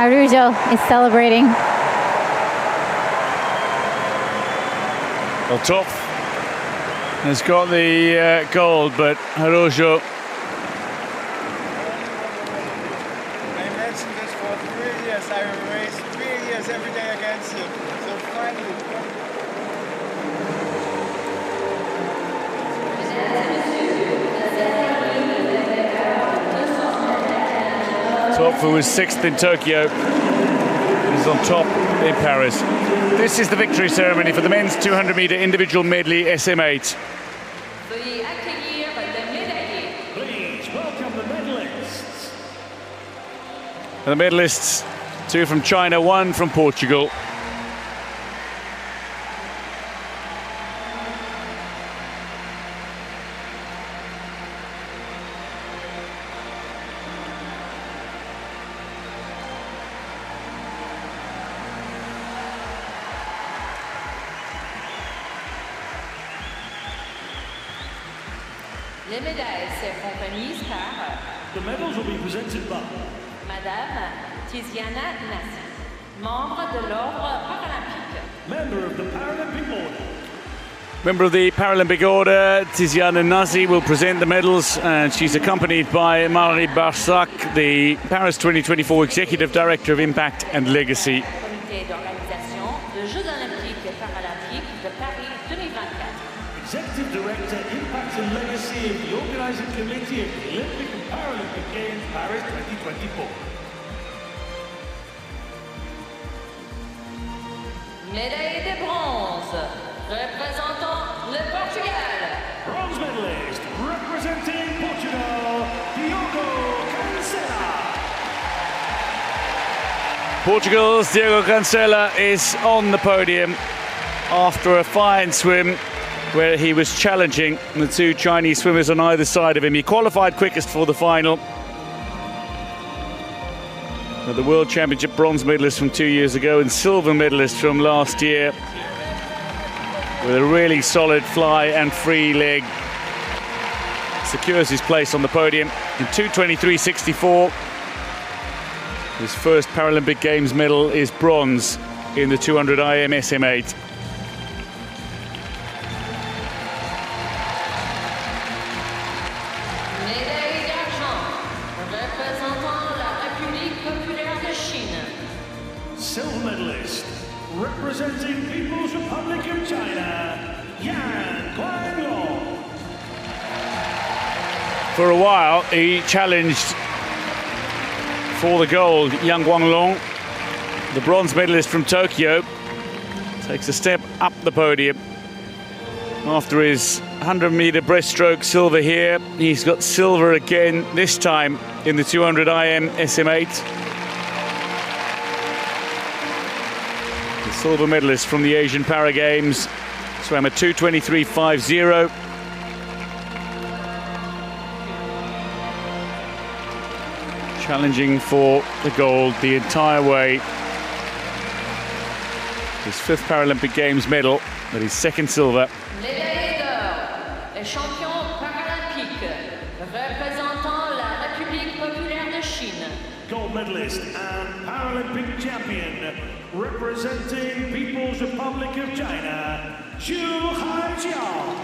Araujo is celebrating. Well, Top has got the gold, but Araujo. I mentioned this for 3 years. I raced 3 years every day against him. So finally. Top, who was sixth in Tokyo, is on top in Paris. This is the victory ceremony for the men's 200-meter individual medley SM8. Please welcome the medalists. And the medalists, 2 from China, 1 from Portugal. Les médailles seront remises par The medals will be presented by Madame Tiziana Nassi, membre de l'Ordre Paralympique. member of the Paralympic Order. Member of the Paralympic Order, Tiziana Nassi, will present the medals, and she's accompanied by Marie Barsac, the Paris 2024 Executive Director of Impact and Legacy. Comité d'organisation des Jeux Olympiques et Paralympiques de Paris 2024. Executive Director, Impact and Legacy of the Organising Committee of the Olympic and Paralympic Games Paris 2024. Médaille de bronze, représentant le Portugal. Bronze medalist, representing Portugal, Diogo Cancela. Portugal's Diogo Cancela is on the podium after a fine swim where he was challenging the 2 Chinese swimmers on either side of him. He qualified quickest for the final. The World Championship bronze medalist from 2 years ago and silver medalist from last year, with a really solid fly and free leg. Secures his place on the podium in 2:23.64. His first Paralympic Games medal is bronze in the 200 IM SM8. Médaille d'argent, représentant la République populaire de Chine. Silver medalist, representing People's Republic of China, Yan Guanglong. For a while, he challenged for the gold. Yang Guanglong, the bronze medalist from Tokyo, takes a step up the podium. After his 100-meter breaststroke silver here, he's got silver again, this time in the 200 IM SM8. The silver medalist from the Asian Para Games swam a 2:23.50. Challenging for the gold the entire way. His fifth Paralympic Games medal, but his second silver. Médaille d'or, le champion paralympique, représentant la République populaire de Chine. Gold medalist and Paralympic champion, representing People's Republic of China, Zhu Haijiao.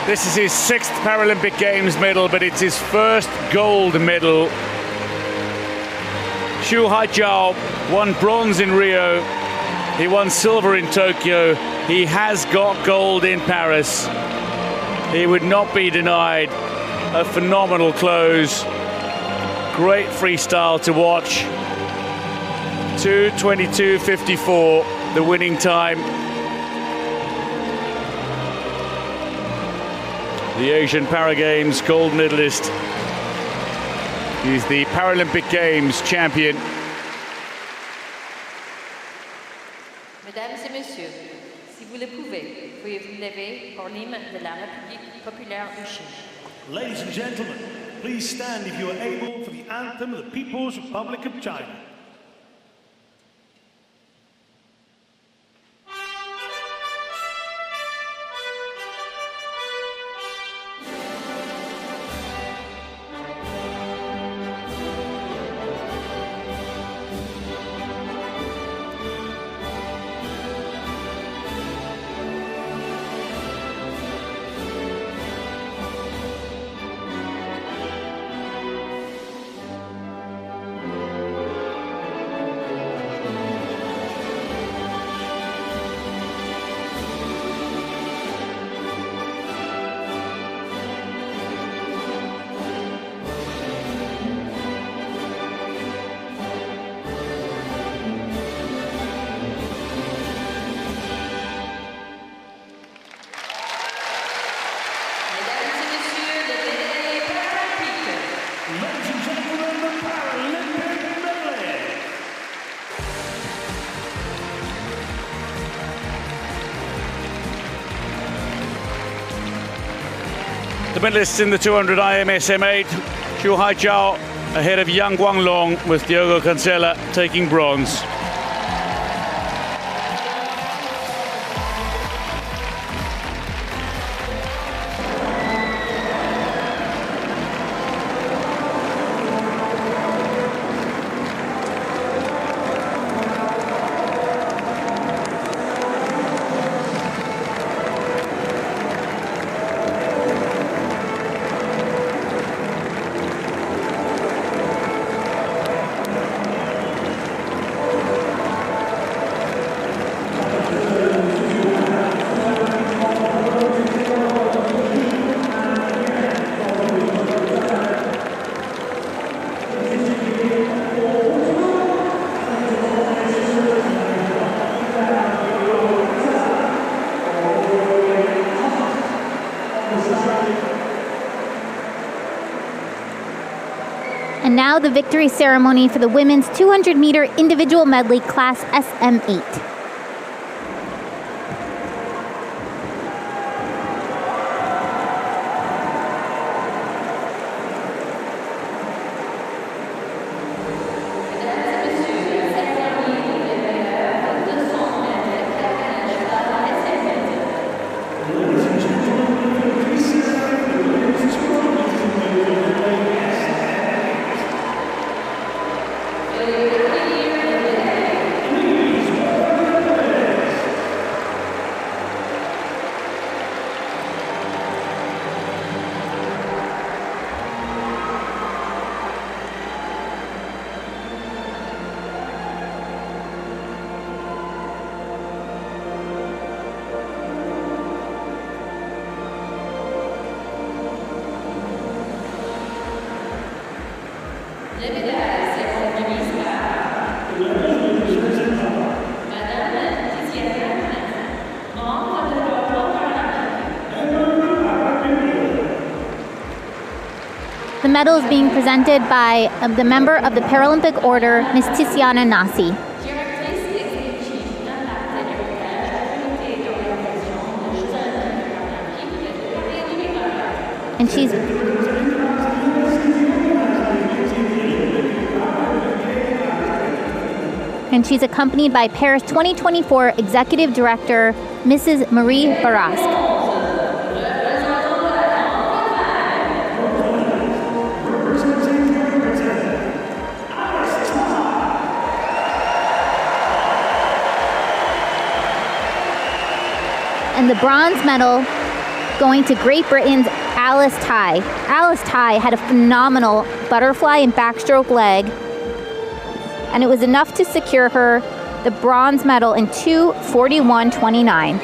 This is his sixth Paralympic Games medal, but it's his first gold medal. Zhu Haijiao won bronze in Rio. He won silver in Tokyo. He has got gold in Paris. He would not be denied. A phenomenal close. Great freestyle to watch. 2:22.54, the winning time. The Asian Para Games gold medalist. He's the Paralympic Games champion. Mesdames et messieurs, si vous le pouvez, veuillez vous lever pour l'hymne de la République populaire de Chine. Ladies and gentlemen, please stand if you are able for the anthem of the People's Republic of China. The medalists in the 200 IM SM8, Zhu Haijiao ahead of Yang Guanglong, with Diogo Cancela taking bronze. And now the victory ceremony for the women's 200-meter individual medley class SM8. medal is being presented by the member of the Paralympic Order, Ms. Tiziana Nasi. And she's accompanied by Paris 2024 Executive Director, Mrs. Marie Barasque. And the bronze medal going to Great Britain's Alice Tai. Alice Tai had a phenomenal butterfly and backstroke leg, and it was enough to secure her the bronze medal in 2:41.29.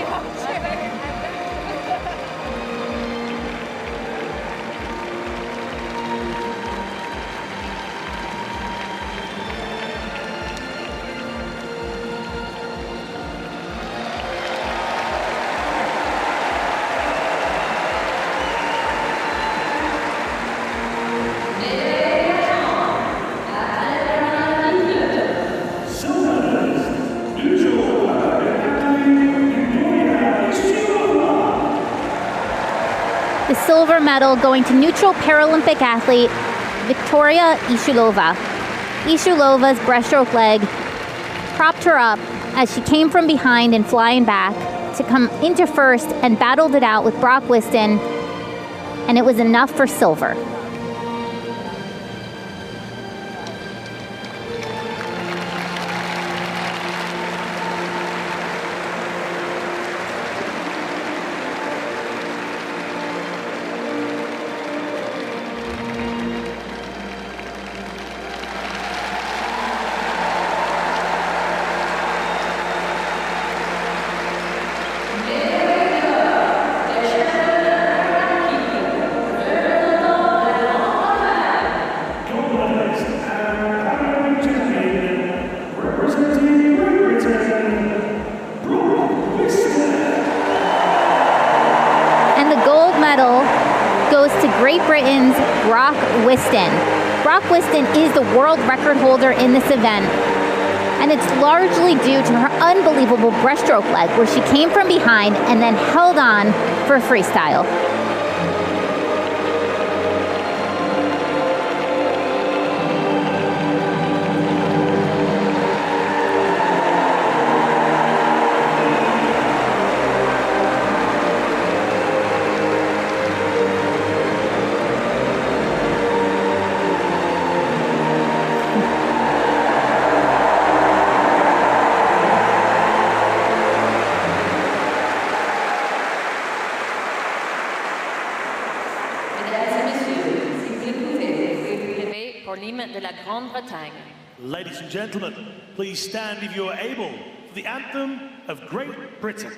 Silver medal going to neutral Paralympic athlete Victoria Ishulova. Ishulova's breaststroke leg propped her up as she came from behind and flying back to come into first and battled it out with Brock Whiston, and it was enough for silver. Great Britain's Brock Whiston. Brock Whiston is the world record holder in this event, and it's largely due to her unbelievable breaststroke leg, where she came from behind and then held on for freestyle. Ladies and gentlemen, please stand if you are able for the anthem of Great Britain.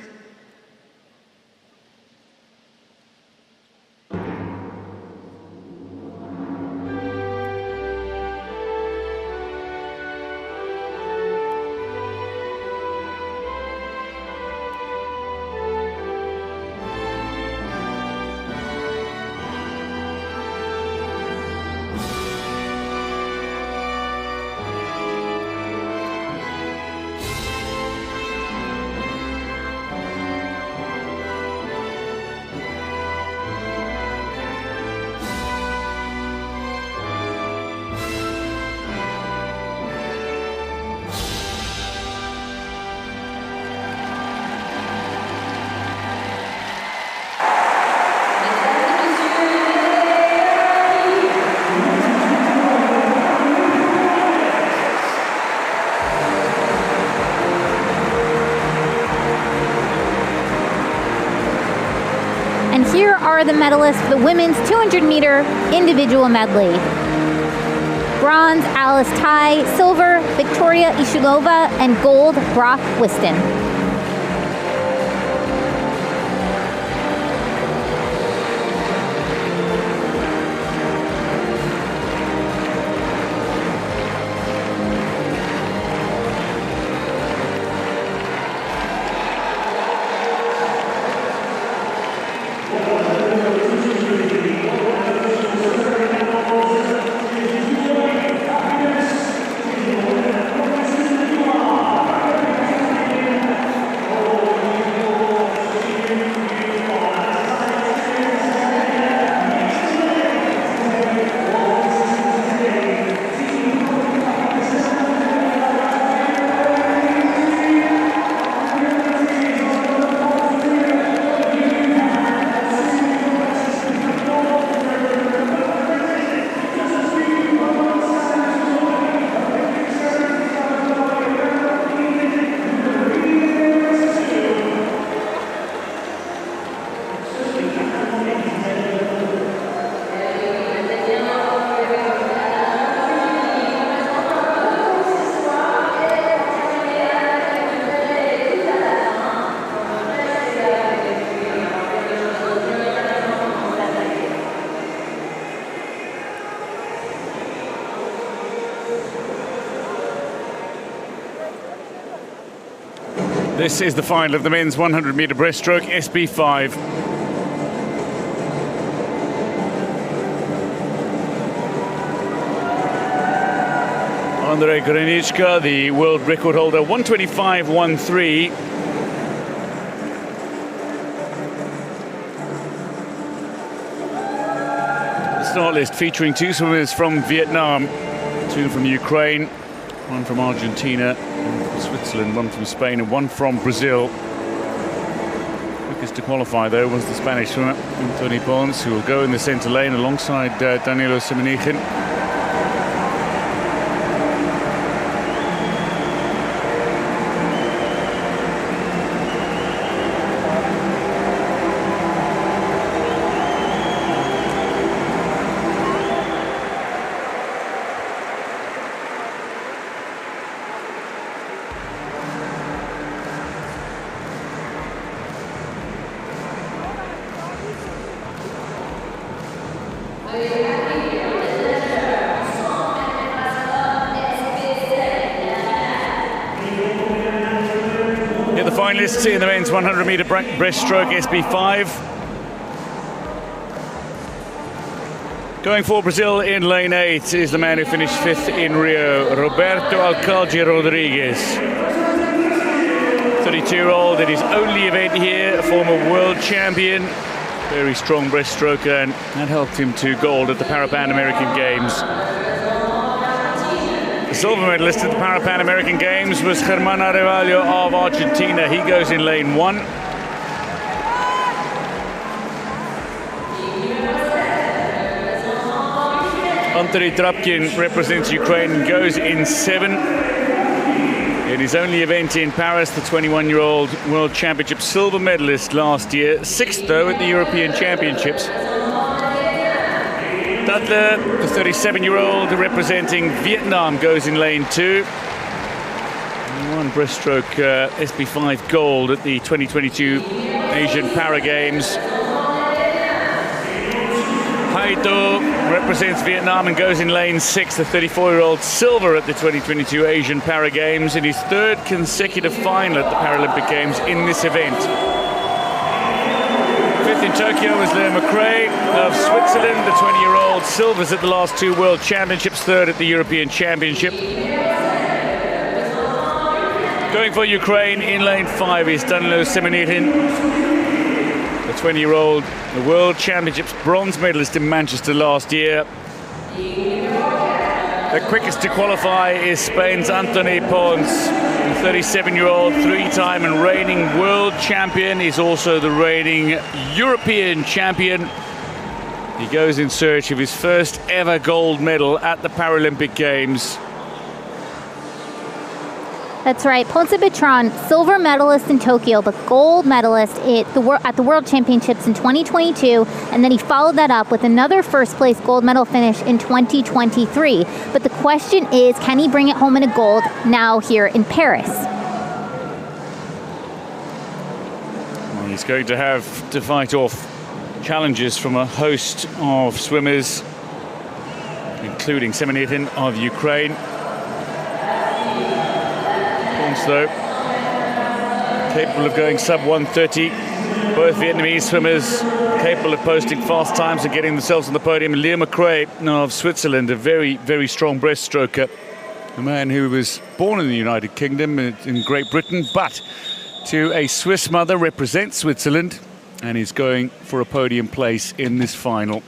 Here are the medalists for the women's 200-meter individual medley. Bronze, Alice Tai; silver, Victoria Ishulova; and gold, Brock Whiston. This is the final of the men's 100-meter breaststroke, SB5. Andrei Granichka, the world record holder, 125.13. The start list featuring 2 swimmers from Vietnam, 2 from Ukraine, 1 from Argentina, 1 from Switzerland, 1 from Spain, and 1 from Brazil. Quickest to qualify, though, was the Spanish swimmer, Antoni Pons, who will go in the centre lane alongside Danilo Semenighin. Finalists in the men's 100-meter breaststroke SB5. Going for Brazil in lane 8 is the man who finished 5th in Rio, Roberto Alcalde Rodrigues. 32-year-old in his only event here, a former world champion. Very strong breaststroker, and that helped him to gold at the Paralympic Games. The silver medalist at the Paralympic Games was Germán Arevalo of Argentina. He goes in lane 1. Anthony Trapkin represents Ukraine and goes in 7. In his only event in Paris, the 21-year-old World Championship silver medalist last year. 6th, though, at the European Championships. Butler, the 37-year-old representing Vietnam, goes in lane 2. 1 breaststroke SB5 gold at the 2022 Asian Para Games. Chateau represents Vietnam and goes in lane 6. The 34-year-old silver at the 2022 Asian Para Games in his 3rd consecutive final at the Paralympic Games in this event. 5th in Tokyo was Leo McRae of Switzerland. The 20-year-old silvers at the last 2 World Championships, 3rd at the European Championship. Going for Ukraine in lane 5 is Danilo Semenighin, the 20-year-old World Championships bronze medalist in Manchester last year. The quickest to qualify is Spain's Antoni Pons, the 37-year-old 3-time and reigning world champion. He's also the reigning European champion. He goes in search of his first ever gold medal at the Paralympic Games. That's right, Ponce Bertrand, silver medalist in Tokyo, but gold medalist at the World Championships in 2022, and then he followed that up with another first-place gold medal finish in 2023. But the question is, can he bring it home in a gold now here in Paris? Well, he's going to have to fight off challenges from a host of swimmers, including Semenighin of Ukraine. Though capable of going sub 130, both Vietnamese swimmers capable of posting fast times and getting themselves on the podium. Leo McRae of Switzerland, a very, very strong breaststroker, a man who was born in the United Kingdom in Great Britain, but to a Swiss mother, represents Switzerland and is going for a podium place in this final.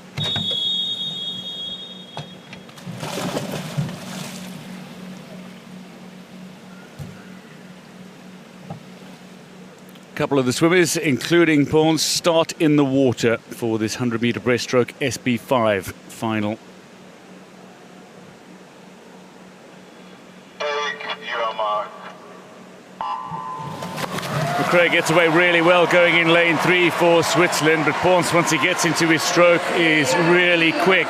A couple of the swimmers, including Pons, start in the water for this 100-meter breaststroke SB5 final. McRae gets away really well going in lane 3 for Switzerland, but Pons, once he gets into his stroke, is really quick.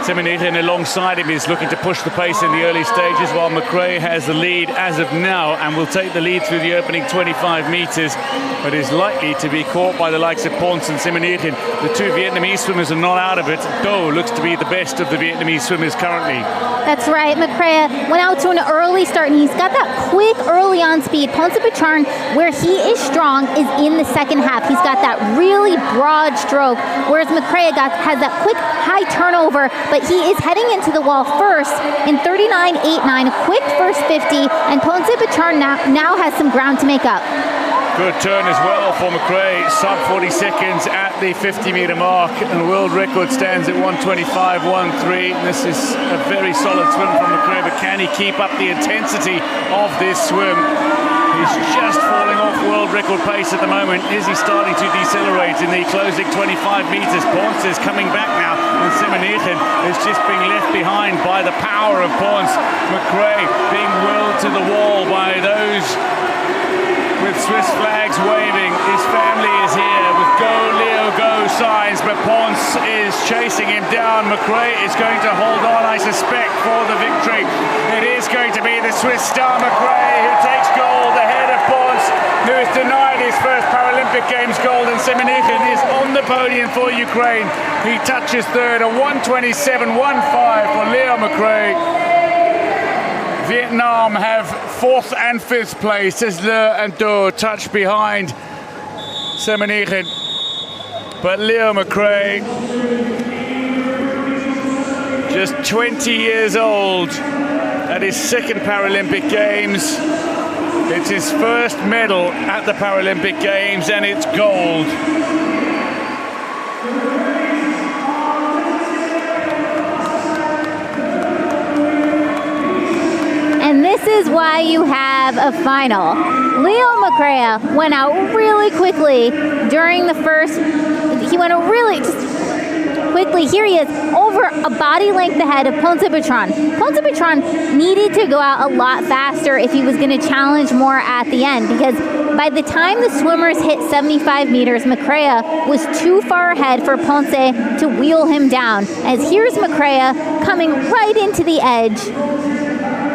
Semenichen alongside him is looking to push the pace in the early stages, while McRae has the lead as of now and will take the lead through the opening 25 meters, but is likely to be caught by the likes of Pons and Semenichen. The two Vietnamese swimmers are not out of it. Do looks to be the best of the Vietnamese swimmers currently. That's right. McRae went out to an early start, and he's got that quick early on speed. Pons where he is strong is in the second half. He's got that really broad stroke, whereas McRae has that quick high turnover, but he is heading into the wall first in 39.89, a quick first 50, and Pons now has some ground to make up. Good turn as well for McRae, sub 40 seconds at the 50-meter mark, and the world record stands at 125.13. This is a very solid swim from McRae, but can he keep up the intensity of this swim? He's just falling off world record pace at the moment. Is he starting to decelerate in the closing 25 meters? Pons is coming back now, and Semenichen is just being left behind by the power of Pons. McRae being willed to the wall by those with Swiss flags waving. His family is here with "Go Leo Go" signs, but Pons is chasing him down. McRae is going to hold on, I suspect, for the victory. It is going to be the Swiss star McRae who takes gold ahead of Pons, who is denied his first Paralympic Games gold, and Semenichen is on the podium for Ukraine. He touches third, a 127.15 for Leo McRae. Vietnam have fourth and fifth place as Le and Do touch behind Semenichen. But Leo McRae, just 20 years old, at his second Paralympic Games. It's his first medal at the Paralympic Games, and it's gold. And this is why you have a final. Leo McRae went out really quickly during the first, he went out really quickly. Here he is, over a body length ahead of Pons needed to go out a lot faster if he was going to challenge more at the end, because by the time the swimmers hit 75 meters, McRae was too far ahead for Pons to wheel him down. As here's McRae coming right into the edge.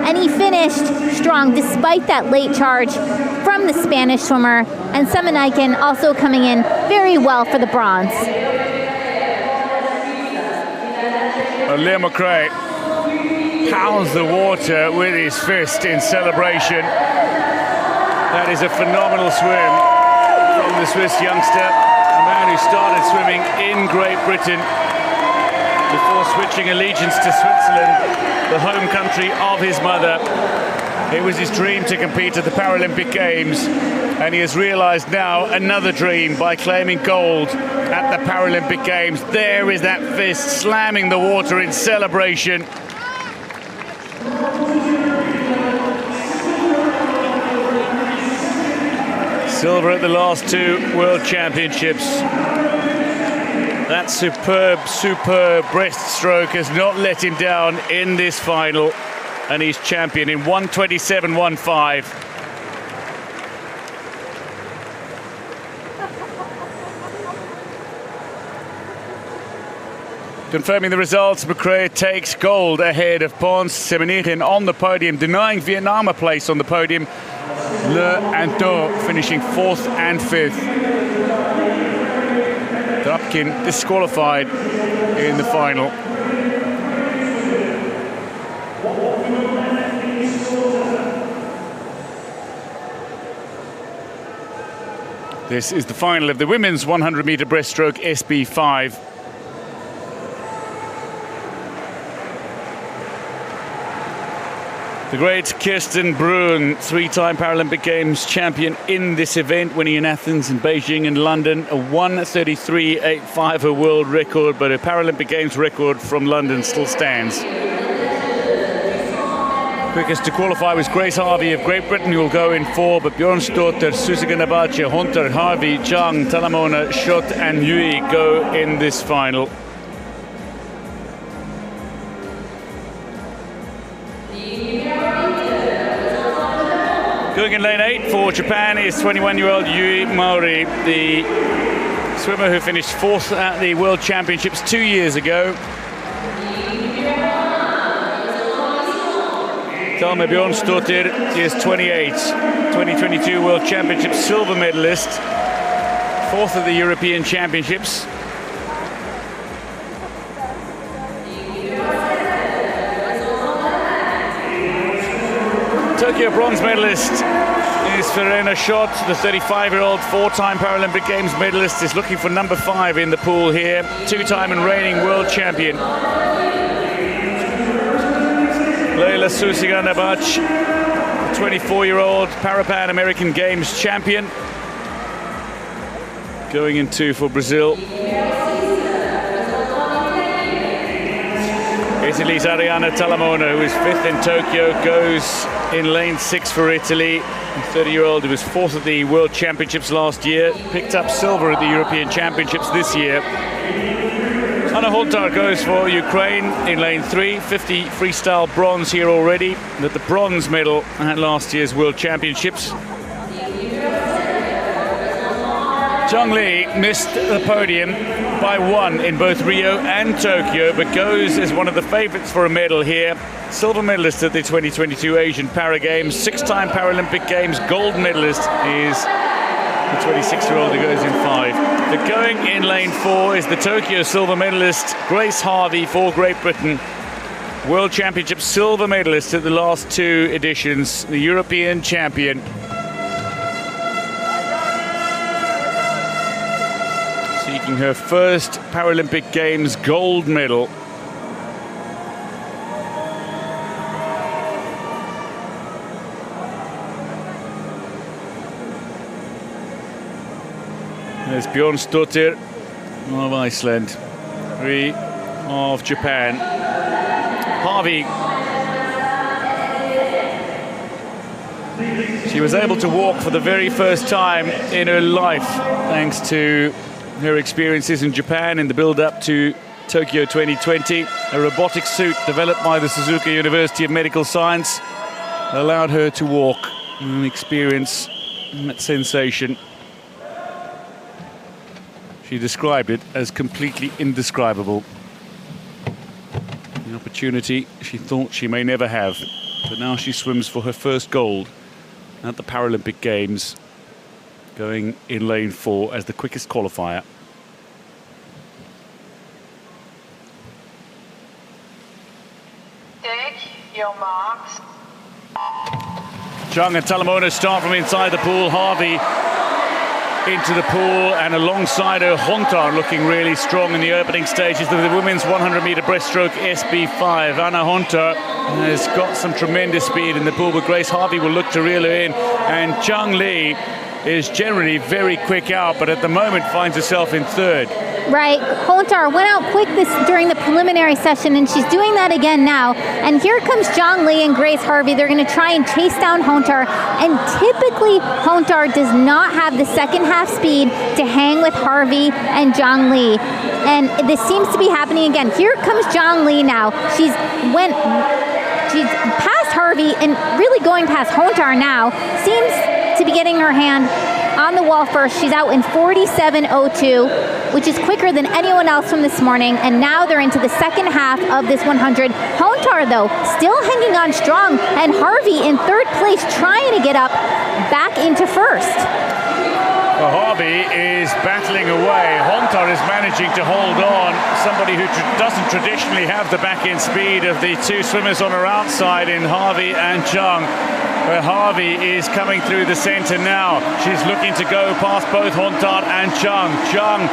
And he finished strong despite that late charge from the Spanish swimmer, and Semenichen also coming in very well for the bronze. Leo McRae pounds the water with his fist in celebration. That is a phenomenal swim from the Swiss youngster, a man who started swimming in Great Britain before switching allegiance to Switzerland, the home country of his mother. It was his dream to compete at the Paralympic Games, and he has realized now another dream by claiming gold at the Paralympic Games. There is that fist slamming the water in celebration. Silver at the last two World Championships. That superb breaststroke has not let him down in this final, and he's champion in 127.15. Confirming the results, McRae takes gold ahead of Pons. Semenichen on the podium, denying Vietnam a place on the podium. Le and Do finishing fourth and fifth. Drapkin disqualified in the final. This is the final of the women's 100-meter breaststroke SB5. The great Kirsten Bruhn, three-time Paralympic Games champion in this event, winning in Athens and Beijing and London, a 1:33.85 her world record, but a Paralympic Games record from London still stands. Quickest to qualify was Grace Harvey of Great Britain, who will go in four, but Bjornsdotter, Susiganabache, Hunter, Harvey, Zhang, Talamona, Schott and Yui go in this final. Going in lane 8 for Japan is 21-year-old Yui Maori, the swimmer who finished fourth at the World Championships 2 years ago. Thelma Bjornsdottir is 28, 2022 World Championship silver medalist, 4th at the European Championships. Tokyo bronze medalist is Verena Schott, the 35-year-old 4-time Paralympic Games medalist, is looking for number 5 in the pool here, 2-time and reigning world champion. Leila Susiganabach, 24-year-old Parapan American Games champion, going into for Brazil. Italy's Arianna Talamona, who is 5th in Tokyo, goes in lane 6 for Italy. The 30-year-old who was 4th at the World Championships last year, picked up silver at the European Championships this year. Anna Hontar goes for Ukraine in lane 3, 50 freestyle bronze here already, at the bronze medal at last year's World Championships. Zhang Li missed the podium by 1 in both Rio and Tokyo, but goes as one of the favourites for a medal here. Silver medalist at the 2022 Asian Para Games, 6-time Paralympic Games gold medalist is the 26-year-old who goes in 5. The going in lane 4 is the Tokyo silver medalist Grace Harvey for Great Britain. World Championship silver medalist at the last 2 editions, the European champion. Seeking her first Paralympic Games gold medal. There's Bjornsdottir of Iceland, 3 of Japan. Harvey. She was able to walk for the very first time in her life, thanks to her experiences in Japan in the build-up to Tokyo 2020. A robotic suit developed by the Suzuka University of Medical Science allowed her to walk and experience that sensation. She described it as completely indescribable. An opportunity she thought she may never have, but now she swims for her first gold at the Paralympic Games, going in lane 4 as the quickest qualifier. Take your marks. Zhang and Talamona start from inside the pool. Harvey into the pool, and alongside her Hontar, looking really strong in the opening stages of the women's 100-meter breaststroke SB5. Anna Hontar has got some tremendous speed in the pool, but Grace Harvey will look to reel her in, and Zhang Li is generally very quick out, but at the moment finds herself in 3rd. Right, Hontar went out quick during the preliminary session, and she's doing that again now. And here comes Zhang Li and Grace Harvey. They're going to try and chase down Hontar, and typically Hontar does not have the second half speed to hang with Harvey and Zhang Li. And this seems to be happening again. Here comes Zhang Li now. She's past Harvey and really going past Hontar now. Seems to be getting her hand on the wall first. She's out in 47.02, which is quicker than anyone else from this morning. And now they're into the second half of this 100. Hontar, though, still hanging on strong, and Harvey in 3rd place, trying to get up back into 1st. Well, Harvey is battling away. Hontar is managing to hold on. Somebody who doesn't traditionally have the back-end speed of the 2 swimmers on her outside in Harvey and Zhang. Where Harvey is coming through the center now. She's looking to go past both Hontar and Zhang. Zhang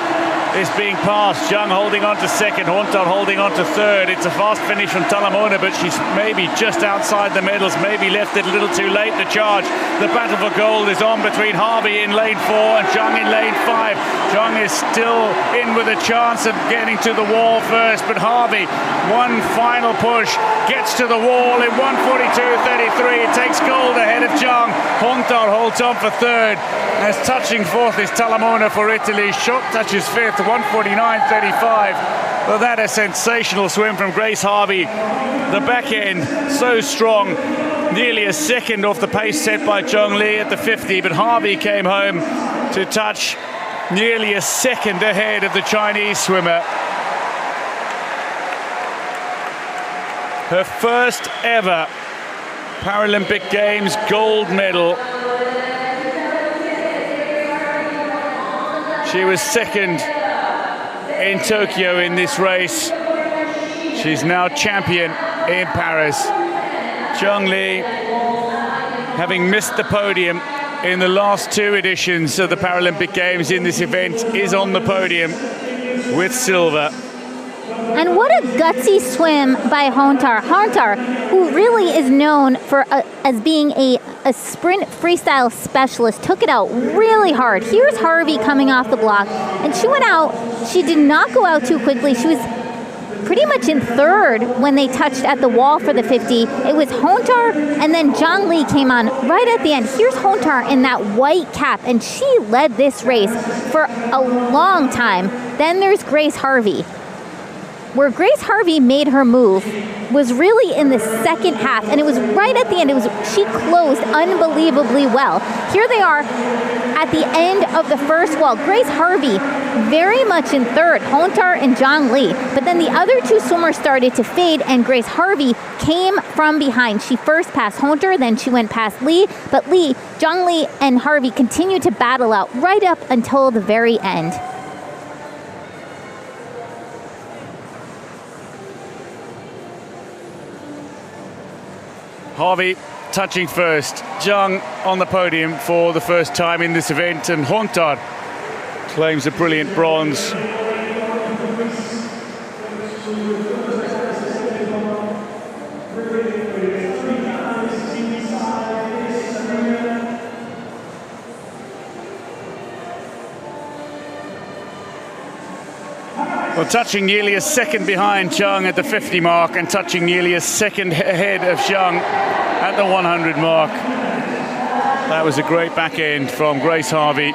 is being passed. Zhang holding on to 2nd, Hontar holding on to 3rd. It's a fast finish from Talamona, but she's maybe just outside the medals, maybe left it a little too late to charge. The battle for gold is on between Harvey in lane 4 and Zhang in lane 5. Zhang is still in with a chance of getting to the wall first, but Harvey, one final push, gets to the wall in 1:42.33. It takes gold ahead of Zhang. Hontar holds on for 3rd. As touching 4th is Talamona for Italy. Schott touches 5th, 1:49.35. Well, that a sensational swim from Grace Harvey. The back end so strong, nearly a second off the pace set by Zhang Li at the 50, but Harvey came home to touch nearly a second ahead of the Chinese swimmer. Her first ever Paralympic Games gold medal. She was second in Tokyo in this race. She's now champion in Paris. Zhang Li, having missed the podium in the last two editions of the Paralympic Games in this event, is on the podium with silver. And what a gutsy swim by Hontar. Hontar, who really is known for as being a sprint freestyle specialist, took it out really hard. Here's Harvey coming off the block, and she went out. She did not go out too quickly. She was pretty much in third when they touched at the wall for the 50. It was Hontar, and then Zhang Li came on right at the end. Here's Hontar in that white cap, and she led this race for a long time. Then there's Grace Harvey. Where Grace Harvey made her move was really in the second half, and it was right at the end. She closed unbelievably well. Here they are at the end of the first wall. Grace Harvey very much in third, Hontar and Zhang Li. But then the other two swimmers started to fade, and Grace Harvey came from behind. She first passed Hontar, then she went past Li, but Zhang Li and Harvey continued to battle out right up until the very end. Harvey touching first. Zhang on the podium for the first time in this event, and Hontar claims a brilliant bronze. Well, touching nearly a second behind Zhang at the 50 mark, and touching nearly a second ahead of Zhang at the 100 mark. That was a great back end from Grace Harvey.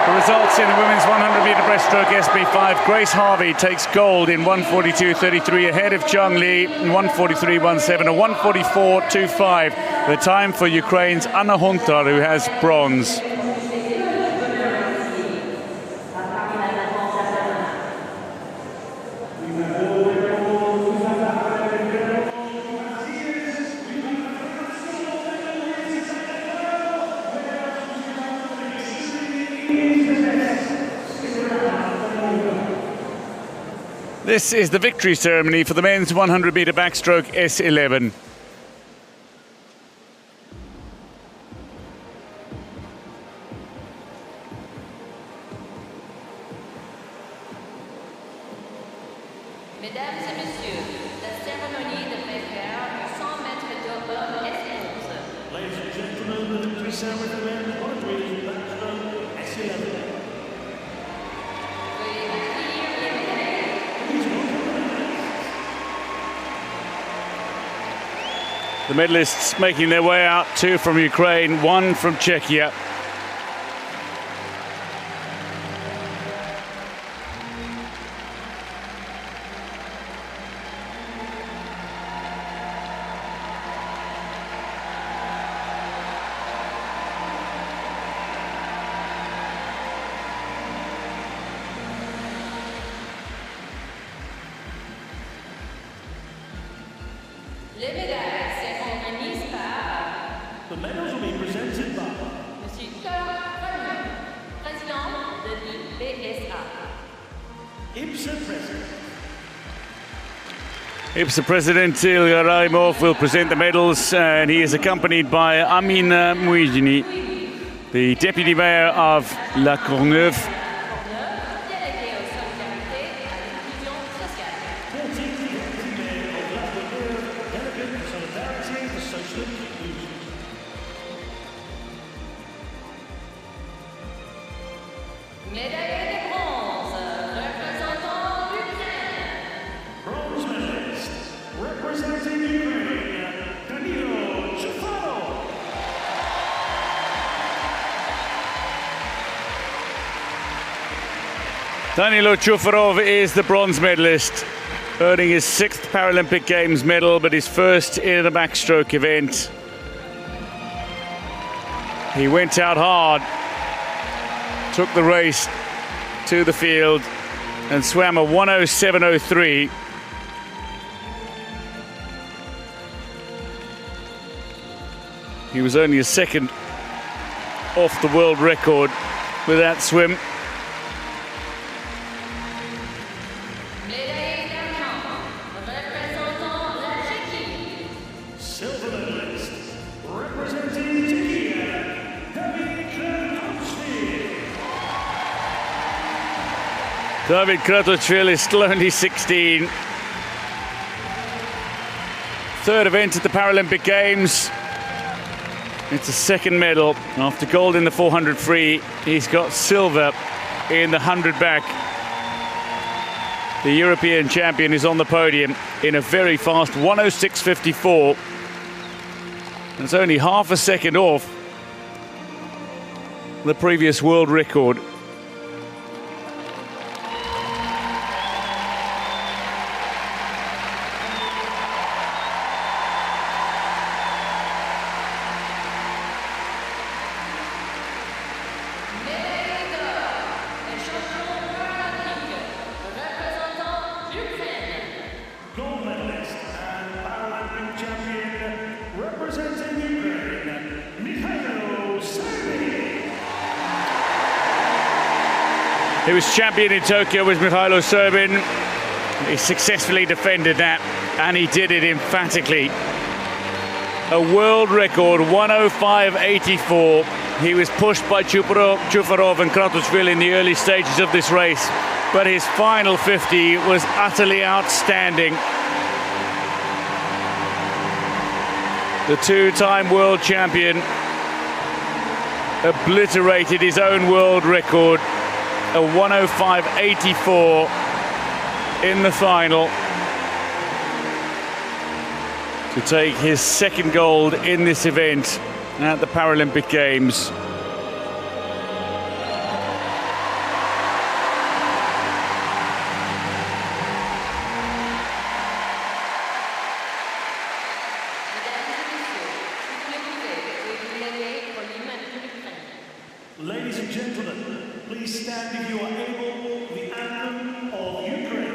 The results in the women's 100-meter breaststroke SB5. Grace Harvey takes gold in 1:42.33 ahead of Zhang Li in 1:43.17, a 1:44.25. The time for Ukraine's Anna Hontar, who has bronze. This is the victory ceremony for the men's 100-meter backstroke S11. Mesdames et messieurs, la cérémonie de vainqueur du 100 mètres d'hors S11. Ladies and gentlemen, the victory ceremony for the men's 100-meter backstroke S11. The medalists making their way out, two from Ukraine, one from Czechia. Les médailles seront remises par The medals will be presented by Monsieur Palais, président de l'IPSA. IPSA President. IPSA President Ilya Raimov will present the medals, and he is accompanied by Amina Mouidini, the Deputy Mayor of La Courneuve. Délégué aux solidarités à l'inclusion sociale. 14th Deputy Mayor of La Courneuve, Delegate for Solidarity for Social Inclusion. Médaillé de bronze, représentant l'Ukraine. Bronze medalist, representing Ukraine, Danilo Chateau. Danilo Chufarov is the bronze medalist, earning his 6th Paralympic Games medal, but his first in a backstroke event. He went out hard, took the race to the field and swam a 1:07.03. He was only a second off the world record with that swim. Silver medalist, representing Czechia, David Kratochvil is still only 16. Third event at the Paralympic Games. It's a second medal after gold in the 400 free. He's got silver in the 100 back. The European champion is on the podium in a very fast 1:06.54. It's only half a second off the previous world record. gold medalist and Paralympic champion, representing Ukraine, Mikhailo Serbin. He was champion in Tokyo with Mikhailo Serbin. He successfully defended that, and he did it emphatically. A world record, 1:05.84. He was pushed by Chufarov and Kratochvil in the early stages of this race, but his final 50 was utterly outstanding. The two-time world champion obliterated his own world record, a 1:05.84 in the final, to take his second gold in this event at the Paralympic Games. Ladies and gentlemen, please stand if you are able, the anthem of Ukraine.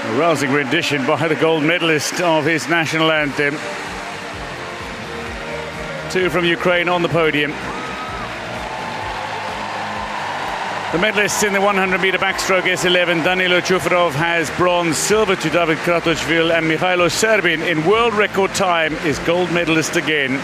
A rousing rendition by the gold medalist of his national anthem. Two from Ukraine on the podium. The medalists in the 100-meter backstroke S11, Danilo Chufarov has bronze, silver to David Kratochvil, and Mikhailo Serbin in world record time is gold medalist again.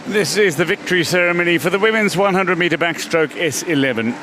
This is the victory ceremony for the women's 100-meter backstroke S11.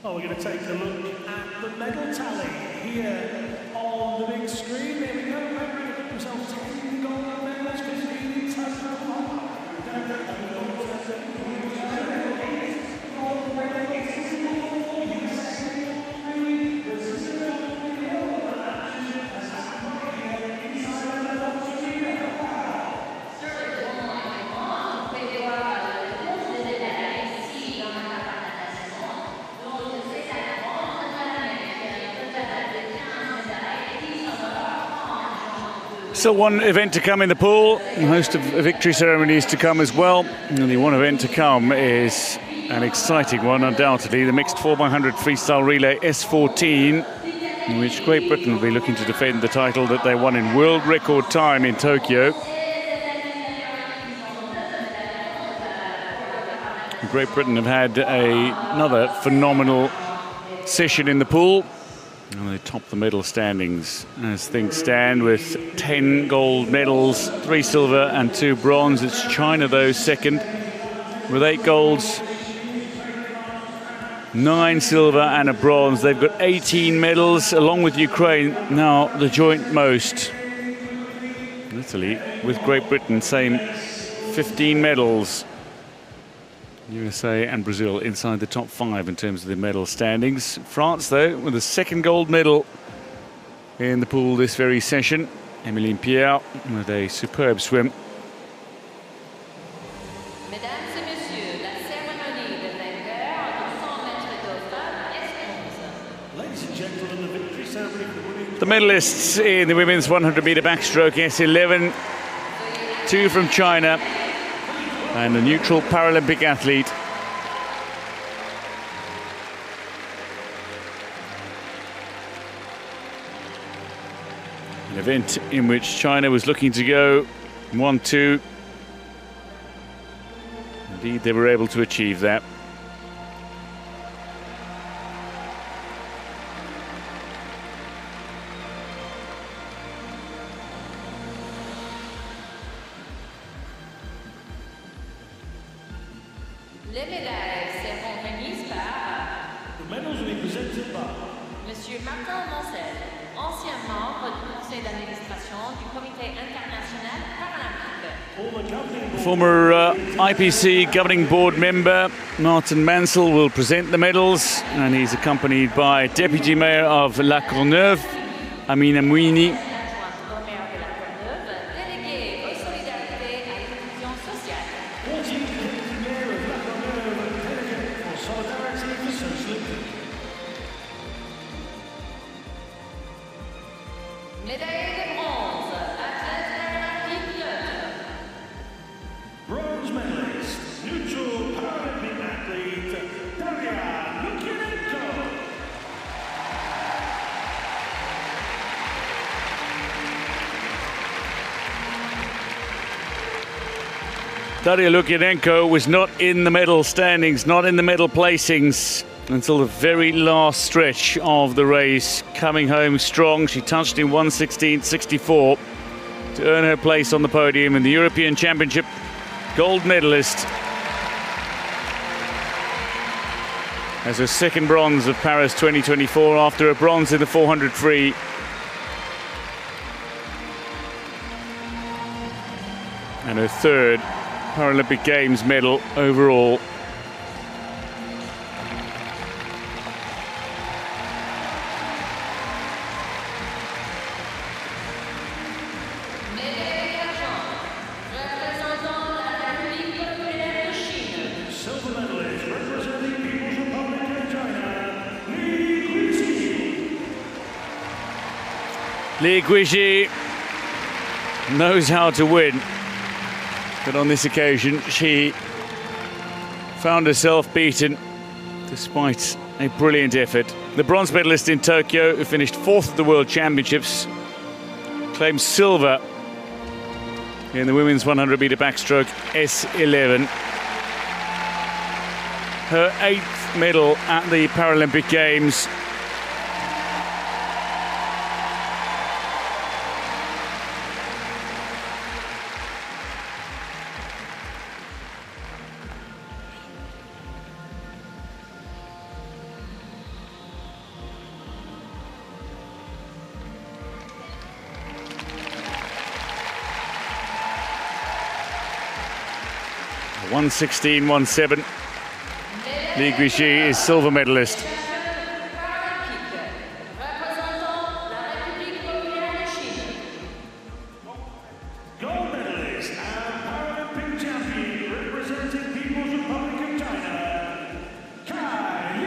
Oh, we're going to take a look at the medal tally here on the big screen. There we go. Remember, it got themselves 10 gold medals, 15 total. Still one event to come in the pool, a host of victory ceremonies to come as well. And the one event to come is an exciting one, undoubtedly, the mixed 4x100 freestyle relay S14, in which Great Britain will be looking to defend the title that they won in world record time in Tokyo. Great Britain have had another phenomenal session in the pool. And they top the medal standings as things stand with 10 gold medals, 3 silver and 2 bronze. It's China, though, second with 8 golds, 9 silver and a bronze. They've got 18 medals, along with Ukraine, now the joint most. Italy with Great Britain, same 15 medals. USA and Brazil inside the top 5 in terms of the medal standings. France, though, with a second gold medal in the pool this very session. Emmeline Pierre with a superb swim. Mesdames et messieurs, la cérémonie de vainqueur du 100 mètres d'eau Ladies and gentlemen, the victory ceremony for the women. The medalists in the women's 100-meter backstroke S11, 2 from China, and a neutral Paralympic athlete. An event in which China was looking to go 1-2. Indeed, they were able to achieve that. Les médailles seront remises par The medals will be presented by Monsieur Martin Mancel, ancien membre du conseil d'administration du Comité international paralympique. Former IPC governing board member Martin Mansell will present the medals, and he's accompanied by Deputy Mayor of La Courneuve, Amina Mouini, Adjointe au maire de la Courneuve, déléguée aux solidarités et à l'inclusion sociale. 14th Deputy Mayor of La Courneuve, delegate for solidarity for social inclusion. Médaille de bronze, athlète paralympique neutre. Bronze medalist, neutral Paralympic athlete, Daria Lukianenko. Daria Lukianenko was not in the medal standings, not in the medal placings until the very last stretch of the race. Coming home strong, she touched in 1:16.64 to earn her place on the podium in the European Championship gold medalist. As her second bronze of Paris 2024 after a bronze in the 400 free. And her third Paralympic Games medal overall. Li Guizhi knows how to win, but on this occasion she found herself beaten despite a brilliant effort. The bronze medalist in Tokyo, who finished 4th at the World Championships, claimed silver in the women's 100-meter backstroke S11. Her 8th medal at the Paralympic Games. (1:16.17). Li Guizhi is silver medalist. Gold medalist and Paralympic champion representing People's Republic of China, Palais.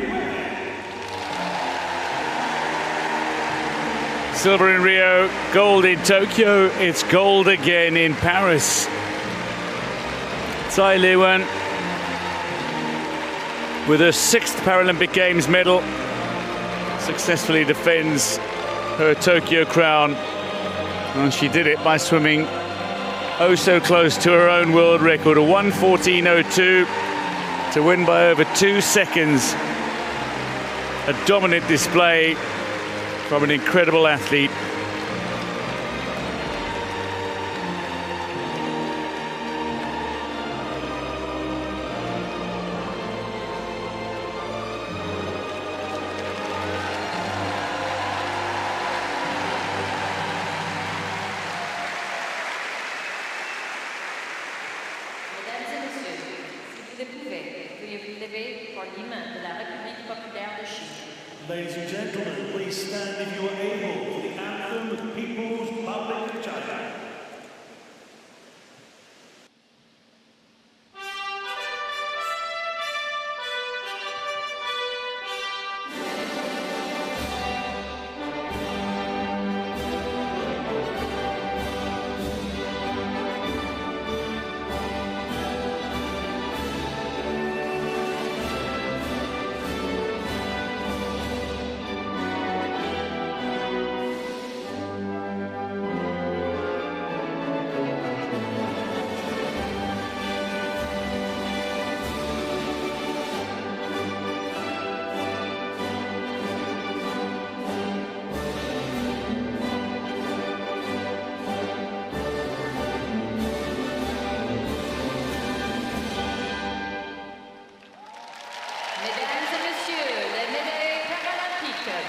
Silver in Rio, gold in Tokyo, it's gold again in Paris. Tsai Li-wen with her 6th Paralympic Games medal successfully defends her Tokyo crown, and she did it by swimming oh so close to her own world record, a 1:14.02, to win by over 2 seconds. A dominant display from an incredible athlete. Ladies and gentlemen, please stand if you are able for the anthem of the People's Republic of China.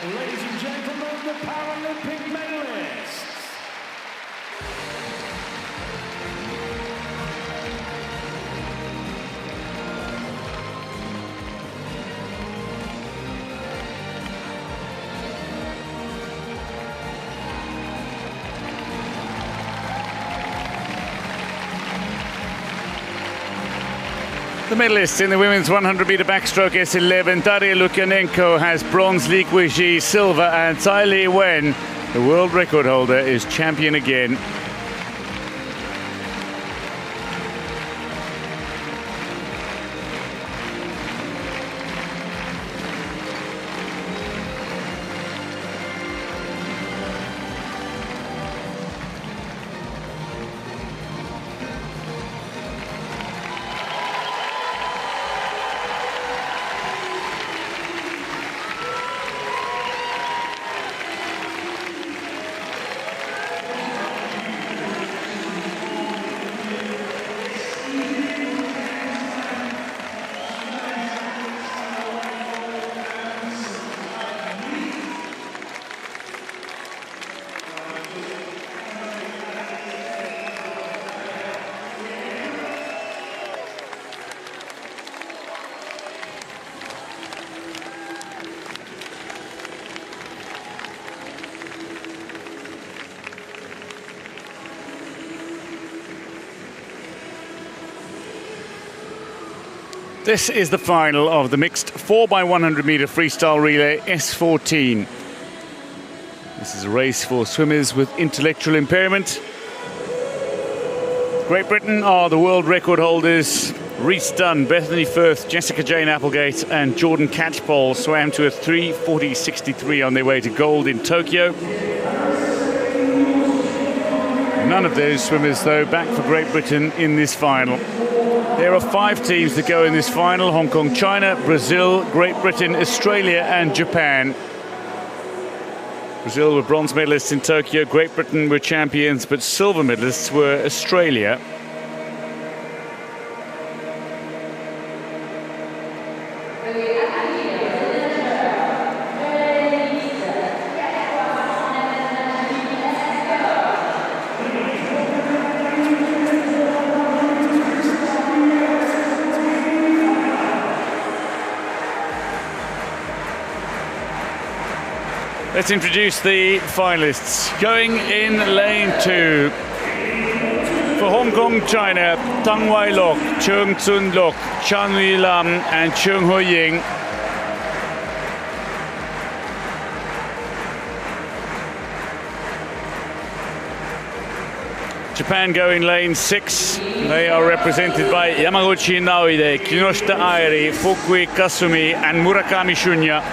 Ladies and gentlemen, the Paralympic medalists. The medalists in the women's 100-meter backstroke S11, Daria Lukyanenko has bronze, Li Guizhi silver, and Tsai Li-wen, the world record holder, is champion again. This is the final of the mixed 4x100 meter freestyle relay S14. This is a race for swimmers with intellectual impairment. Great Britain are the world record holders. Reece Dunn, Bethany Firth, Jessica Jane Applegate and Jordan Catchpole swam to a 3:40.63 on their way to gold in Tokyo. None of those swimmers, though, back for Great Britain in this final. There are 5 teams that go in this final: Hong Kong, China, Brazil, Great Britain, Australia and Japan. Brazil were bronze medalists in Tokyo, Great Britain were champions, but silver medalists were Australia. Let's introduce the finalists. Going in lane 2 for Hong Kong, China, Tang Wai Lok, Cheung Chun Lok, Chan Hui Lam and Cheung Ho Ying. Japan go in lane 6. They are represented by Yamaguchi Naoide, Kinoshita Airi, Fukui Kasumi and Murakami Shunya.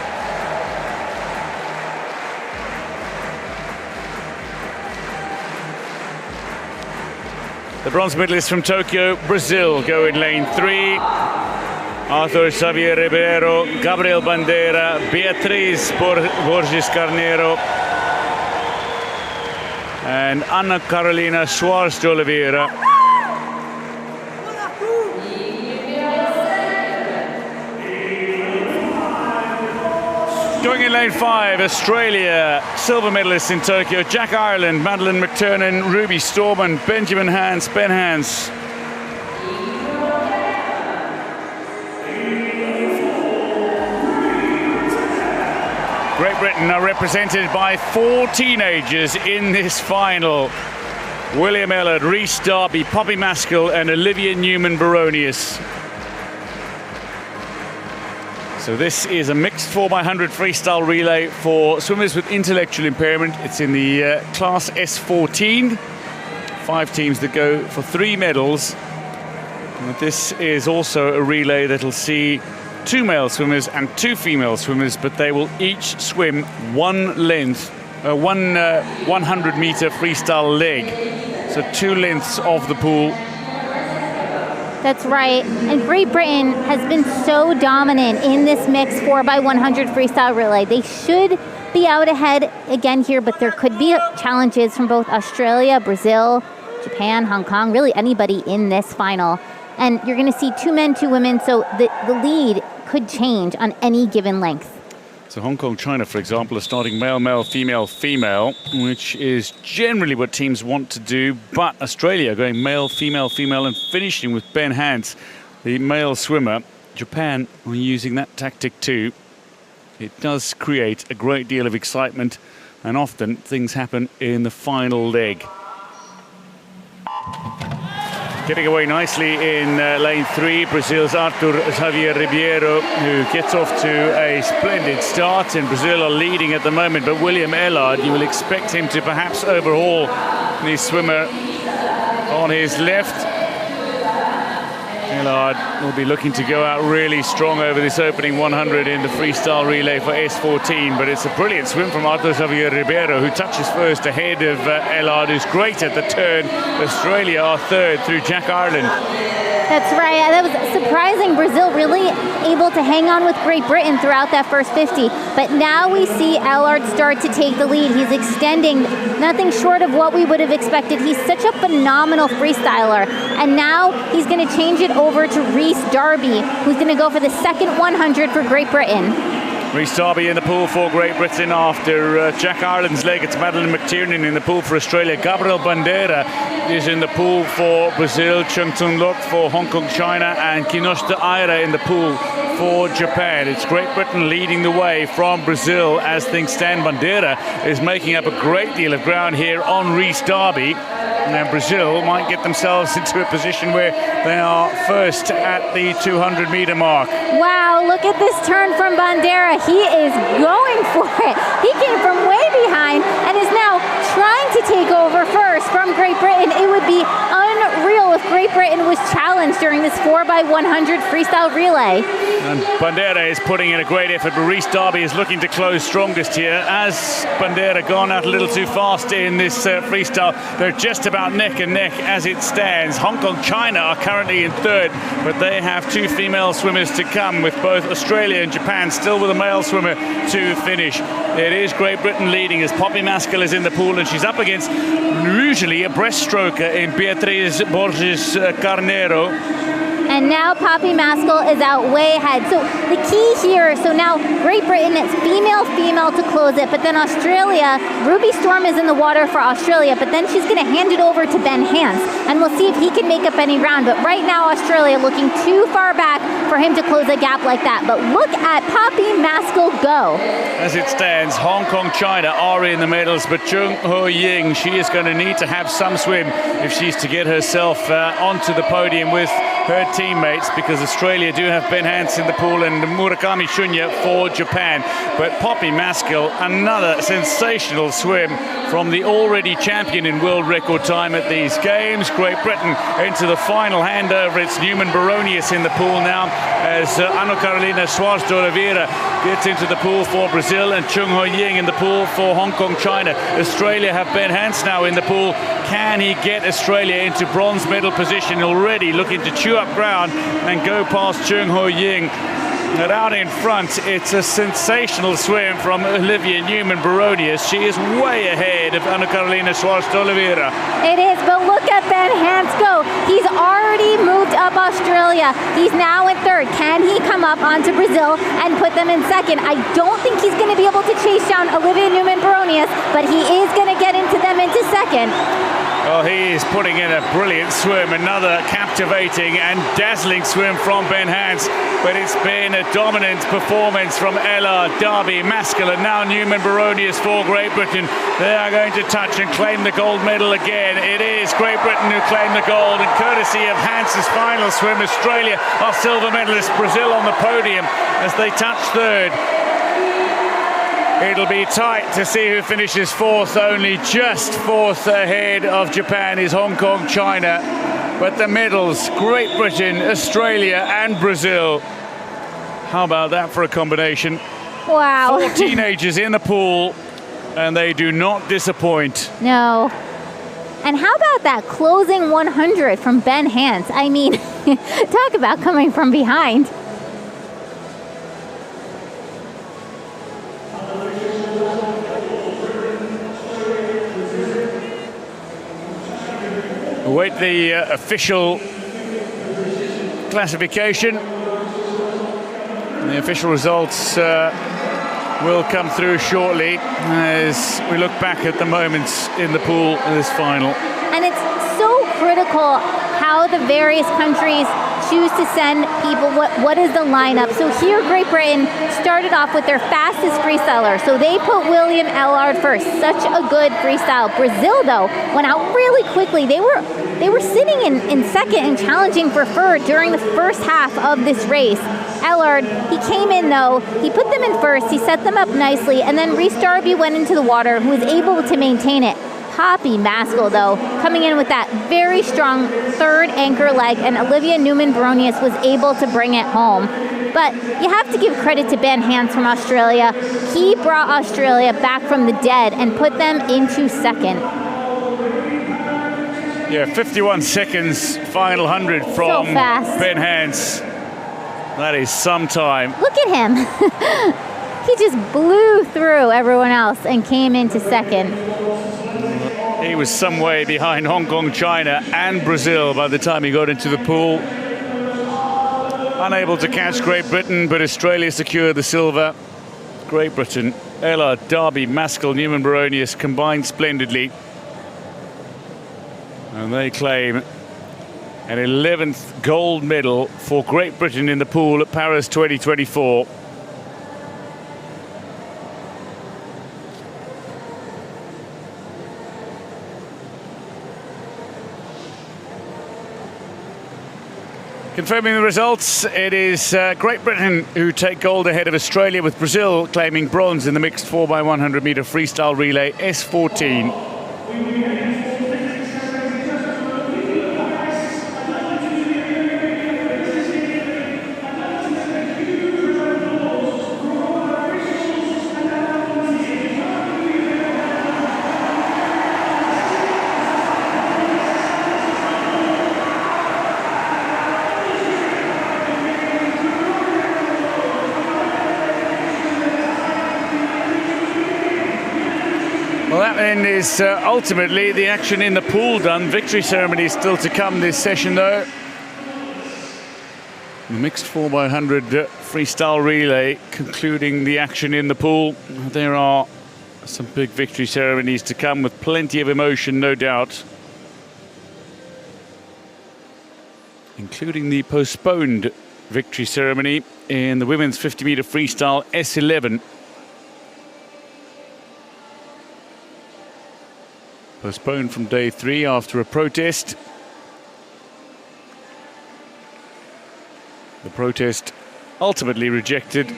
The bronze medalists from Tokyo, Brazil, go in lane 3. Arthur Xavier Ribeiro, Gabriel Bandeira, Beatriz Borges Carneiro and Ana Carolina Soares de Oliveira. Going in lane 5, Australia, silver medalists in Tokyo, Jack Ireland, Madeleine McTurnan, Ruby Storman, Benjamin Hans, Ben Hans. Great Britain are represented by 4 teenagers in this final. William Ellard, Rhys Darby, Poppy Maskell and Olivia Newman-Baronius. So this is a mixed 4x100 freestyle relay for swimmers with intellectual impairment. It's in the class S14. 5 teams that go for 3 medals. And this is also a relay that'll see 2 male swimmers and 2 female swimmers, but they will each swim one 100 meter freestyle leg. So 2 lengths of the pool. That's right. And Great Britain has been so dominant in this mixed 4x100 freestyle relay. They should be out ahead again here, but there could be challenges from both Australia, Brazil, Japan, Hong Kong, really anybody in this final. And you're going to see 2 men, 2 women, so the lead could change on any given length. So Hong Kong, China, for example, are starting male, male, female, female, which is generally what teams want to do. But Australia going male, female, female, and finishing with Ben Hans, the male swimmer. Japan are using that tactic too. It does create a great deal of excitement, and often things happen in the final leg. Getting away nicely in lane 3, Brazil's Arthur Xavier Ribeiro, who gets off to a splendid start. And Brazil are leading at the moment, but William Ellard, you will expect him to perhaps overhaul the swimmer on his left. Ellard will be looking to go out really strong over this opening 100 in the freestyle relay for S14, but it's a brilliant swim from Arthur Xavier Ribeiro, who touches first ahead of Ellard, who's great at the turn. Australia are 3rd through Jack Ireland. That's right. That was surprising. Brazil really able to hang on with Great Britain throughout that first 50. But now we see Ellard start to take the lead. He's extending, nothing short of what we would have expected. He's such a phenomenal freestyler. And now he's going to change it over to Rhys Darby, who's going to go for the second 100 for Great Britain. Rhys Darby in the pool for Great Britain after Jack Ireland's leg. It's Madeleine McTurnan in the pool for Australia. Gabriel Bandeira is in the pool for Brazil. Cheung Chun Lok for Hong Kong, China. And Kinoshita Airi in the pool for Japan. It's Great Britain leading the way from Brazil as things stand. Bandeira is making up a great deal of ground here on Rhys Darby. And then Brazil might get themselves into a position where they are first at the 200-meter mark. Wow, look at this turn from Bandera. He is going for it. He came from way behind and is now trying to take over first from Great Britain. It would be unreal if Great Britain was challenged during this 4x100 freestyle relay. And Bandera is putting in a great effort, but Rhys Darby is looking to close strongest here. As Bandera gone out a little too fast in this freestyle, they're just about neck and neck as it stands. Hong Kong, China are currently in third, but they have 2 female swimmers to come, with both Australia and Japan still with a male swimmer to finish. It is Great Britain leading as Poppy Maskell is in the pool, and she's up against usually a breaststroker in Beatriz Borges Carneiro. And now Poppy Maskell is out way ahead. So the key here, so now Great Britain, it's female to close it, but then Australia, Ruby Storm is in the water for Australia, but then she's gonna hand it over to Ben Hans, and we'll see if he can make up any ground. But right now Australia looking too far back for him to close a gap like that. But look at Poppy Maskell go. As it stands, Hong Kong, China are in the medals, but Chung Ho Ying, she is going to need to have some swim if she's to get herself onto the podium with her teammates, because Australia do have Ben Hans in the pool and Murakami Shunya for Japan. But Poppy Maskell, another sensational swim from the already champion in world record time at these games. Great Britain into the final handover. It's Newman Baronius in the pool now, as Ana Carolina Soares de Oliveira gets into the pool for Brazil, and Chung Ho Ying in the pool for Hong Kong, China. Australia have Ben Hans now in the pool. Can he get Australia into bronze medal position? Already looking to chew up ground and go past Chung Ho Ying. And out in front, it's a sensational swim from Olivia Newman-Baronius. She is way ahead of Ana Carolina Soares de Oliveira. It is, but look at Ben Hans go. He's already moved up Australia. He's now in third. Can he come up onto Brazil and put them in second? I don't think he's going to be able to chase down Olivia Newman-Baronius, but he is going to get into them into second. Well, he is putting in a brilliant swim, another captivating and dazzling swim from Ben Hans, but it's been a dominant performance from Ella, Darby, Maskell, and now Newman-Baronius for Great Britain. They are going to touch and claim the gold medal again. It is Great Britain who claim the gold, and courtesy of Hans's final swim, Australia are silver medalists, Brazil on the podium as they touch third. It'll be tight to see who finishes fourth. Only just fourth ahead of Japan is Hong Kong, China. But the medals, Great Britain, Australia and Brazil. How about that for a combination? Wow. 4 teenagers in the pool, and they do not disappoint. No. And how about that closing 100 from Ben Hans? I mean, talk about coming from behind. Await the official classification. The official results will come through shortly as we look back at the moments in the pool in this final. And it's so critical how the various countries choose to send people, what is the lineup. So here Great Britain started off with their fastest freestyler. So they put William Ellard first. Such a good freestyle. Brazil though went out really quickly. They were sitting in second and challenging for third during the first half of this race. Ellard, he came in though, he put them in first, he set them up nicely, and then Rhys Darby went into the water, who was able to maintain it. Poppy Maskell, though, coming in with that very strong third anchor leg, and Olivia Newman-Baronius was able to bring it home. But you have to give credit to Ben Hans from Australia. He brought Australia back from the dead and put them into second. Yeah, 51 seconds, final 100 from So fast. Ben Hans. That is some time. Look at him. He just blew through everyone else and came into second. He was some way behind Hong Kong, China and Brazil by the time he got into the pool. Unable to catch Great Britain, but Australia secured the silver. Great Britain, Ella, Darby, Maskell, Newman-Baronius combined splendidly. And they claim an 11th gold medal for Great Britain in the pool at Paris 2024. Confirming the results, it is Great Britain who take gold ahead of Australia, with Brazil claiming bronze in the mixed 4x100 metre freestyle relay S14. Well, that then is ultimately the action in the pool done. Victory ceremony is still to come this session, though. The mixed 4x100 freestyle relay concluding the action in the pool. There are some big victory ceremonies to come with plenty of emotion, no doubt, including the postponed victory ceremony in the women's 50 metre freestyle S11. Postponed from day 3 after a protest. The protest ultimately rejected.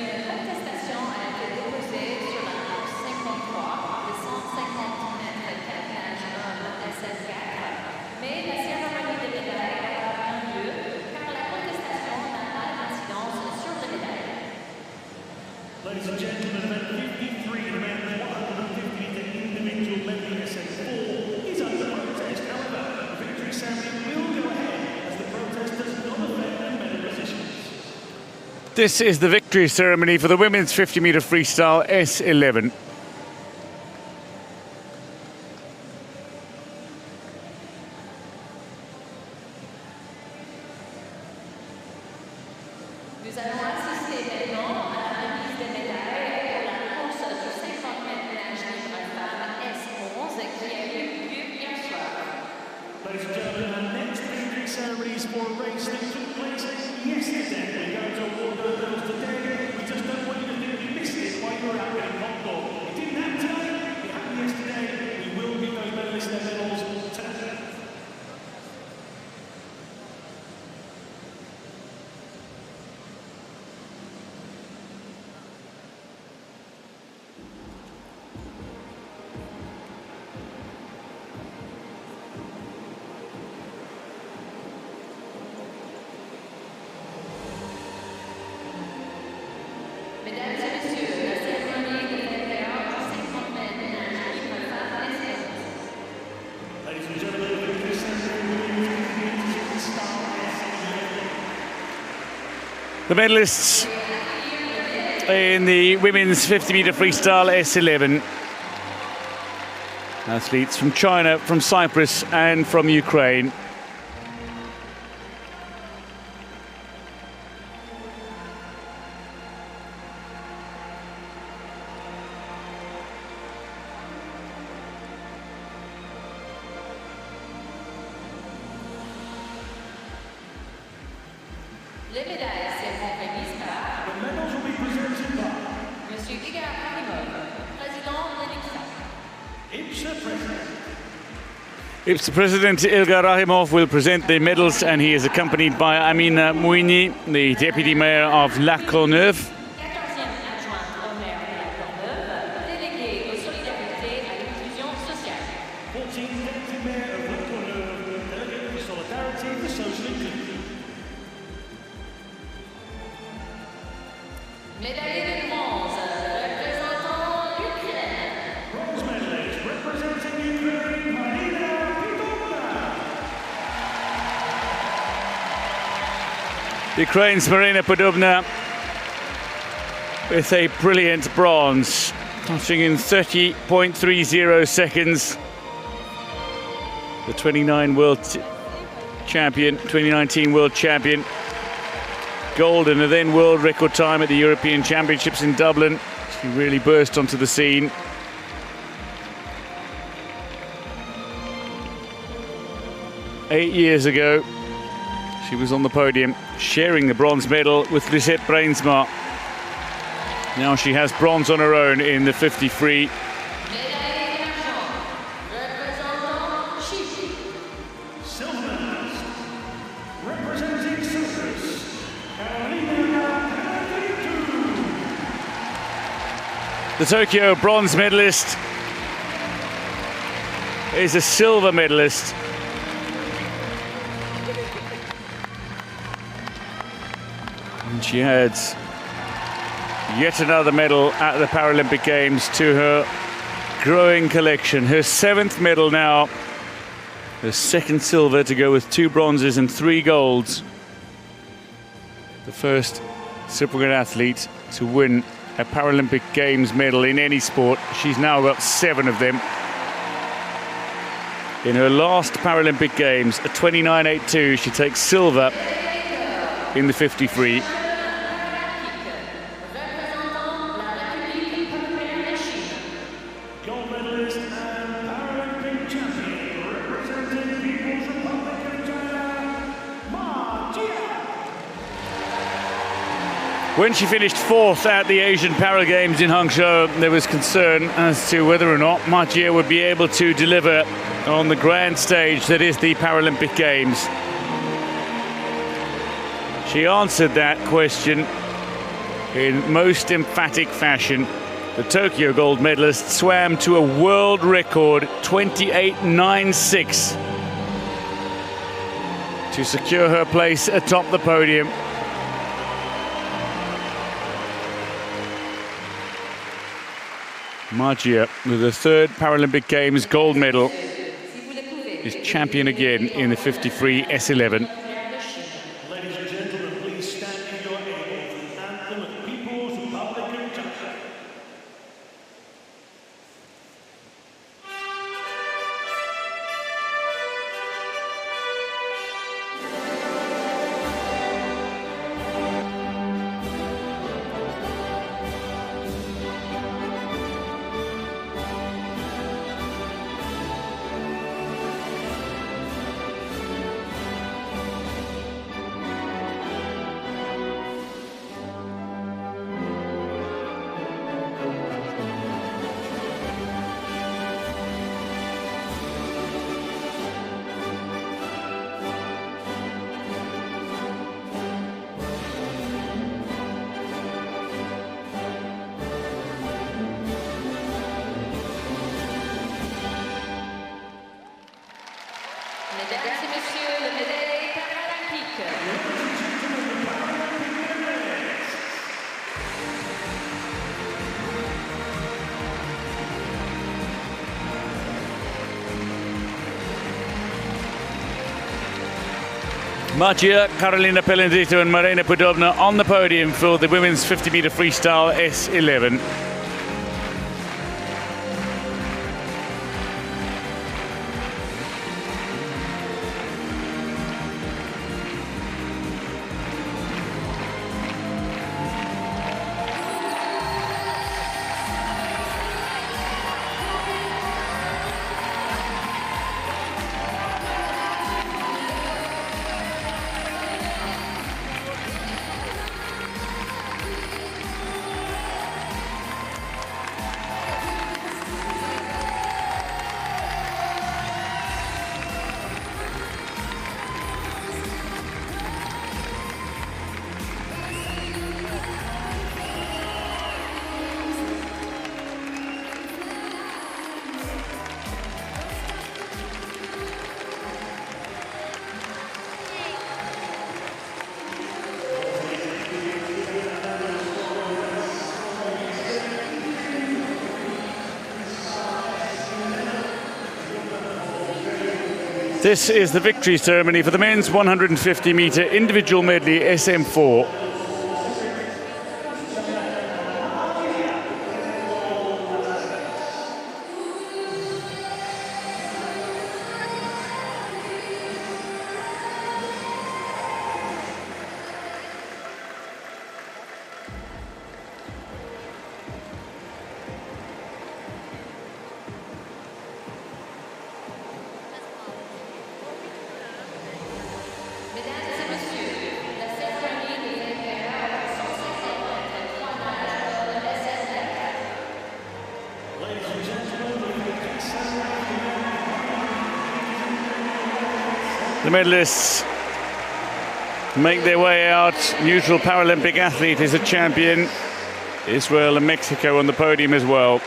Ladies and gentlemen, event 53, the men's 150 metre individual medley SA4 is under protest. However, the victory ceremony will go ahead as the protest does not affect the medal positions. This is the victory ceremony for the women's 50 metre freestyle S11. Nous allons assister maintenant à la remise des médailles pour la course du 50 mètres nage libre femme S11 qui a eu lieu hier soir. Ladies and gentlemen, our next victory ceremony is for a race that took place yesterday. We're going to award those medals today. We just don't want you to think you missed it while you were out getting popcorn. It didn't happen today, it happened yesterday. We will give those medalists their medals today. Mesdames et messieurs, la cérémonie de vainqueur du 50 mètres nage libre femme S11. Ladies and gentlemen, the victory ceremony will start The medalists in the women's 50 metre freestyle S11. Athletes from China, from Cyprus and from Ukraine. Les médailles seront remises par The medals will be presented by Monsieur Igor Karimov, président de l'IPSA. IPSA President. IPSA President Ilgar Rahimov will present the medals, and he is accompanied by Amina Mouini, the Deputy Mayor of La Courneuve. 14e adjointe au maire de la Courneuve, déléguée aux solidarités et à l'inclusion sociale. 14th Deputy Mayor of La Courneuve, delegate for solidarity for social inclusion. Médaillé de bronze, représentant l'Ukraine. Bronze medalist representing Ukraine, Marina Pitovna. Ukraine's Marina Podobna with a brilliant bronze, touching in 30.30 seconds. The 2019 world champion. Gold and a then world record time at the European Championships in Dublin. She really burst onto the scene. Eight years ago, she was on the podium, sharing the bronze medal with Lisette Bruinsma. Now she has bronze on her own in the 50 free. Médaillé d'argent, représentant Chypre. Silver medalist representing Cyprus, the Tokyo bronze medalist is a silver medalist. And she adds yet another medal at the Paralympic Games to her growing collection. Her 7th medal now. Her 2nd silver to go with 2 bronzes and 3 golds. The first Cypriot athlete to win a Paralympic Games medal in any sport. She's now got 7 of them. In her last Paralympic Games, a 29.82, she takes silver in the 50 free. Gold medalist and Paralympic champion, representing the People's Republic of China, Ma Jia. When she finished 4th at the Asian Para Games in Hangzhou, there was concern as to whether or not Ma Jia would be able to deliver on the grand stage that is the Paralympic Games. She answered that question in most emphatic fashion. The Tokyo gold medalist swam to a world record 28.96 to secure her place atop the podium. Ma Jia, with her 3rd Paralympic Games gold medal, is champion again in the 50 free S11. Ladies and gentlemen, please stand if you're able for the anthem of the People's Republic of China. Mesdames et messieurs, le médaille paralympique. Ma Jia, Karolina Pelendito and Marina Podobna on the podium for the women's 50-meter freestyle S11. This is the victory ceremony for the men's 150-meter individual medley SM4. The medalists make their way out. Neutral Paralympic athlete is a champion. Israel and Mexico on the podium as well.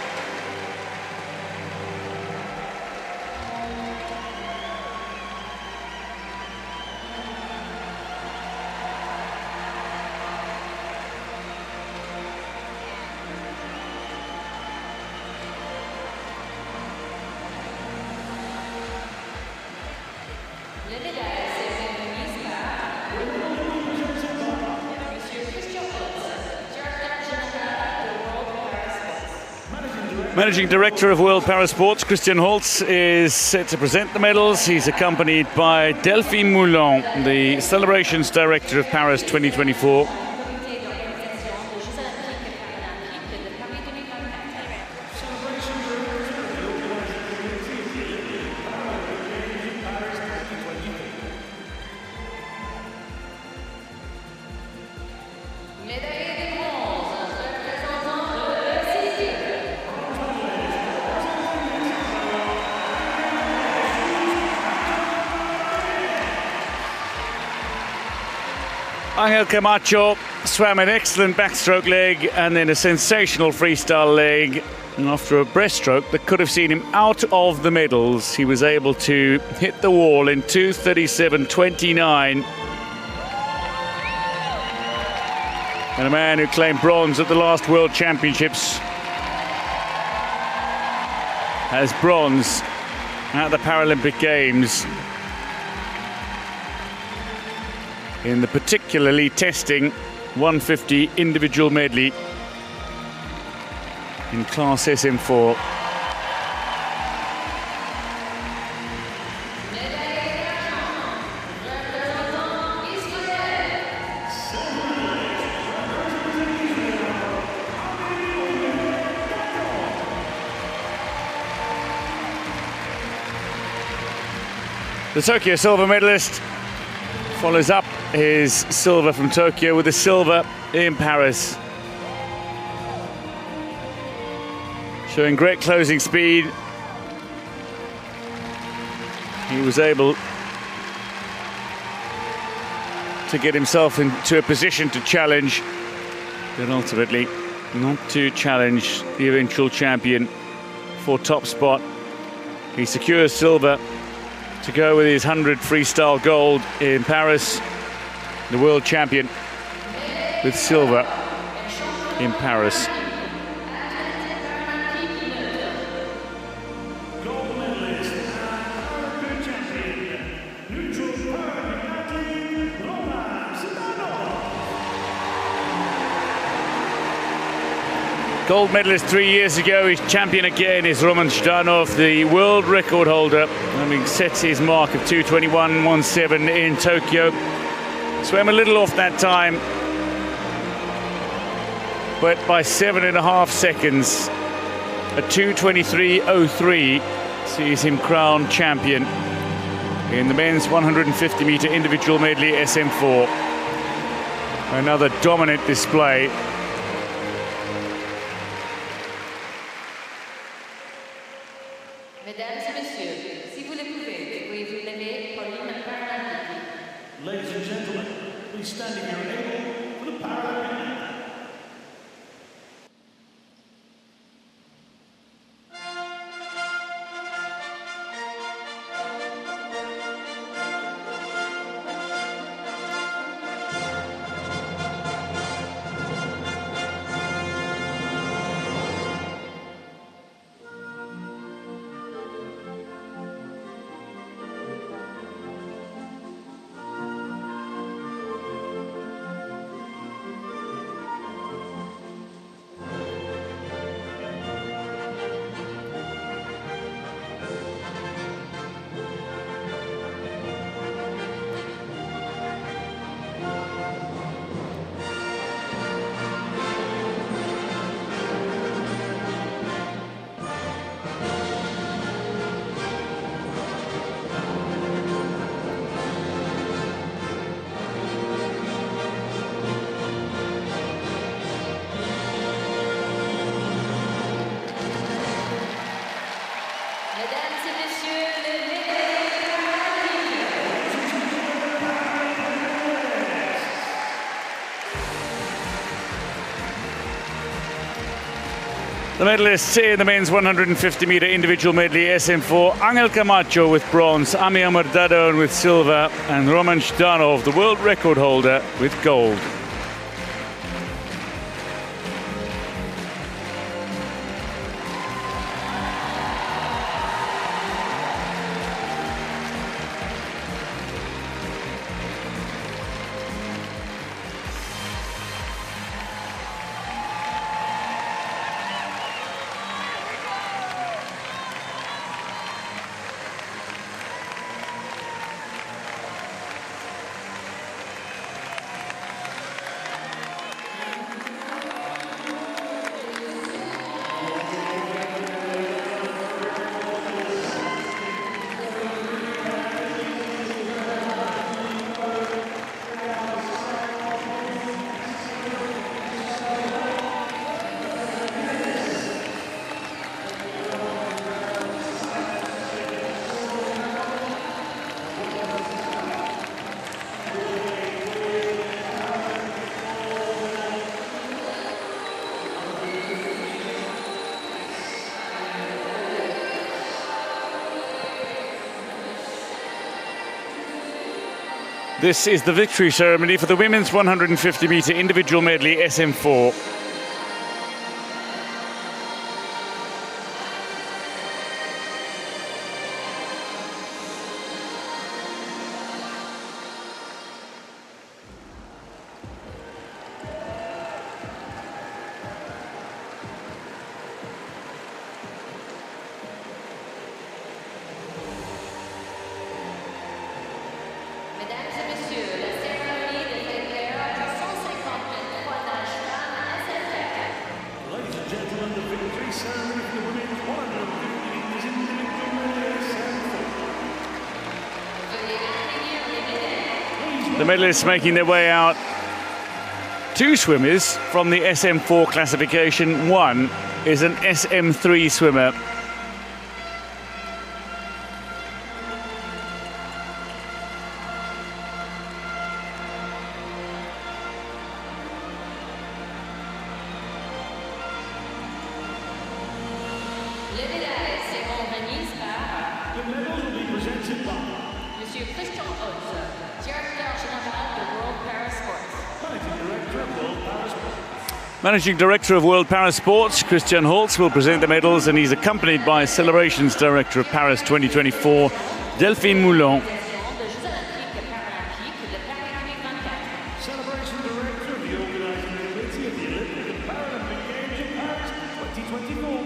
Managing Director of World Parasports, Christian Holtz, is set to present the medals. He's accompanied by Delphine Moulin, the Celebrations Director of Paris 2024. Angel Camacho swam an excellent backstroke leg and then a sensational freestyle leg. And after a breaststroke that could have seen him out of the medals, he was able to hit the wall in 2:37.29. And a man who claimed bronze at the last World Championships has bronze at the Paralympic Games in the particularly testing 150 individual medley in class SM4. The Tokyo silver medalist follows up his silver from Tokyo with a silver in Paris. Showing great closing speed. He was able to get himself into a position to challenge, but ultimately not to challenge the eventual champion for top spot. He secures silver to go with his 100 freestyle gold in Paris. The world champion with silver in Paris. Gold medalist and Paralympic champion, neutral Paralympic athlete, Roman. Gold medalist 3 years ago, his champion again is Roman Zhdanov, the world record holder, having set his mark of 2:21.17 in Tokyo. Swam a little off that time, but by 7.5 seconds, a 2:23.03 sees him crowned champion in the men's 150-meter individual medley SM4. Another dominant display. Ladies and gentlemen, please stand if you're able for the Paralympic anthem. The medalists in the men's 150-meter individual medley SM4, Angel Camacho with bronze, Amir Mordadon with silver, and Roman Zhdanov, the world record holder, with gold. This is the victory ceremony for the women's 150-meter individual medley SM4. The medalists making their way out. Two swimmers from the SM4 classification. One is an SM3 swimmer. Managing Director of World Para Sports, Christian Holtz, will present the medals, and he's accompanied by Celebrations Director of Paris 2024, Delphine Moulon. Celebration Director of the Organising Committee of the Olympic and Paralympic Games in Paris 2024.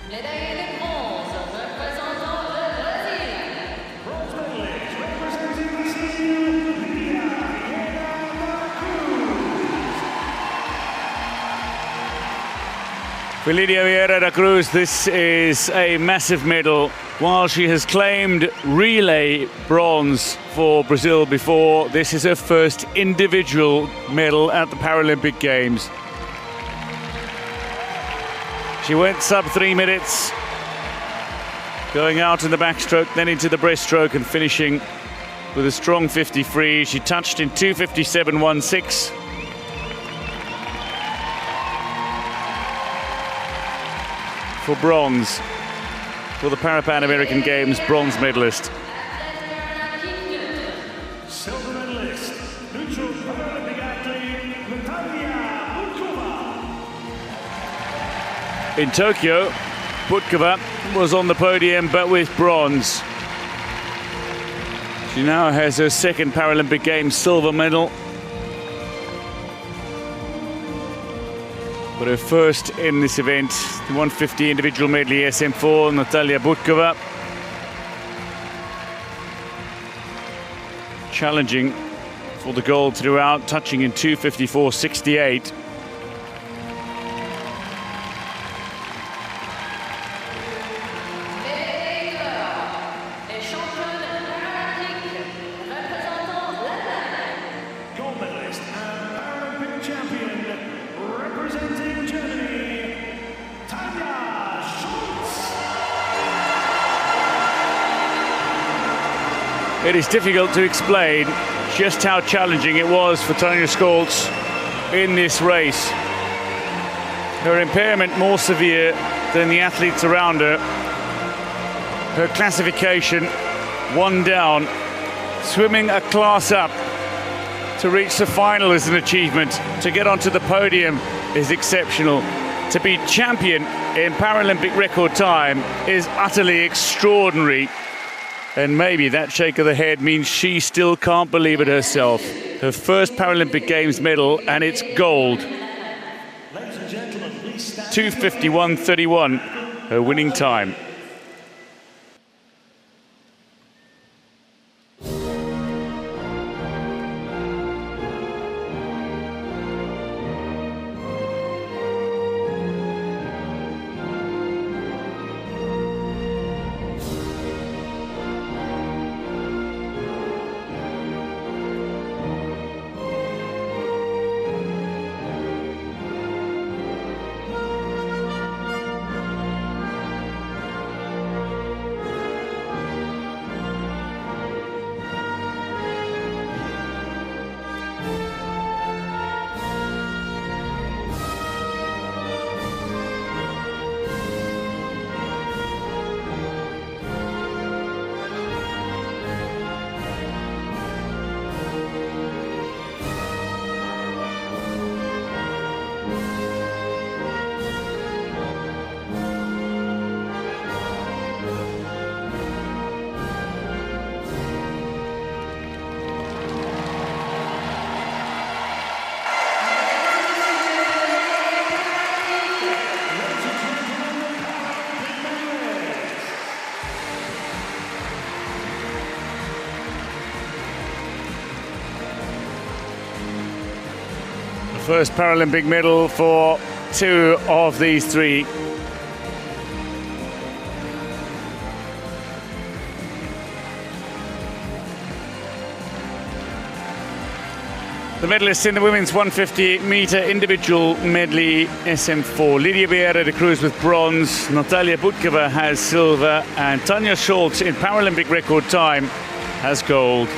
Médaille de bronze représentant le Brésil. Bronze medalist representing Brazil, For Lidia Vieira da Cruz, this is a massive medal. While she has claimed relay bronze for Brazil before, this is her first individual medal at the Paralympic Games. She went sub 3 minutes, going out in the backstroke, then into the breaststroke, and finishing with a strong 50 She touched in 2:57.16. For bronze, for the Pan American Games bronze medalist. silver medalist, neutral Paralympic athlete, Natalia Butkova. In Tokyo, Butkova was on the podium, but with bronze. She now has her second Paralympic Games silver medal, but her first in this event, the 150 individual medley SM4, Natalia Butkova. Challenging for the gold throughout, touching in 2:54.68. Gold medalist and Paralympic champion, representing Germany, Tanja Schulz. It is difficult to explain just how challenging it was for Tanja Schulz in this race. Her impairment more severe than the athletes around her. Her classification one down. Swimming a class up to reach the final is an achievement. To get onto the podium is exceptional. To be champion in Paralympic record time is utterly extraordinary. And maybe that shake of the head means she still can't believe it herself. Her first Paralympic Games medal, and it's gold. 2:51.31, her winning time. First Paralympic medal for two of these three. The medalists in the women's 150-meter individual medley SM4. Lydia Vieira de Cruz with bronze, Natalia Butkova has silver, and Tanja Schultz in Paralympic record time has gold.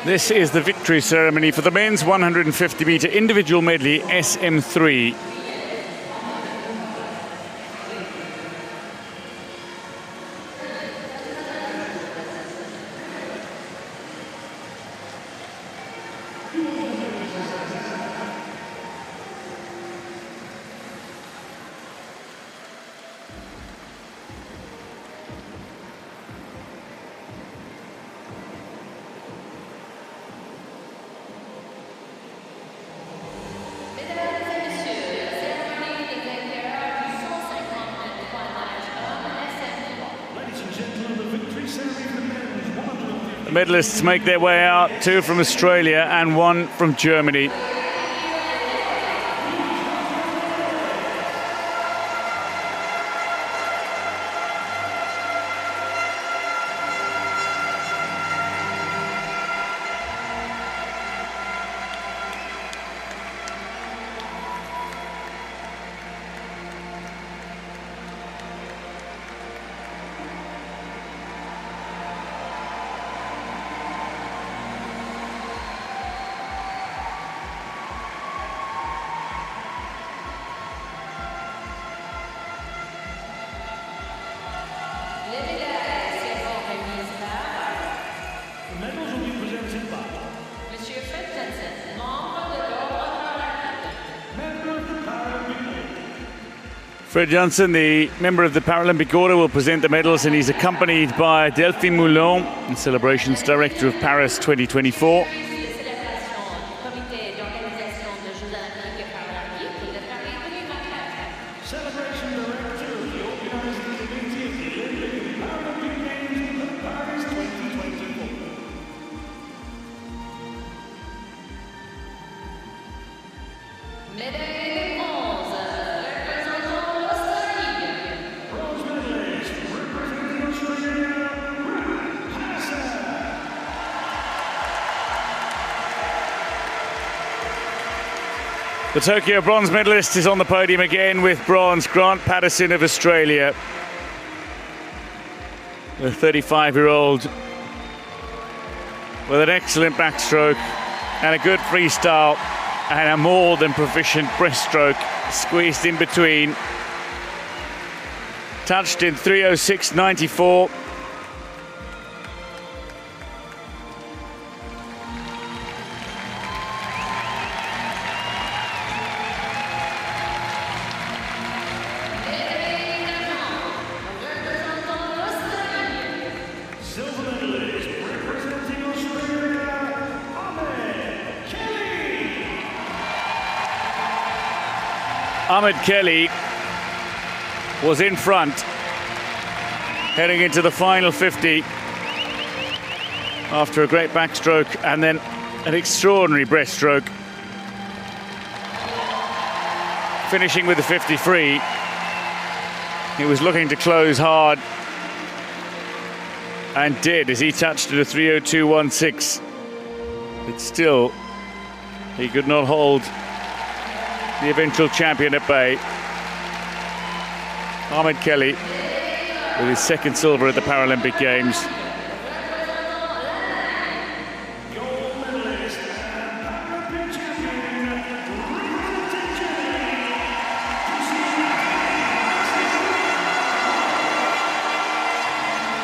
This is the victory ceremony for the men's 150-meter individual medley SM3. The medalists make their way out, 2 from Australia and 1 from Germany. Fred Johnson, the member of the Paralympic Order, will present the medals, and he's accompanied by Delphine Moulon, the Celebrations Director of Paris 2024. The Tokyo bronze medalist is on the podium again with bronze. Grant Patterson of Australia. The 35-year-old with an excellent backstroke and a good freestyle and a more than proficient breaststroke squeezed in between. Touched in 3:06.94. Ahmed Kelly was in front heading into the final 50 after a great backstroke and then an extraordinary breaststroke. Finishing with the 53. He was looking to close hard and did, as he touched at a 3:02.16. But still, he could not hold the eventual champion at bay. Ahmed Kelly with his second silver at the Paralympic Games.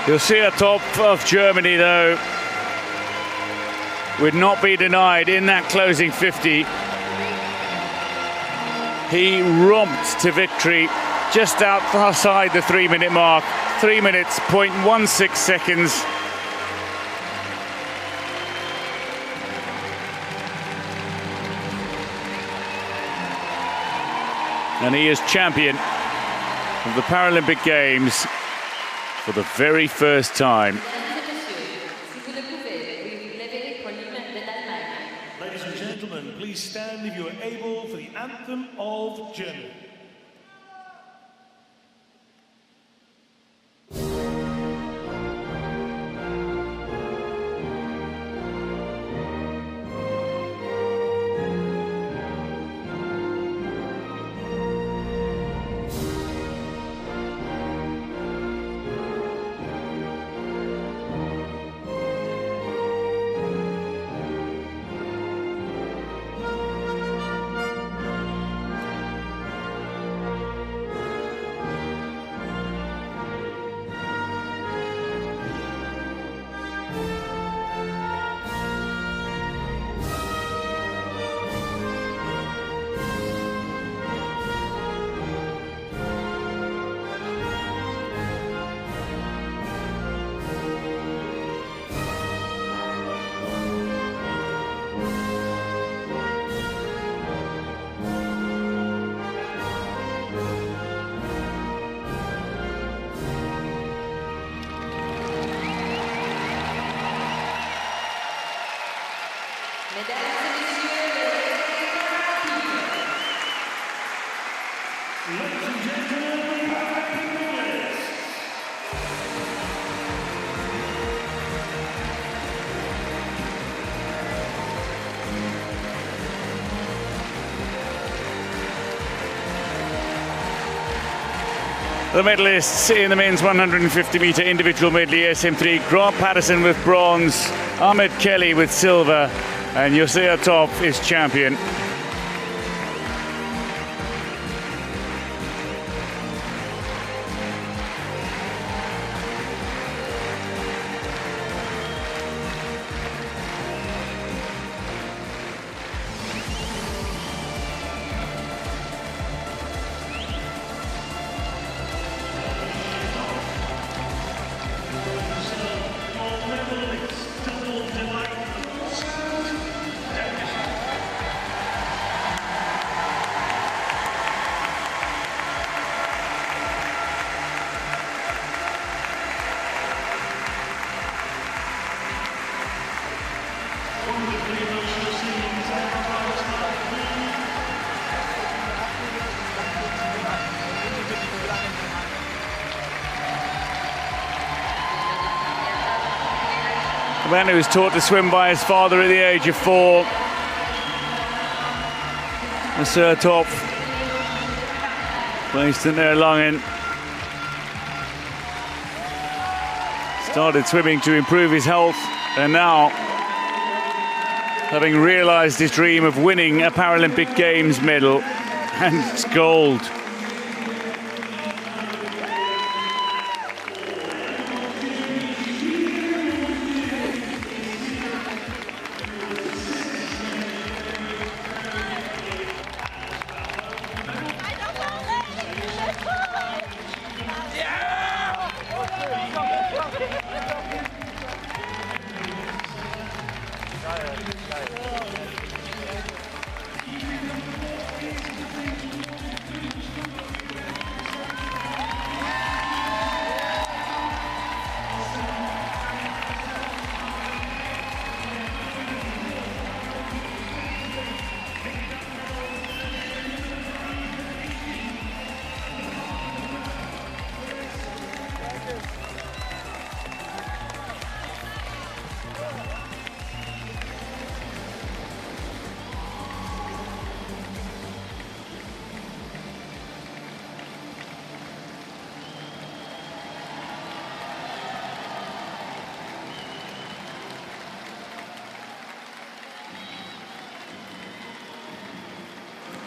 You'll see a top of Germany, though, would not be denied in that closing 50. He romped to victory just outside the 3-minute mark. 3 minutes, 0.16 seconds. And he is champion of the Paralympic Games for the very first time. Ladies and gentlemen, please stand if you are able for the anthem of Germany. The medalists in the men's 150-meter individual medley SM3, Grant Patterson with bronze, Ahmed Kelly with silver, and Yosea Top is champion. A man who was taught to swim by his father at the age of 4. Sir Top, based in Erlangen. Started swimming to improve his health, and now, having realised his dream of winning a Paralympic Games medal, and it's gold.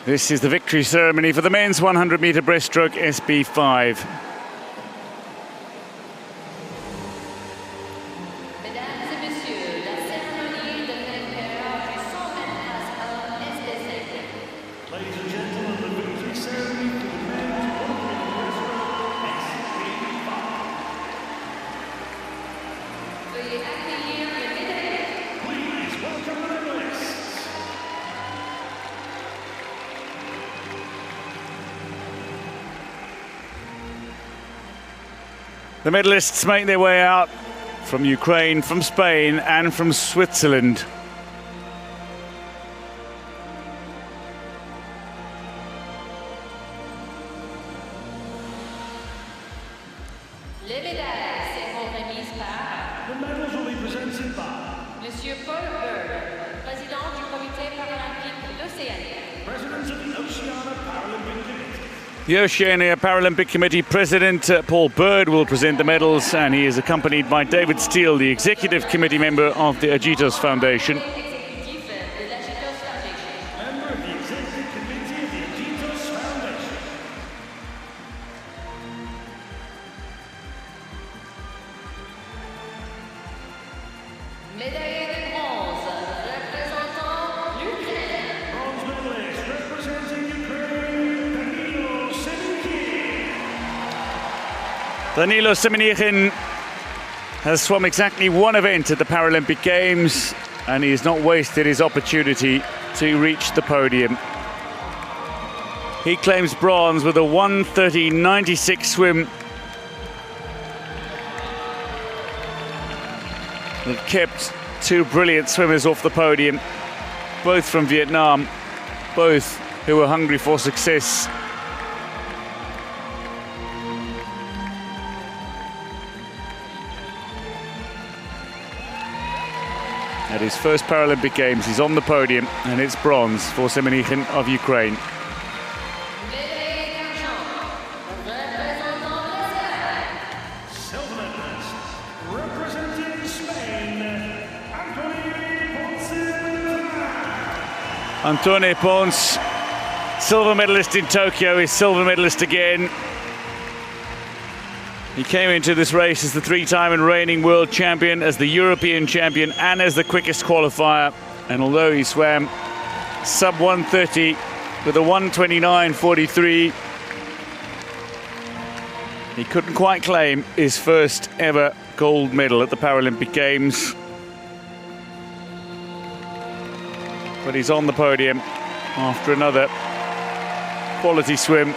This is the victory ceremony for the men's 100-meter breaststroke SB5. The medalists make their way out from Ukraine, from Spain, and from Switzerland. Les médailles seront remises par The medals will be presented by Monsieur Paul Bird, président du comité paralympique l'Océanie. President of the Oceania Paralympic Committee. The Oceania Paralympic Committee President Paul Bird will present the medals, and he is accompanied by David Steele, the Executive Committee member of the Agitos Foundation. Exécutif de l'Agitos Foundation. Member of the Executive Committee of the Agitos Foundation. Médaillé de bronze, représentant l'Ukraine. Bronze medalist representing Ukraine, Danilo Semenikin. Danilo Semenikin has swum exactly one event at the Paralympic Games, and he has not wasted his opportunity to reach the podium. He claims bronze with a 1:30.96 swim that kept two brilliant swimmers off the podium, both from Vietnam, both who were hungry for success. At his first Paralympic Games, he's on the podium, and it's bronze for Semenikin of Ukraine. Médaillé d'argent, représentant Antoine Pons, silver medalist in Tokyo, is silver medalist again. He came into this race as the three-time and reigning world champion, as the European champion, and as the quickest qualifier. And although he swam sub 130 with a 129.43, he couldn't quite claim his first ever gold medal at the Paralympic Games. But he's on the podium after another quality swim.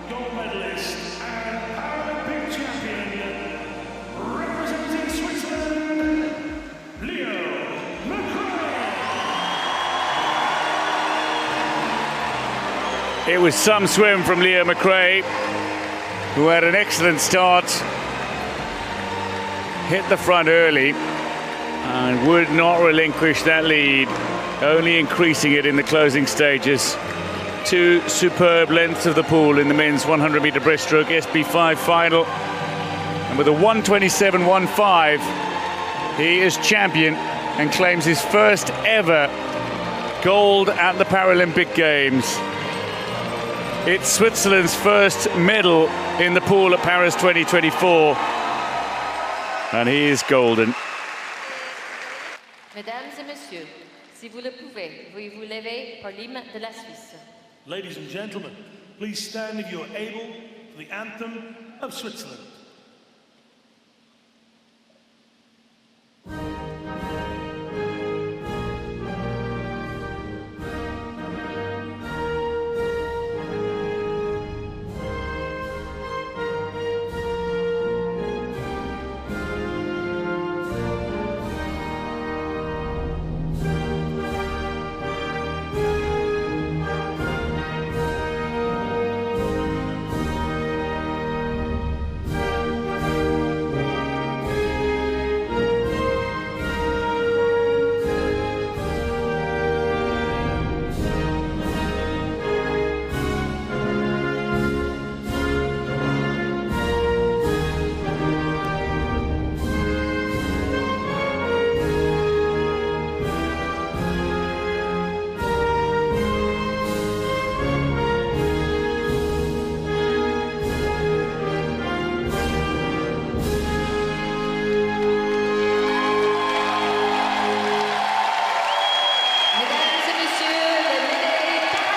Gold medalist and Paralympic champion, representing Switzerland, Leo McRae. It was some swim from Leo McRae, who had an excellent start, hit the front early, and would not relinquish that lead, only increasing it in the closing stages. Two superb lengths of the pool in the men's 100-meter breaststroke SB5 final. And with a 127.15, he is champion and claims his first ever gold at the Paralympic Games. It's Switzerland's first medal in the pool at Paris 2024. And he is golden. Mesdames et messieurs, si vous le pouvez, veuillez vous lever pour l'hymne de la Suisse. Ladies and gentlemen, please stand if you are able for the anthem of Switzerland.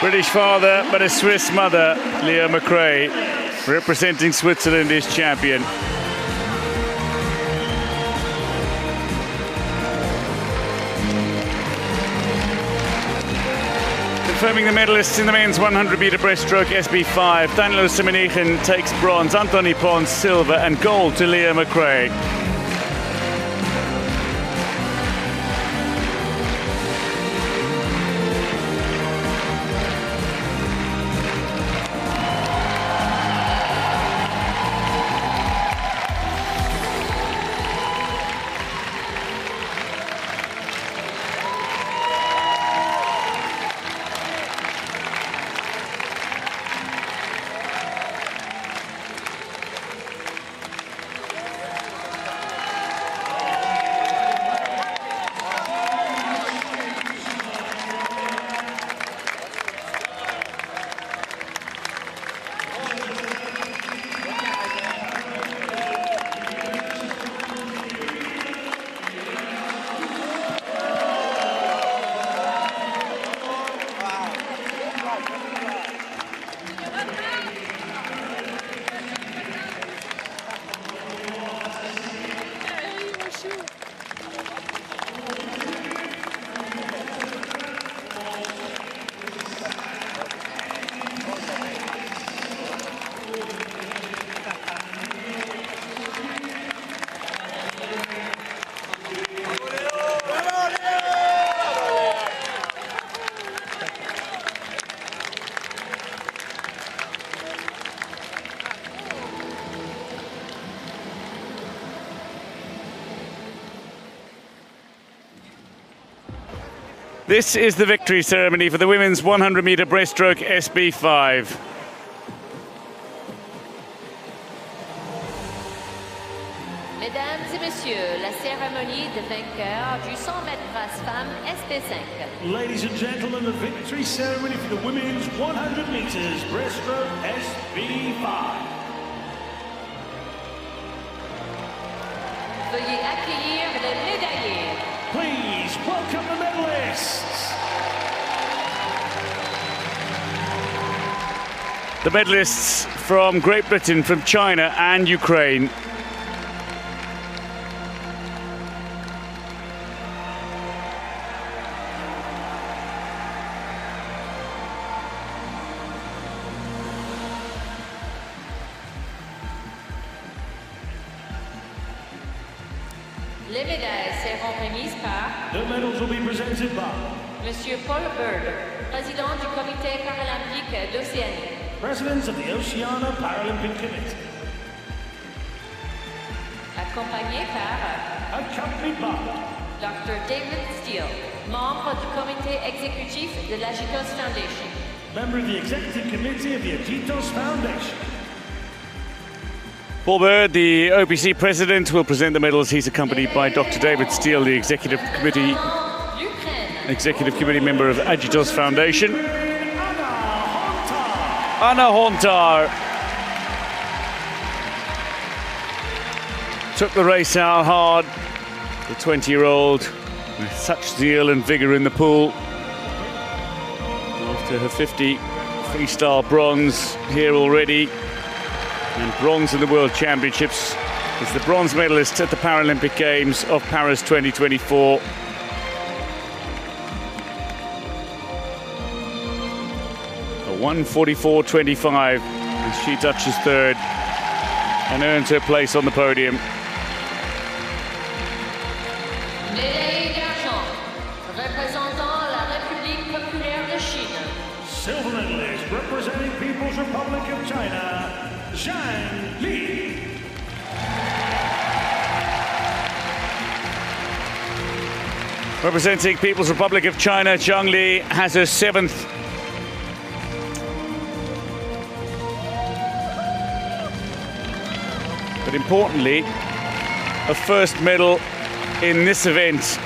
British father, but a Swiss mother, Leo McRae, representing Switzerland, is champion. Confirming the medalists in the men's 100-meter breaststroke SB5, Danilo Simonichen takes bronze, Anthony Pons silver, and gold to Leo McRae. This is the victory ceremony for the women's 100-meter breaststroke SB5. Mesdames et messieurs, la cérémonie de vainqueur du 100 mètres brasse femme SP5. Ladies and gentlemen, the victory ceremony for the women's 100 meters breaststroke SB5. Veuillez accueillir les médaillés. Please welcome the medalists. The medalists from Great Britain, from China and Ukraine. Les médailles seront remises par The medals will be presented by Monsieur Paul Bird, président du comité paralympique d'Océanie. President of the Oceania Paralympic Committee. Accompagné par Accompanied by Dr. David Steele, membre du comité exécutif de l'Agitos Foundation. member of the executive committee of the Agitos Foundation. Paul Bird, the OPC president, will present the medals. He's accompanied by Dr. David Steele, the executive committee member of Agitos Foundation. Anna Hontar took the race out hard. The 20-year-old with such zeal and vigour in the pool. After her 50 freestyle bronze here already, and bronze in the World Championships, is the bronze medalist at the Paralympic Games of Paris 2024. A 1:44.25 as she touches third and earns her place on the podium. Médaille d'argent, représentant la République populaire de Chine. Silver medalist representing People's Republic of China, Zhang Li. Representing People's Republic of China, Zhang Li has her 7th but importantly, a first medal in this event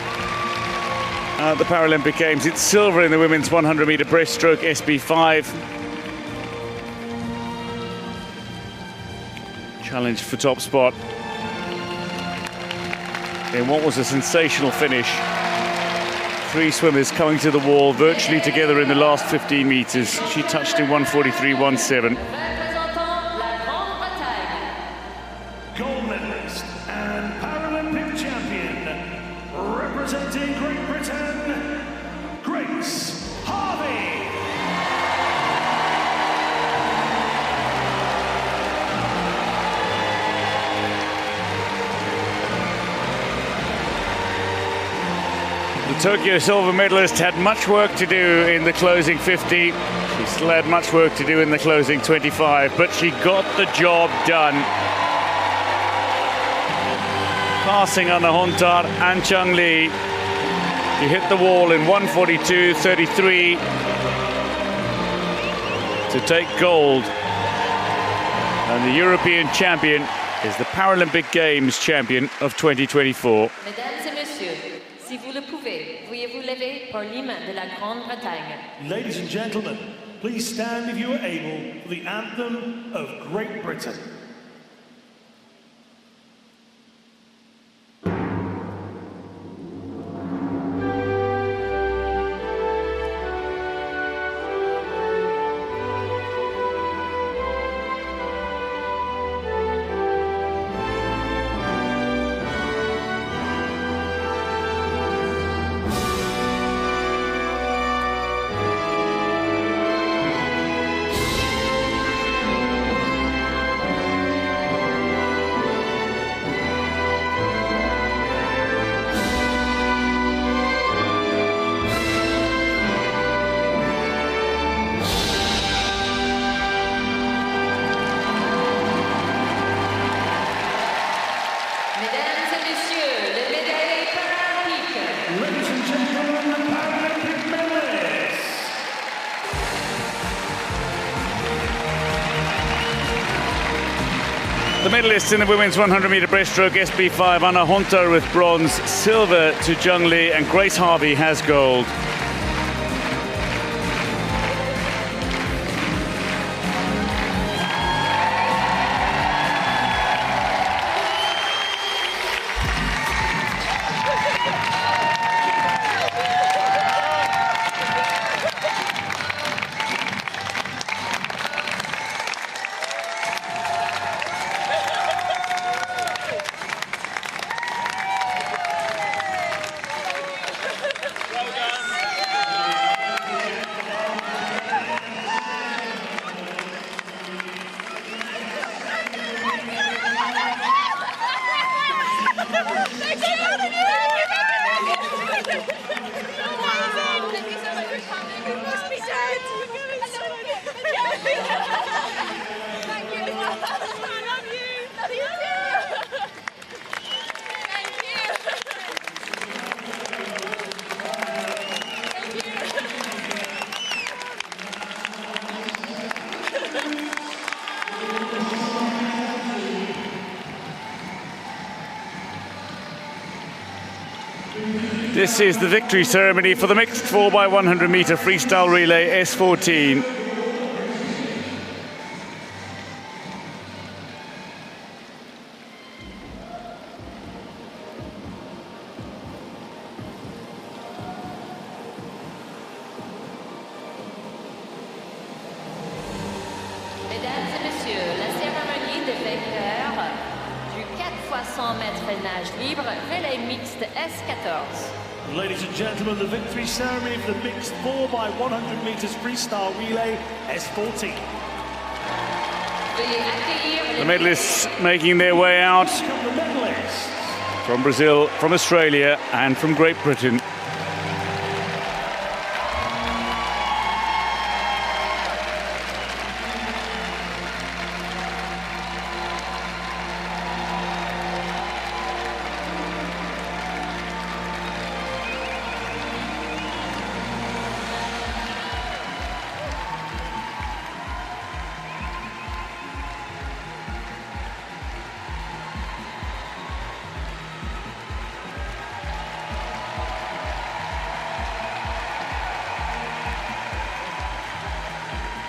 at the Paralympic Games. It's silver in the women's 100-meter breaststroke SB5. Challenged for top spot in what was a sensational finish. 3 swimmers coming to the wall virtually together in the last 15 meters. She touched in 1:43.17. Représentant la Grande-Bretagne. Gold medalist and Paralympic champion, representing Great Britain, Grace Harvey. The Tokyo silver medalist had much work to do in the closing 50. She still had much work to do in the closing 25, but she got the job done. Passing Anna Hontar and Zhang Li. She hit the wall in 1:42.33 to take gold. And the European champion is the Paralympic Games champion of 2024. Mesdames et messieurs, si vous le pouvez, veuillez vous lever pour l'hymne de la Grande-Bretagne. Ladies and gentlemen, please stand if you are able for the anthem of Great Britain. The medalists in the women's 100-meter breaststroke, SB5, Anna Hunter with bronze, silver to Jung Lee, and Grace Harvey has gold. This is the victory ceremony for the mixed 4x100 meter freestyle relay S14. Mesdames et messieurs, la cérémonie de vainqueurs du 4x100 mètres nage libre relais mixte S14. Ladies and gentlemen, the victory ceremony for the mixed 4x100 meters freestyle relay S14. Veuillez accueillir The medalists making their way out The medalists. from Brazil, from Australia, and from Great Britain.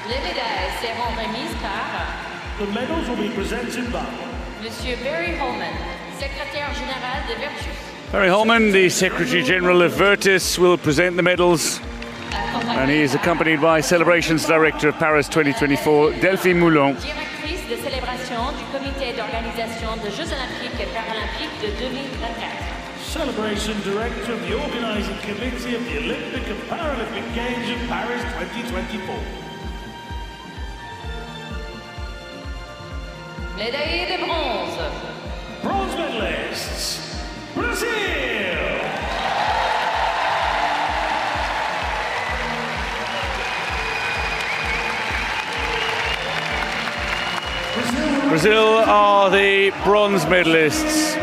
les médailles seront remises par The medals will be presented by Monsieur Barry Holman, secrétaire général de Virtus. Barry Holman, the Secretary General of Virtus, will present the medals, and he is accompanied by Celebrations Director of Paris 2024, Delphine Moulon. Directrice de célébration du comité d'organisation des Jeux Olympiques et Paralympiques de 2024. Celebration Director of the Organising Committee of the Olympic and Paralympic Games of Paris 2024. Médaillé de bronze. Bronze medalists, Brazil! Brazil are the bronze medalists.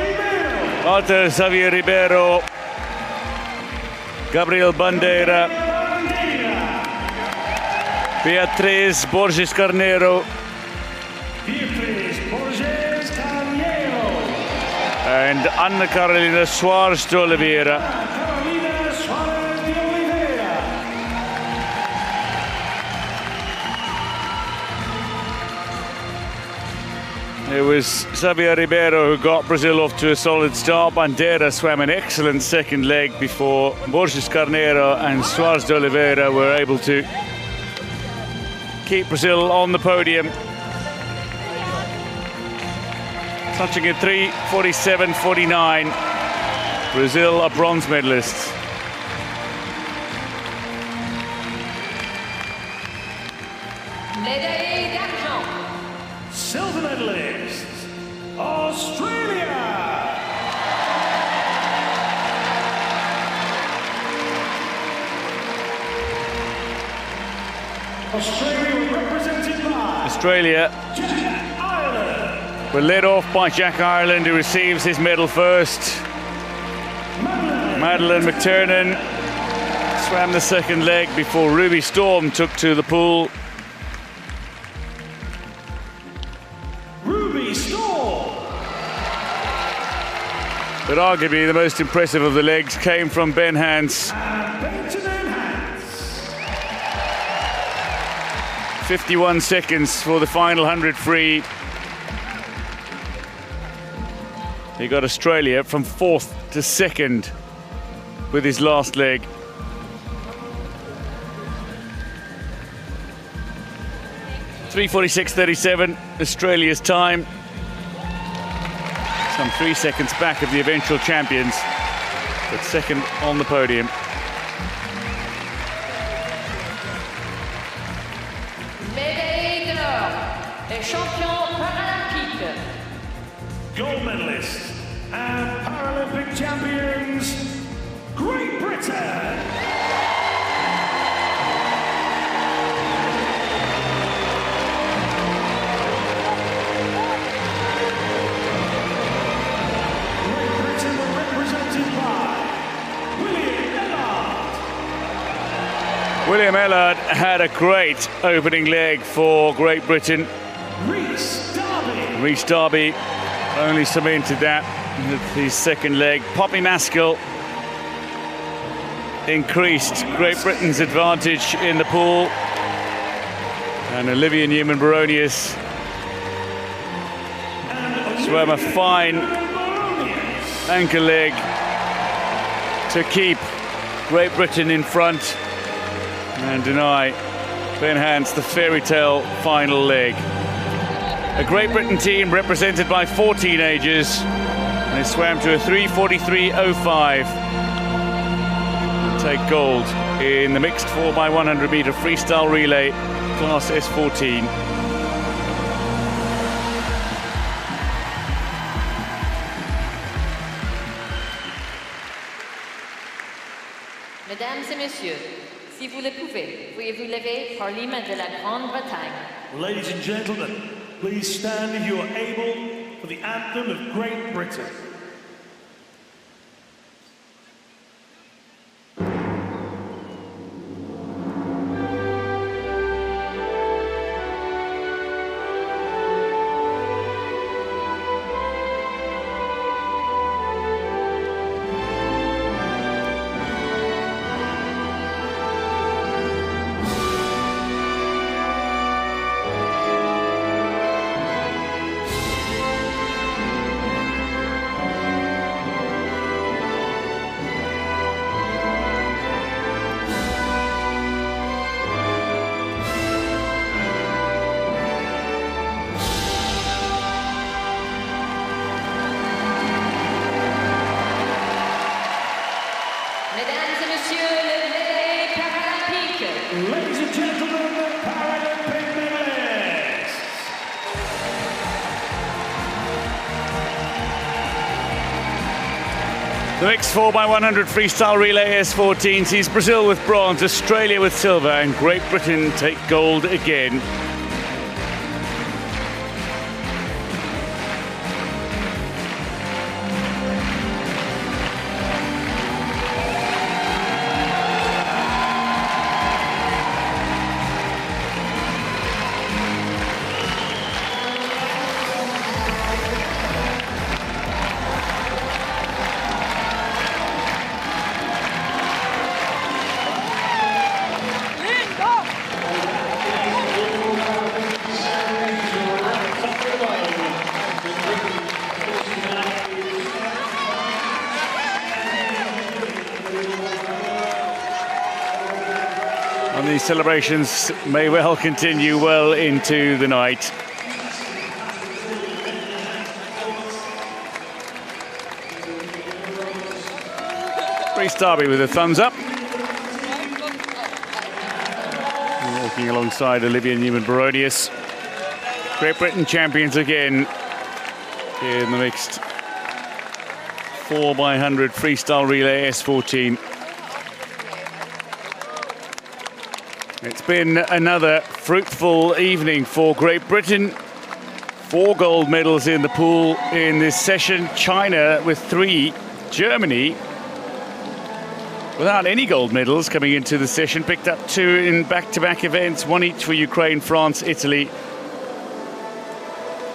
Walter Xavier Ribeiro, Gabriel Bandeira, Beatriz Borges Carneiro, and Ana Carolina Soares de Oliveira. It was Xavier Ribeiro who got Brazil off to a solid start. Bandeira swam an excellent second leg before Borges Carneiro and Soares de Oliveira were able to keep Brazil on the podium. Touching at 3:47.49. Brazil are bronze medalists. Médaillé d'argent. Silver medalists, Australia! Australia represented by Australia were led off by Jack Ireland, who receives his medal first. Madeleine McTiernan swam the second leg before Ruby Storm took to the pool. Ruby Storm. But arguably the most impressive of the legs came from Ben Hans. 51 seconds for the final 100 free. He got Australia from 4th to 2nd with his last leg. .346.37, Australia's time. Some 3 seconds back of the eventual champions, but 2nd on the podium. Médaille d'or, les champions paralympiques. Gold medalists and Paralympic champions, Great Britain. Great Britain were represented by William Ellard had a great opening leg for Great Britain. Rhys Darby only cemented that with his second leg. Poppy Maskell increased Great Britain's advantage in the pool. And Olivia Newman-Baronius swam a fine anchor leg to keep Great Britain in front and deny Ben Hans the fairy tale final leg. A Great Britain team represented by 4 teenagers. They swam to a 3:43.05 and take gold in the mixed 4x100 meter freestyle relay class S14. Mesdames et messieurs, si vous le pouvez, veuillez vous lever par l'hymne de la Grande-Bretagne. Ladies and gentlemen, please stand if you are able for the anthem of Great Britain. Mesdames et messieurs, les médailles paralympiques. Ladies and gentlemen, the Paralympic medalists. The mixed 4x100 freestyle relay S14 sees Brazil with bronze, Australia with silver, and Great Britain take gold again. And these celebrations may well continue well into the night. Rhys Darby with a thumbs up. Walking alongside Olivia Newman-Baronius. Great Britain champions again in the mixed 4x100 freestyle relay S14. It's been another fruitful evening for Great Britain. 4 gold medals in the pool in this session. China with 3. Germany without any gold medals coming into the session. Picked up 2 in back-to-back events, 1 each for Ukraine, France, Italy.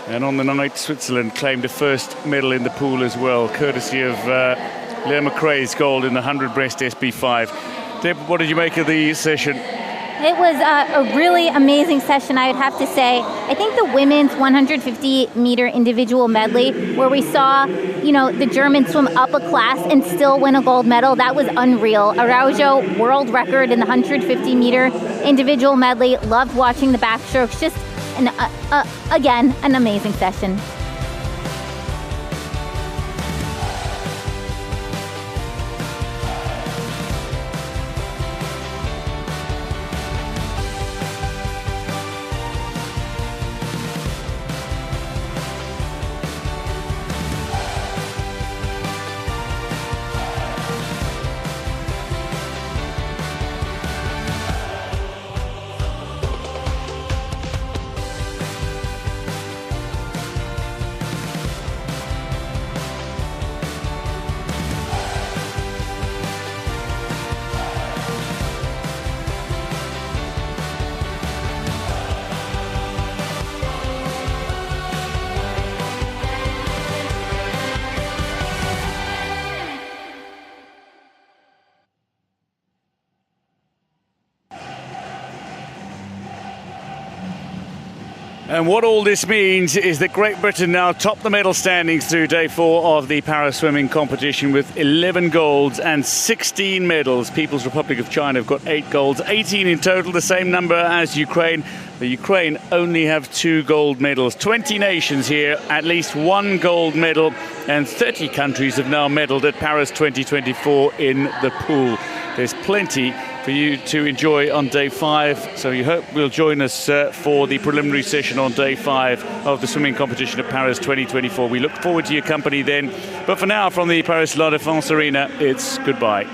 And on the night, Switzerland claimed a first medal in the pool as well, courtesy of Leah McRae's gold in the 100 breast SB5. Deb, what did you make of the session? It was a really amazing session, I would have to say. I think the women's 150-meter individual medley, where we saw, you know, the Germans swim up a class and still win a gold medal, that was unreal. Araujo, world record in the 150-meter individual medley. Loved watching the backstrokes. Just, again, an amazing session. And what all this means is that Great Britain now top the medal standings through day 4 of the para swimming competition with 11 golds and 16 medals. People's Republic of China have got 8 golds, 18 in total, the same number as Ukraine. The Ukraine only have 2 gold medals. 20 nations here, at least 1 gold medal, and 30 countries have now medalled at Paris 2024 in the pool. There's plenty for you to enjoy on day 5, so you hope you'll join us for the preliminary session on day 5 of the swimming competition at Paris 2024. We look forward to your company then, but for now, from the Paris La Défense Arena, it's goodbye.